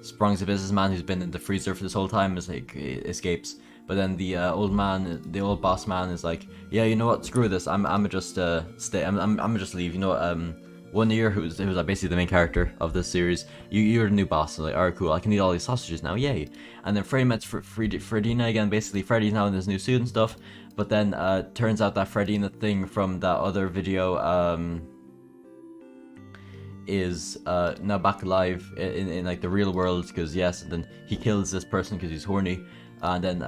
Sprung's a businessman who's been in the freezer for this whole time is like escapes. But then the old boss man is like, yeah, you know what, screw this, I'm just stay, I'm just leave, you know. One year, who's basically the main character of this series, you're the new boss. So like, alright, cool, I can eat all these sausages now, yay. And then Freddy meets Fredina again. Basically, Freddy's now in his new suit and stuff. But then turns out that Fredina thing from that other video is now back alive in like the real world, because yes, and then he kills this person because he's horny. And then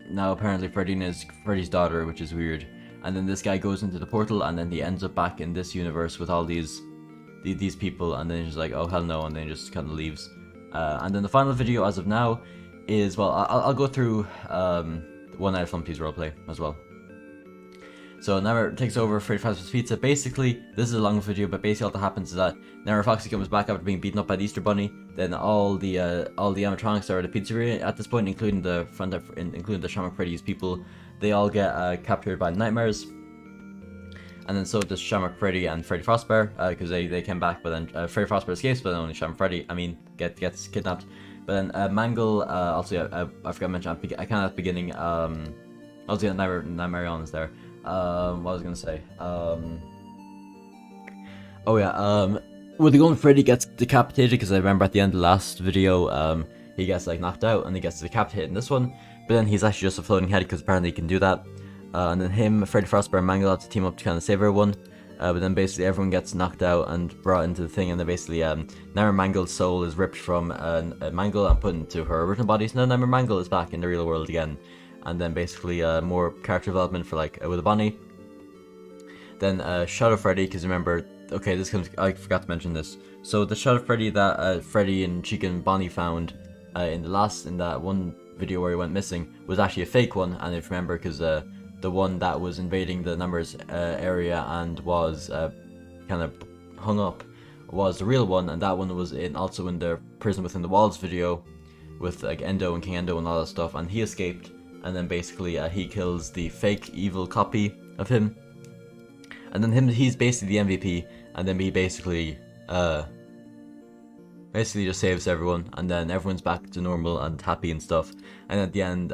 now apparently Fredina is Freddy's daughter, which is weird. And then this guy goes into the portal, and then he ends up back in this universe with all these people, and then he's just like, oh hell no, and then he just kind of leaves. And then the final video as of now is, well, I'll go through One Night of Flumpty's roleplay as well. So Nightmare takes over Freddy Fazbear's Pizza. Basically, this is a long video, but basically all that happens is that Nightmare Foxy comes back after being beaten up by the Easter Bunny. Then all the animatronics are at the pizzeria at this point, including the Shamrock Freddy's people. They all get captured by nightmares. And then so does Shamrock Freddy and Freddy Fazbear, because they came back, but then Freddy Fazbear escapes, but then only Shamrock Freddy, gets kidnapped. But then Mangle, also, I forgot to mention, I kind of at the beginning, also yeah, Nightmare on is there. What was I gonna say? Oh yeah, well, the Golden Freddy gets decapitated, because I remember at the end of the last video, he gets like knocked out and he gets decapitated in this one, but then he's actually just a floating head, because apparently he can do that. And then him, Freddy Fazbear, and Mangle have to team up to kind of save everyone. But then basically everyone gets knocked out and brought into the thing, and then basically Nightmare Mangle's soul is ripped from Mangle and put into her original body. So now Nightmare Mangle is back in the real world again. And then basically more character development for like with a bunny. Then Shadow Freddy, because remember, okay, I forgot to mention this. So the Shadow Freddy that Freddy and Chica and Bonnie found in that one video where he went missing was actually a fake one. And if you remember, because the one that was invading the numbers area and was kind of hung up was the real one, and that one was also in the Prison Within the Walls video with like Endo and King Endo and all that stuff, and he escaped, and then basically he kills the fake evil copy of him, and then he's basically the MVP, and then he basically just saves everyone, and then everyone's back to normal and happy and stuff. And at the end,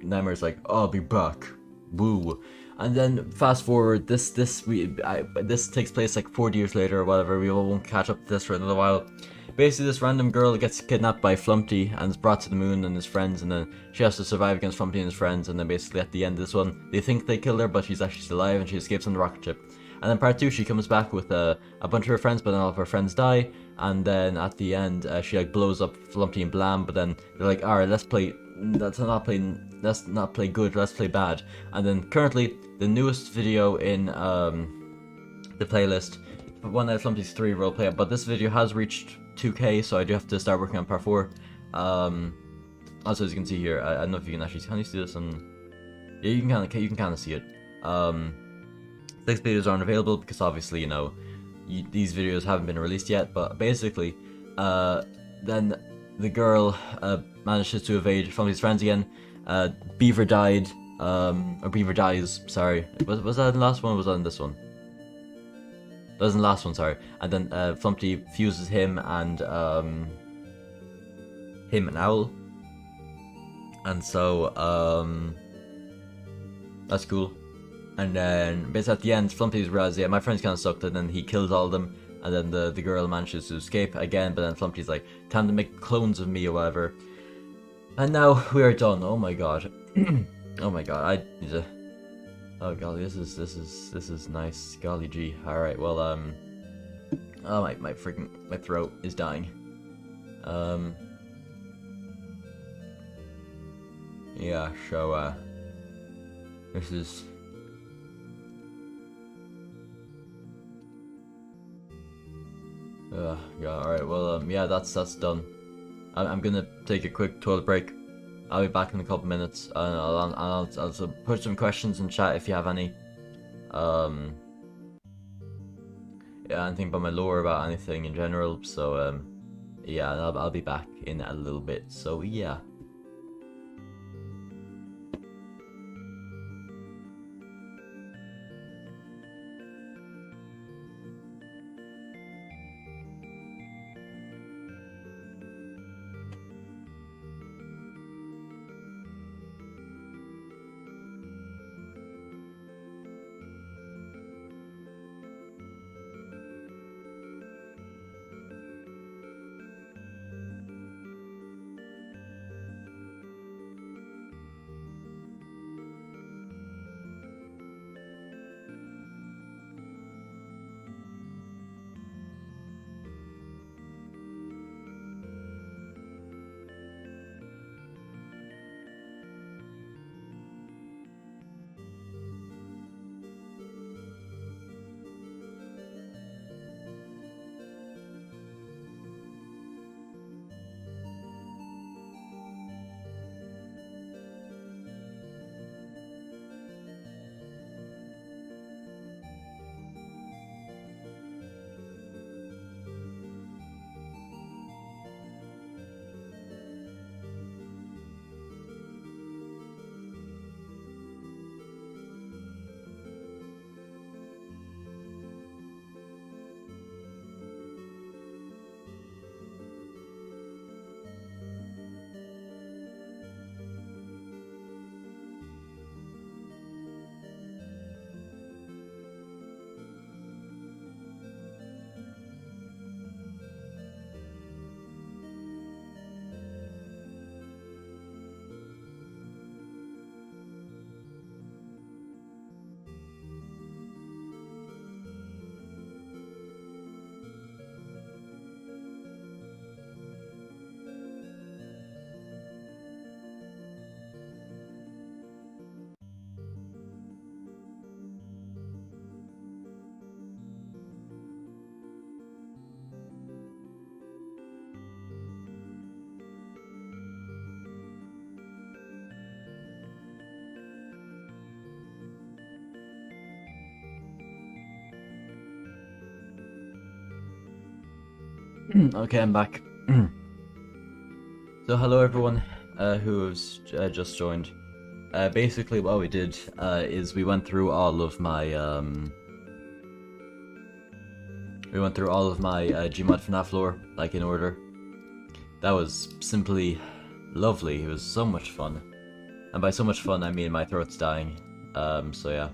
Nightmare's like, "I'll be back, woo." And then fast forward, this takes place like 40 years later or whatever. We all won't catch up to this for another while. Basically, this random girl gets kidnapped by Flumpty and is brought to the moon and his friends, and then she has to survive against Flumpty and his friends. And then basically at the end of this one, they think they killed her, but she's actually still alive, and she escapes on the rocket ship. And then part 2, she comes back with a bunch of her friends, but then all of her friends die. And then at the end, she like blows up Flumpty and Blam. But then they're like, "All right, let's not play good. Let's play bad." And then currently, the newest video in the playlist, One Night of Flumpty's 3 roleplay. But this video has reached 2K, so I do have to start working on part 4. Also, as you can see here, I don't know if you can see this? Yeah, you can kind of see it. 6 videos aren't available because obviously, you know, these videos haven't been released yet, but basically, then the girl manages to evade Flumpty's friends again. Beaver died, or Beaver dies, sorry. Was that in the last one, or was that in this one? That was in the last one, sorry. And then Flumpty fuses him and Owl. And so, that's cool. And then, basically at the end, Flumpty realizes, yeah, my friends kind of sucked, and then he kills all of them. and then the girl manages to escape again, but then Flumpty's like, time to make clones of me or whatever. And now we are done. Oh my god. Oh my god, I need to... Oh golly, this is nice. Golly gee. Alright, well, oh, my throat is dying. Yeah, so, this is... yeah, alright, well, yeah, that's done. I'm gonna take a quick toilet break. I'll be back in a couple minutes, and I'll put some questions in chat if you have any. Yeah, anything about my lore, about anything in general, so, yeah, I'll be back in a little bit, so yeah. Okay, I'm back. So hello everyone who's just joined. Basically what we did is we went through all of my Gmod FNAF lore, like in order. That was simply lovely. It was so much fun. And by so much fun I mean my throat's dying. So yeah.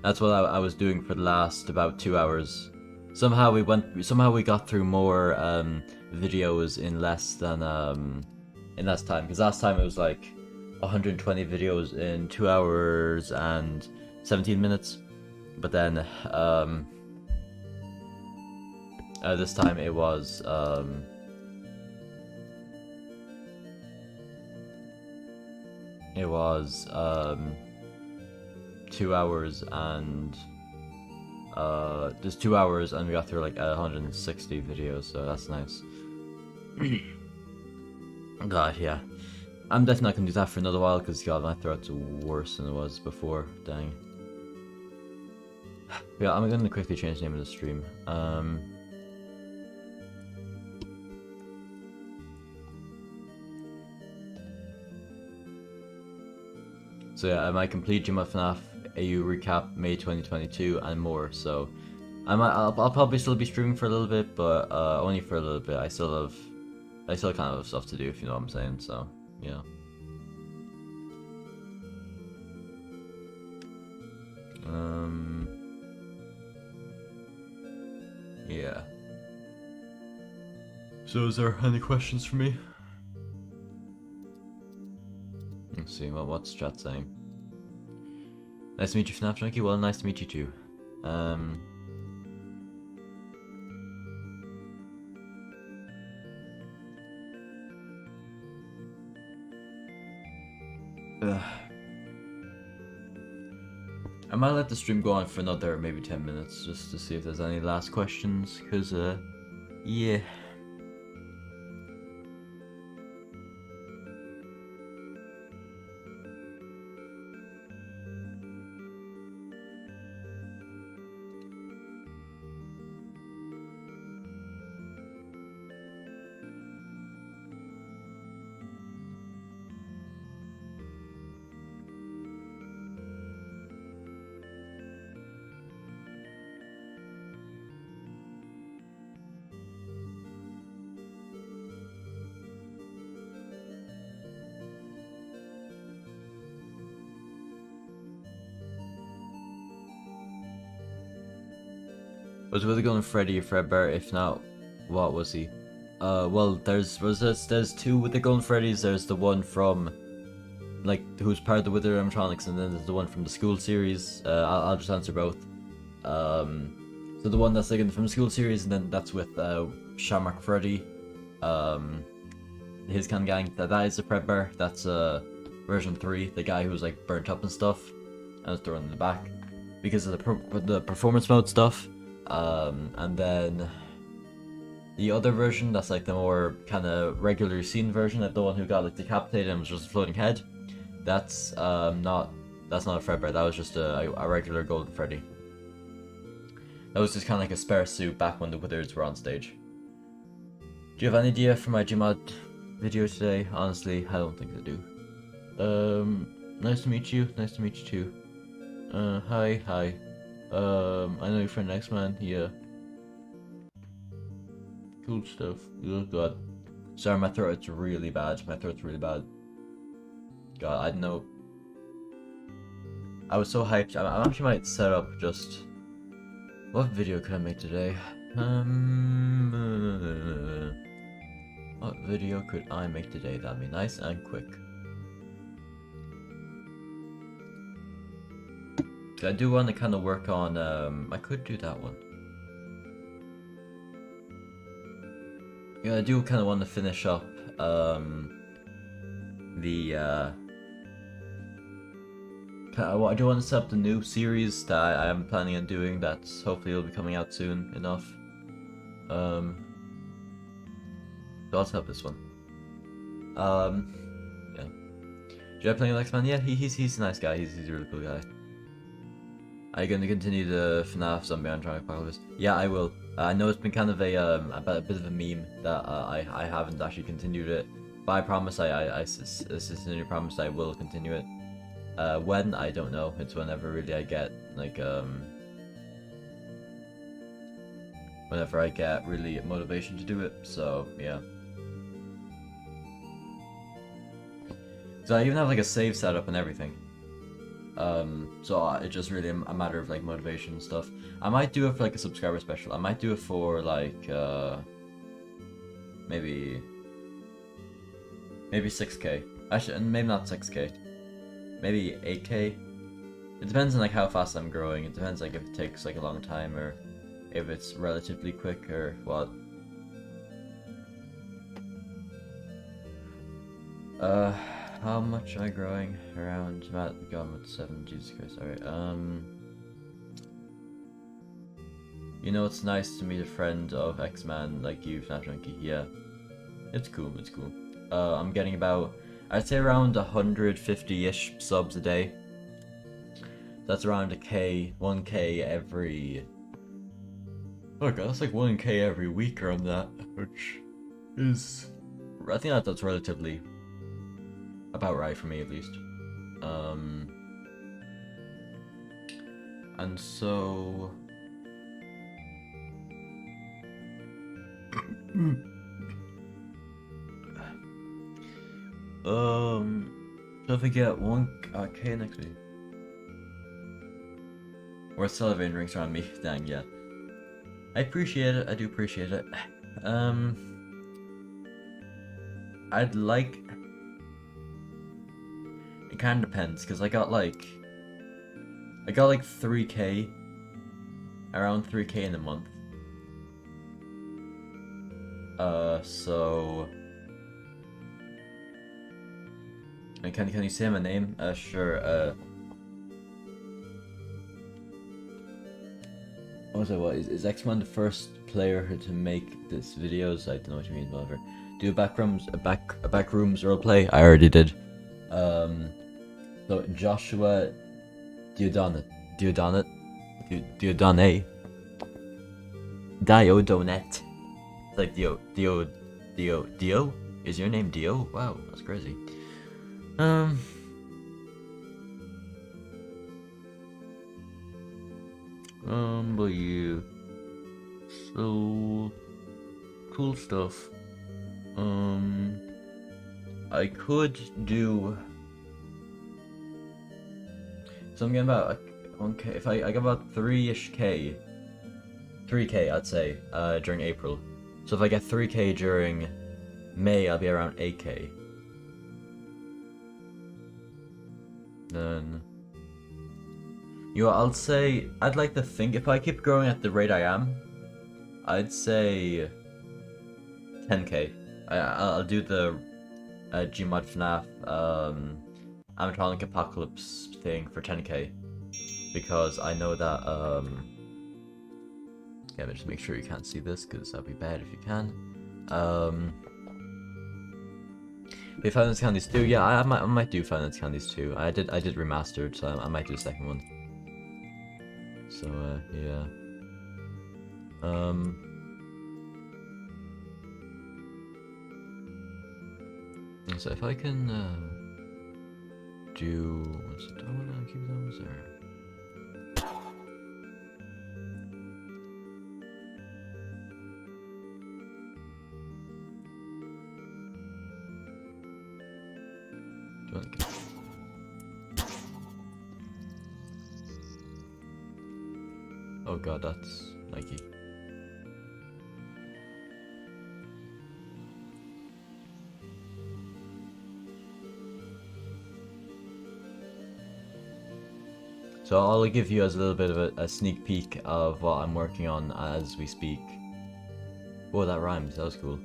That's what I was doing for the last about 2 hours. Somehow we got through more videos in less time, because last time it was like 120 videos in 2 hours and 17 minutes, but then this time it was 2 hours and just 2 hours, and we got through like 160 videos, so that's nice. God, yeah. I'm definitely not gonna do that for another while, because god, my throat's worse than it was before. Dang. Yeah, I'm gonna quickly change the name of the stream. So yeah, my complete Gmod FNAF AU recap May 2022 and more. So I'll probably still be streaming for a little bit, but only for a little bit. I still kind of have stuff to do, if you know what I'm saying. So yeah. So is there any questions for me? Let's see, what's chat saying? Nice to meet you, FNAF Junkie. Well, nice to meet you too. I might let the stream go on for another maybe 10 minutes just to see if there's any last questions, because, yeah. Was with the Golden Freddy or Fredbear? If not, what was he? Well, there's two with the Golden Freddy's. There's the one from, like, who's part of the Withered animatronics, and then there's the one from the school series. I'll just answer both. So the one that's like from the school series, and then that's with Shamrock Freddy. His kind of gang. That is the Fredbear. That's version 3, the guy who's like burnt up and stuff, and was thrown in the back because of the performance mode stuff. And then the other version, that's like the more kind of regularly seen version, like the one who got like decapitated and was just a floating head. That's not a Fredbear. That was just a regular Golden Freddy. That was just kind of like a spare suit back when the Wizards were on stage. Do you have any idea for my Gmod video today? Honestly, I don't think I do. Nice to meet you. Nice to meet you too. Hi. I know your friend X-Man, yeah. Cool stuff. Oh god. Sorry, my throat's really bad. God, I don't know. I was so hyped. I actually might set up just... What video could I make today? What video could I make today? That'd be nice and quick. I do want to kind of work on, I could do that one. Yeah, I do kind of want to finish up, I do want to set up the new series that I am planning on doing. That's hopefully will be coming out soon enough. So I'll set up this one. Yeah. Do you play X-Man? Yeah, he's a nice guy. He's a really cool guy. Are you going to continue the FNAF Zombie Animatronic Apocalypse? Yeah, I will. I know it's been kind of a bit of a meme that I haven't actually continued it, but I promise I sincerely promise I will continue it. When, I don't know. It's whenever really I get like whenever I get really motivation to do it. So yeah. So I even have like a save setup and everything. So it's just really a matter of like motivation and stuff. I might do it for like a subscriber special. I might do it for like maybe 6K. Actually, maybe not 6K. Maybe 8K. It depends on like how fast I'm growing. It depends like if it takes like a long time or if it's relatively quick or what. How much am I growing? Around about Gmod 7, Jesus Christ, alright, you know, it's nice to meet a friend of X-Man like you, FNAF Junkie. Yeah. It's cool. I'm getting about, I'd say around 150-ish subs a day. That's around 1K every... Oh god, that's like 1K every week around that, which is... I think that's relatively about right for me, at least. And so... so if we get 1K next week. We're celebrating drinks around me, dang, yeah. I appreciate it, I do appreciate it. I'd like. It kind of depends, because I got like 3K, around 3K in a month. So. And can you say my name? Sure. Also, is X-Man the first player to make this videos? I don't know what you mean, whatever. Do a backrooms roleplay? I already did. So Joshua Diodone. Diodonet. Like Dio? Is your name Dio? Wow, that's crazy. But yeah. So cool stuff. I could do. So I'm getting about 1K. If I get about 3-ish K, 3K I'd say, during April. So if I get 3K during May, I'll be around 8K. Then, you know, I'll say I'd like to think if I keep growing at the rate I am, I'd say 10K. I'll do the Gmod FNAF animatronic apocalypse thing for 10K, because I know that yeah, just make sure you can't see this, because that'd be bad if you can. They Finance Candies 2, yeah, I might do Finance Candies 2. I did remastered, so I might do a second one. So yeah. So if I can do what's it? Do I want to keep those or? Oh god, that's Nike. So I'll give you as a little bit of a sneak peek of what I'm working on as we speak. Whoa, that rhymes, that was cool.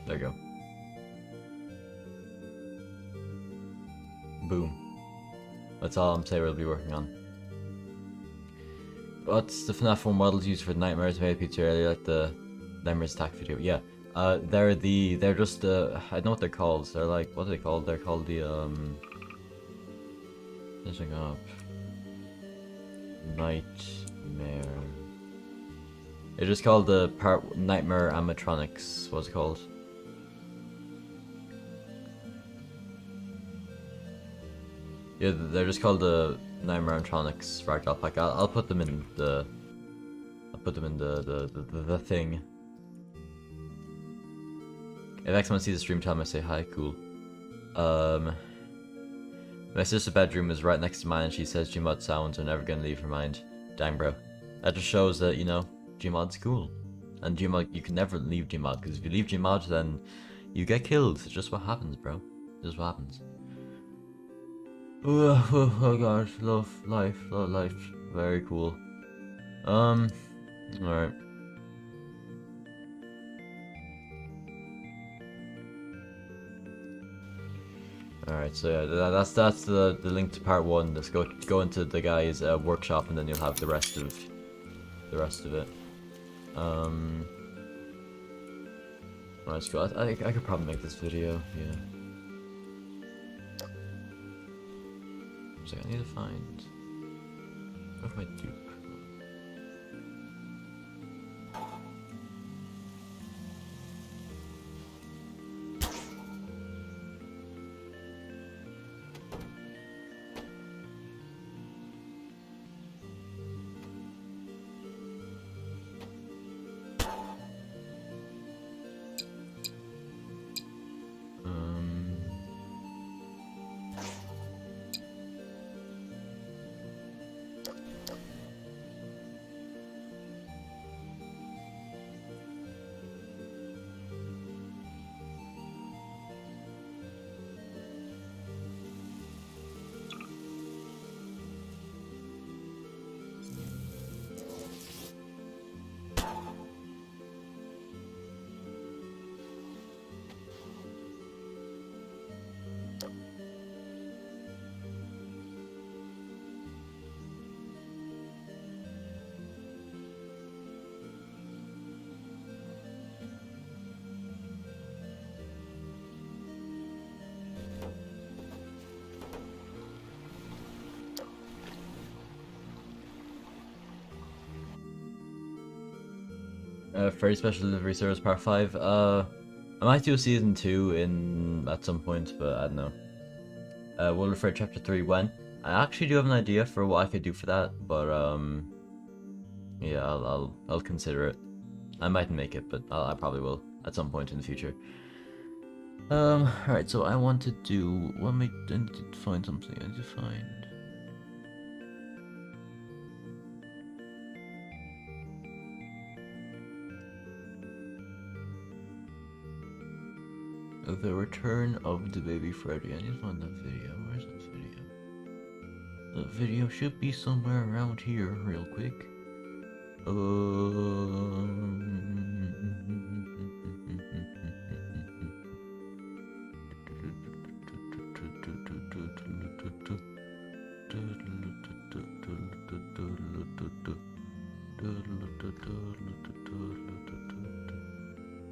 There you go. Boom. That's all I'm saying we'll be working on. What's the FNAF 4 models used for nightmares made Pizzeria, like the Nightmares attack video? Yeah. They're just I don't know what they're called. They're like, what are they called? They're called the Listen up. Nightmare. It's just called the Nightmare animatronics. What's it called? Yeah, they're just called the Nightmare animatronics ragdoll pack. I'll put them in the. I'll put them in the thing. If X-Man sees the stream, tell him I say hi. Cool. My sister's bedroom is right next to mine, and she says Gmod sounds are never gonna leave her mind. Dang, bro. That just shows that, you know, Gmod's cool. And Gmod, you can never leave Gmod, because if you leave Gmod, then you get killed. It's just what happens, bro. It's just what happens. Oh gosh, love life. Very cool. Alright. Alright, so yeah, that's the link to part 1. Let's go into the guy's workshop, and then you'll have the rest of it. Let's go. I could probably make this video, yeah. So I need to find. Where's my dupe? Freddy Special Delivery Service Part 5. I might do a Season 2 at some point, but I don't know. World of Freddy Chapter 3 when? I actually do have an idea for what I could do for that, but yeah, I'll consider it. I mightn't make it, but I probably will at some point in the future. Alright, so I want to do... I need to find something. I need to find... The Return of the Baby Freddy. I need to find that video. Where's that video? The video should be somewhere around here, real quick.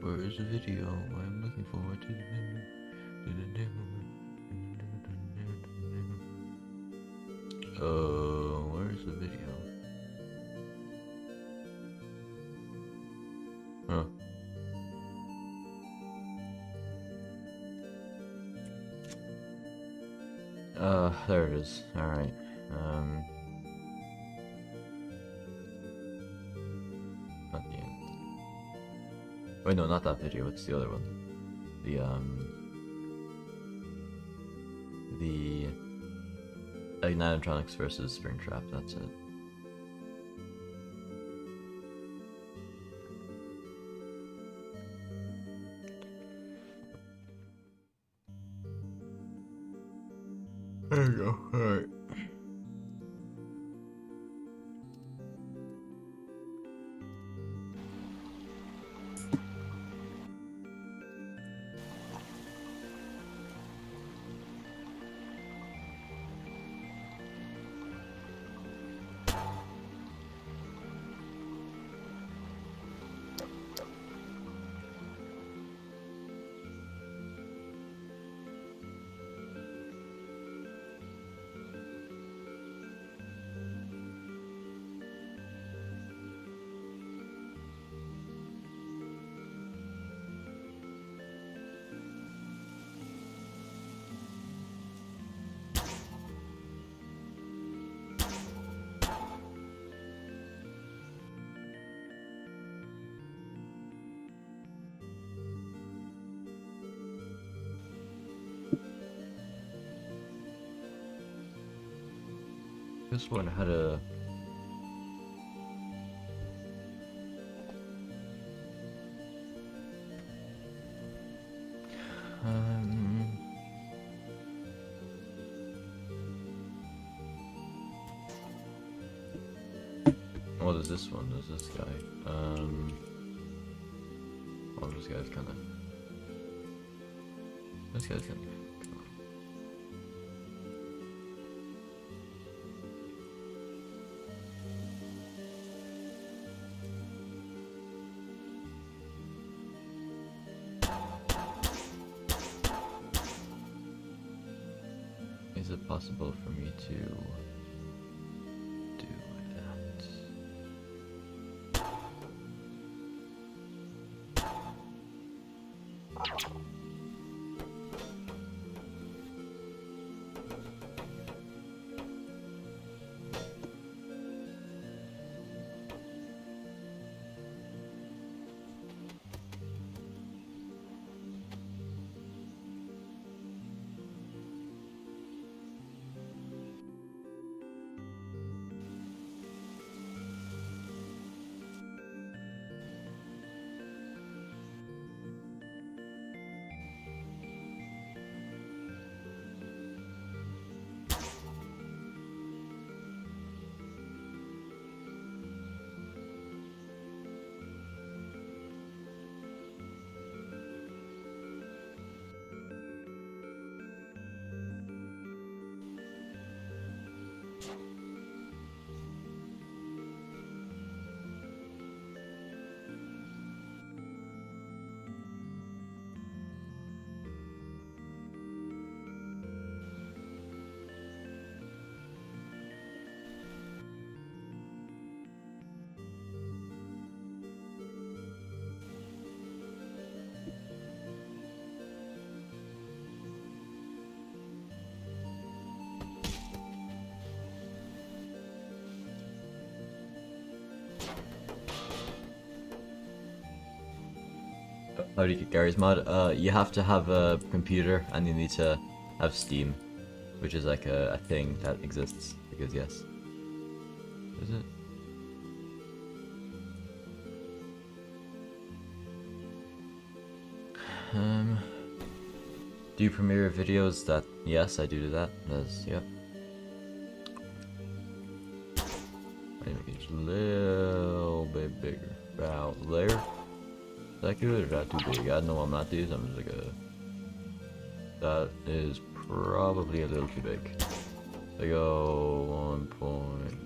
Where is the video? I'm looking forward to the where is the video? Huh. There it is. Alright. Not the end. Wait, no, not that video, it's the other one. The Animatronics versus Springtrap, that's it. There you go, alright. This one had a... What is this one? There's this guy. Oh, this guy's kind of... This guy's kind of... Is it possible for me to do that? How do you get Gary's mod? You have to have a computer and you need to have Steam, which is like a thing that exists. Because yes, is it? Do you premiere videos? That yes, I do that. That's yep. I make it just a little bit bigger. About there. Is that good or that too big? I know I'm not these. I'm just like a. That is probably a little too big. I go 1 point.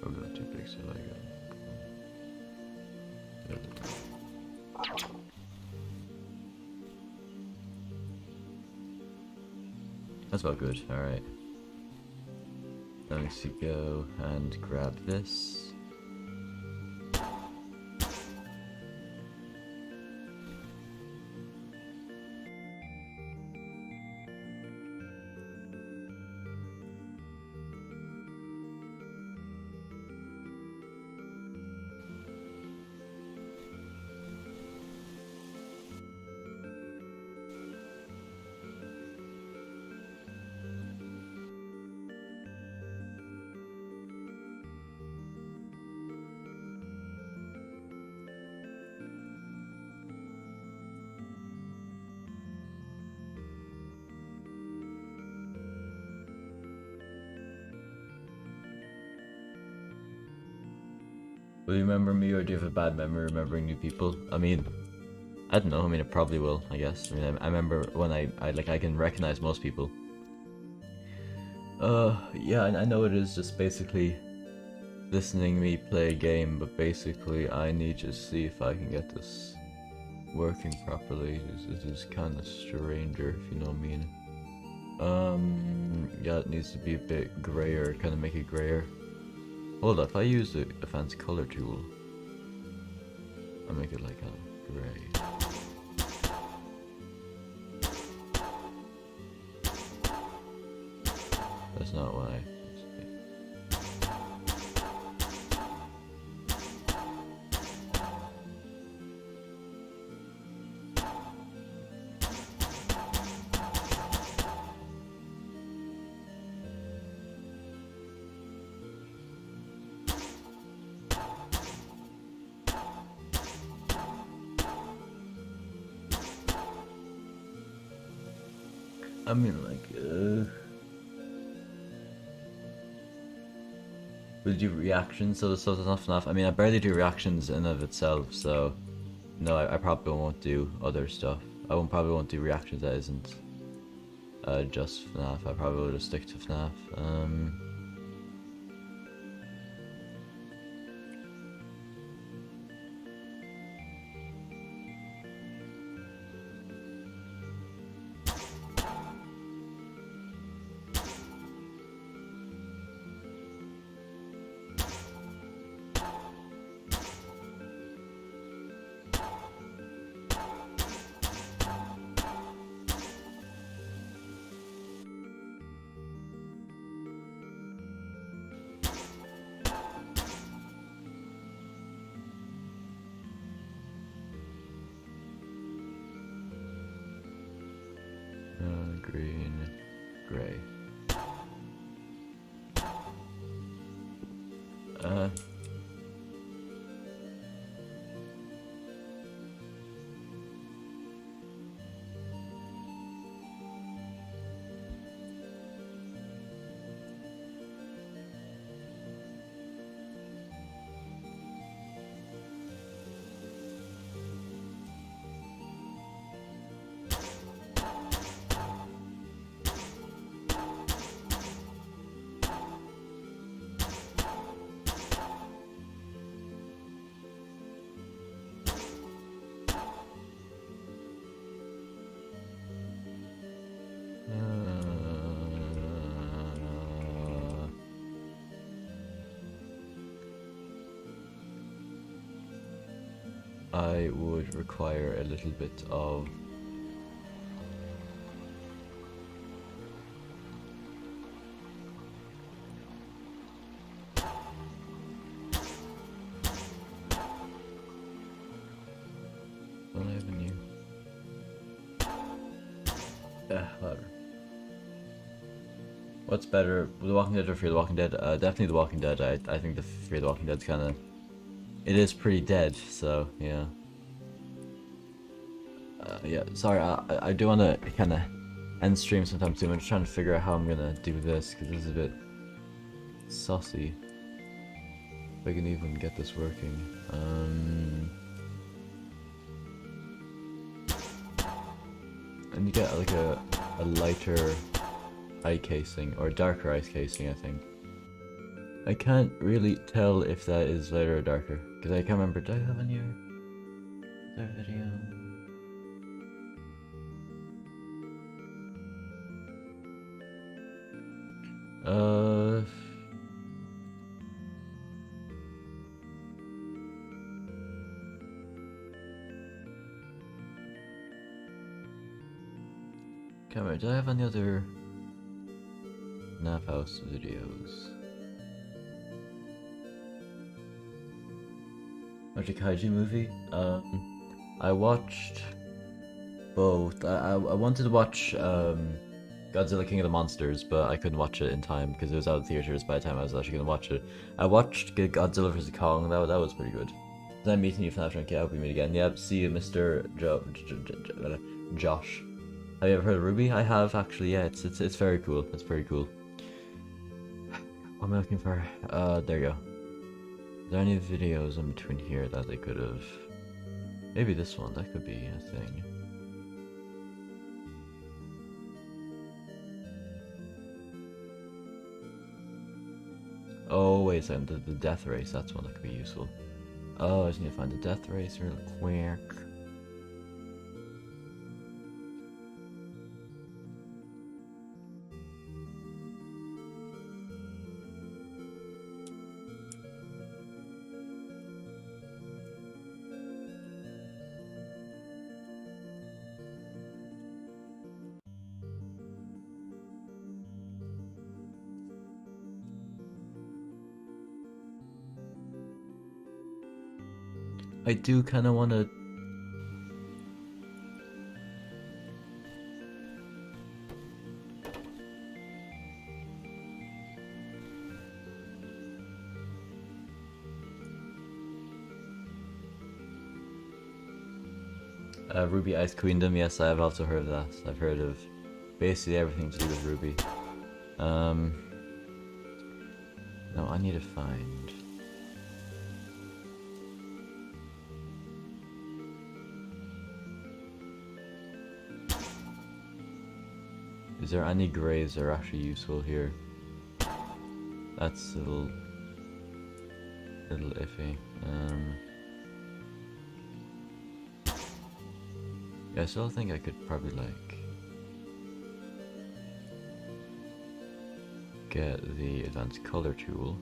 Probably not too big, so I go. That's about good. All right. Let's go and grab this. Will you remember me, or do you have a bad memory remembering new people? I mean, I don't know. I mean, it probably will, I guess. I mean, I remember when I can recognize most people. Yeah, I know it is just basically listening me play a game, but basically I need to see if I can get this working properly. It is kind of stranger, if you know what I mean. Yeah, it needs to be a bit grayer, kind of make it grayer. Hold up, if I use the fancy color tool, I'll make it like a gray. That's not why. I mean, like, would you do reactions to the stuff that's not FNAF? I mean, I barely do reactions in and of itself, so no, I probably won't do other stuff. Probably won't do reactions that isn't just FNAF. I probably will just stick to FNAF. Green, gray. I would require a little bit of Don't I have a new? Whatever. What's better, The Walking Dead or Fear the Walking Dead? Definitely The Walking Dead. I think the Fear the Walking Dead's kind of... It is pretty dead, so yeah. Yeah, sorry, I do want to kind of end stream sometime soon. I'm just trying to figure out how I'm gonna do this, because this is a bit saucy. If I can even get this working. And you get like a lighter eye casing, or darker eye casing, I think. I can't really tell if that is lighter or darker, because I can't remember. Do I have any other video? Can't remember. Do I have any other FNAF House videos? Watch a kaiju movie? I watched both. I wanted to watch Godzilla King of the Monsters, but I couldn't watch it in time because it was out of theaters by the time I was actually gonna watch it. I watched Godzilla vs Kong. That was pretty good. I'm meeting you, FNAF Junkie. I hope we meet again. Yep. See you, Mr. Josh. Have you ever heard of Ruby? I have actually. Yeah, it's very cool. It's pretty cool. What am I looking for? There you go. Is there any videos in between here that they could have? Maybe this one. That could be a thing. Oh wait a second. The death race. That's one that could be useful. Oh, I just need to find the death race real quick. I do kind of want to... Ruby Ice Queendom, yes, I have also heard of that. I've heard of basically everything to do with Ruby. No, I need to find... Is there any graves that are actually useful here? That's a little iffy. Yeah, I still think I could probably like get the advanced color tool.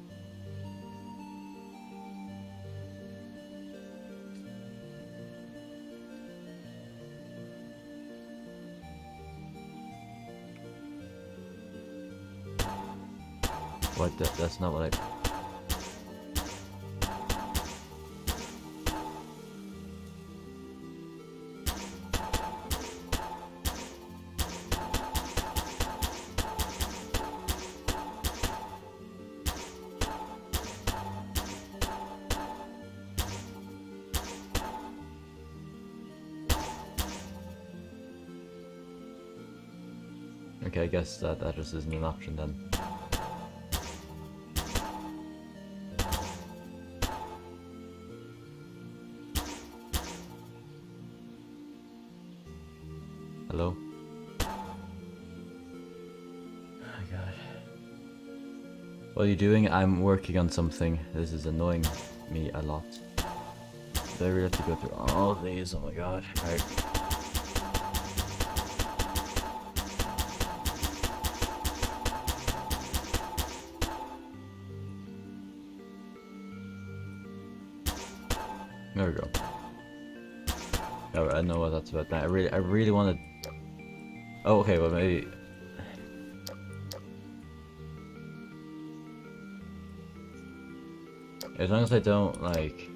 What? That's not what I... Okay, I guess that just isn't an option then. Hello? Oh my god. What are you doing? I'm working on something. This is annoying me a lot. Do I really have to go through all of these? Oh my god. Alright. There we go. Oh, I know what that's about now. I really want to... Oh, okay, well maybe... As long as I don't, like...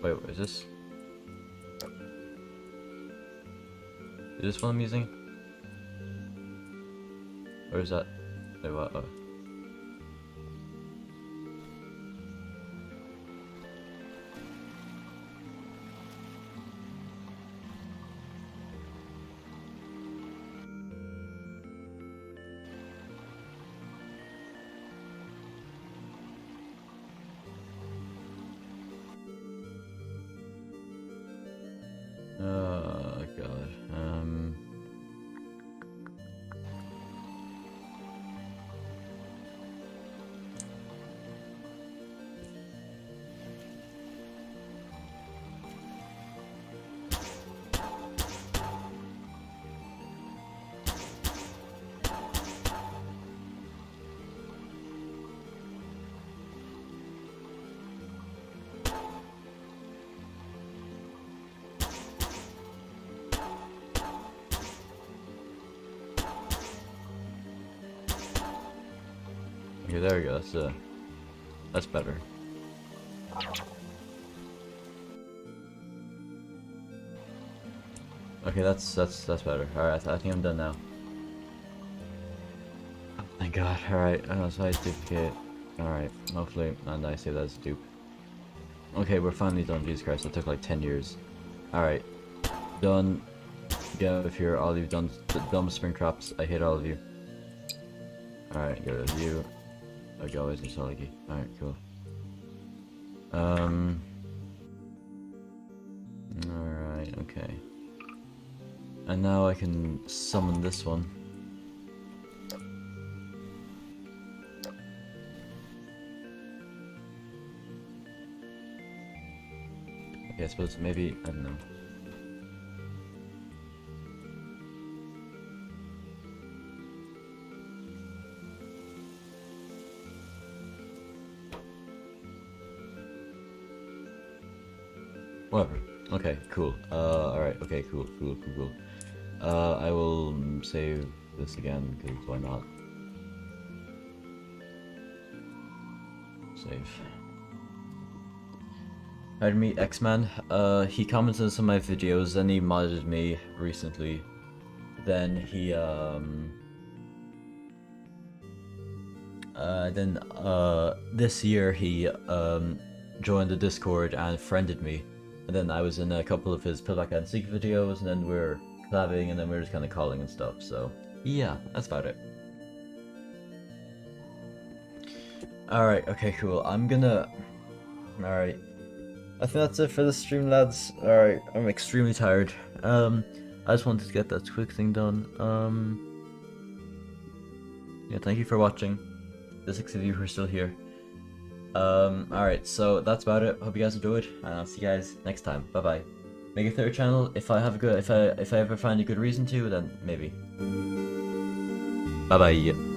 Wait, is this... Is this one I'm using? Or is that... Wait, what? Oh. Oh god. Okay, there we go. That's better. Okay, that's better. Alright, I think I'm done now. Oh my god, alright, so I duplicate. Alright, hopefully, and I say that's dupe. Okay, we're finally done, Jesus Christ, it took like 10 years. Alright, done. Get out of here, all you've done, the dumb spring traps, I hate all of you. Alright, get rid of you. Like always, I'm so lucky. Alright, cool. Alright, okay. And now I can summon this one. Okay, I suppose maybe, I don't know. Whatever. Okay, cool. Alright, okay, cool. I will save this again, because why not? Save. I'd meet X-Man. He commented on some of my videos, then he modded me recently. Then he, this year he, joined the Discord and friended me. And then I was in a couple of his Pillback and Seek videos, and then we're collabing, and then we're just kind of calling and stuff, so yeah, that's about it. Alright, okay, cool. Alright. I think that's it for the stream, lads. Alright, I'm extremely tired. I just wanted to get that quick thing done. Yeah, thank you for watching. The 6 of you who are still here. Alright, so that's about it. Hope you guys enjoyed, and I'll see you guys next time. Bye bye. Make a third channel if I have a good, if I ever find a good reason to, then maybe. Bye bye.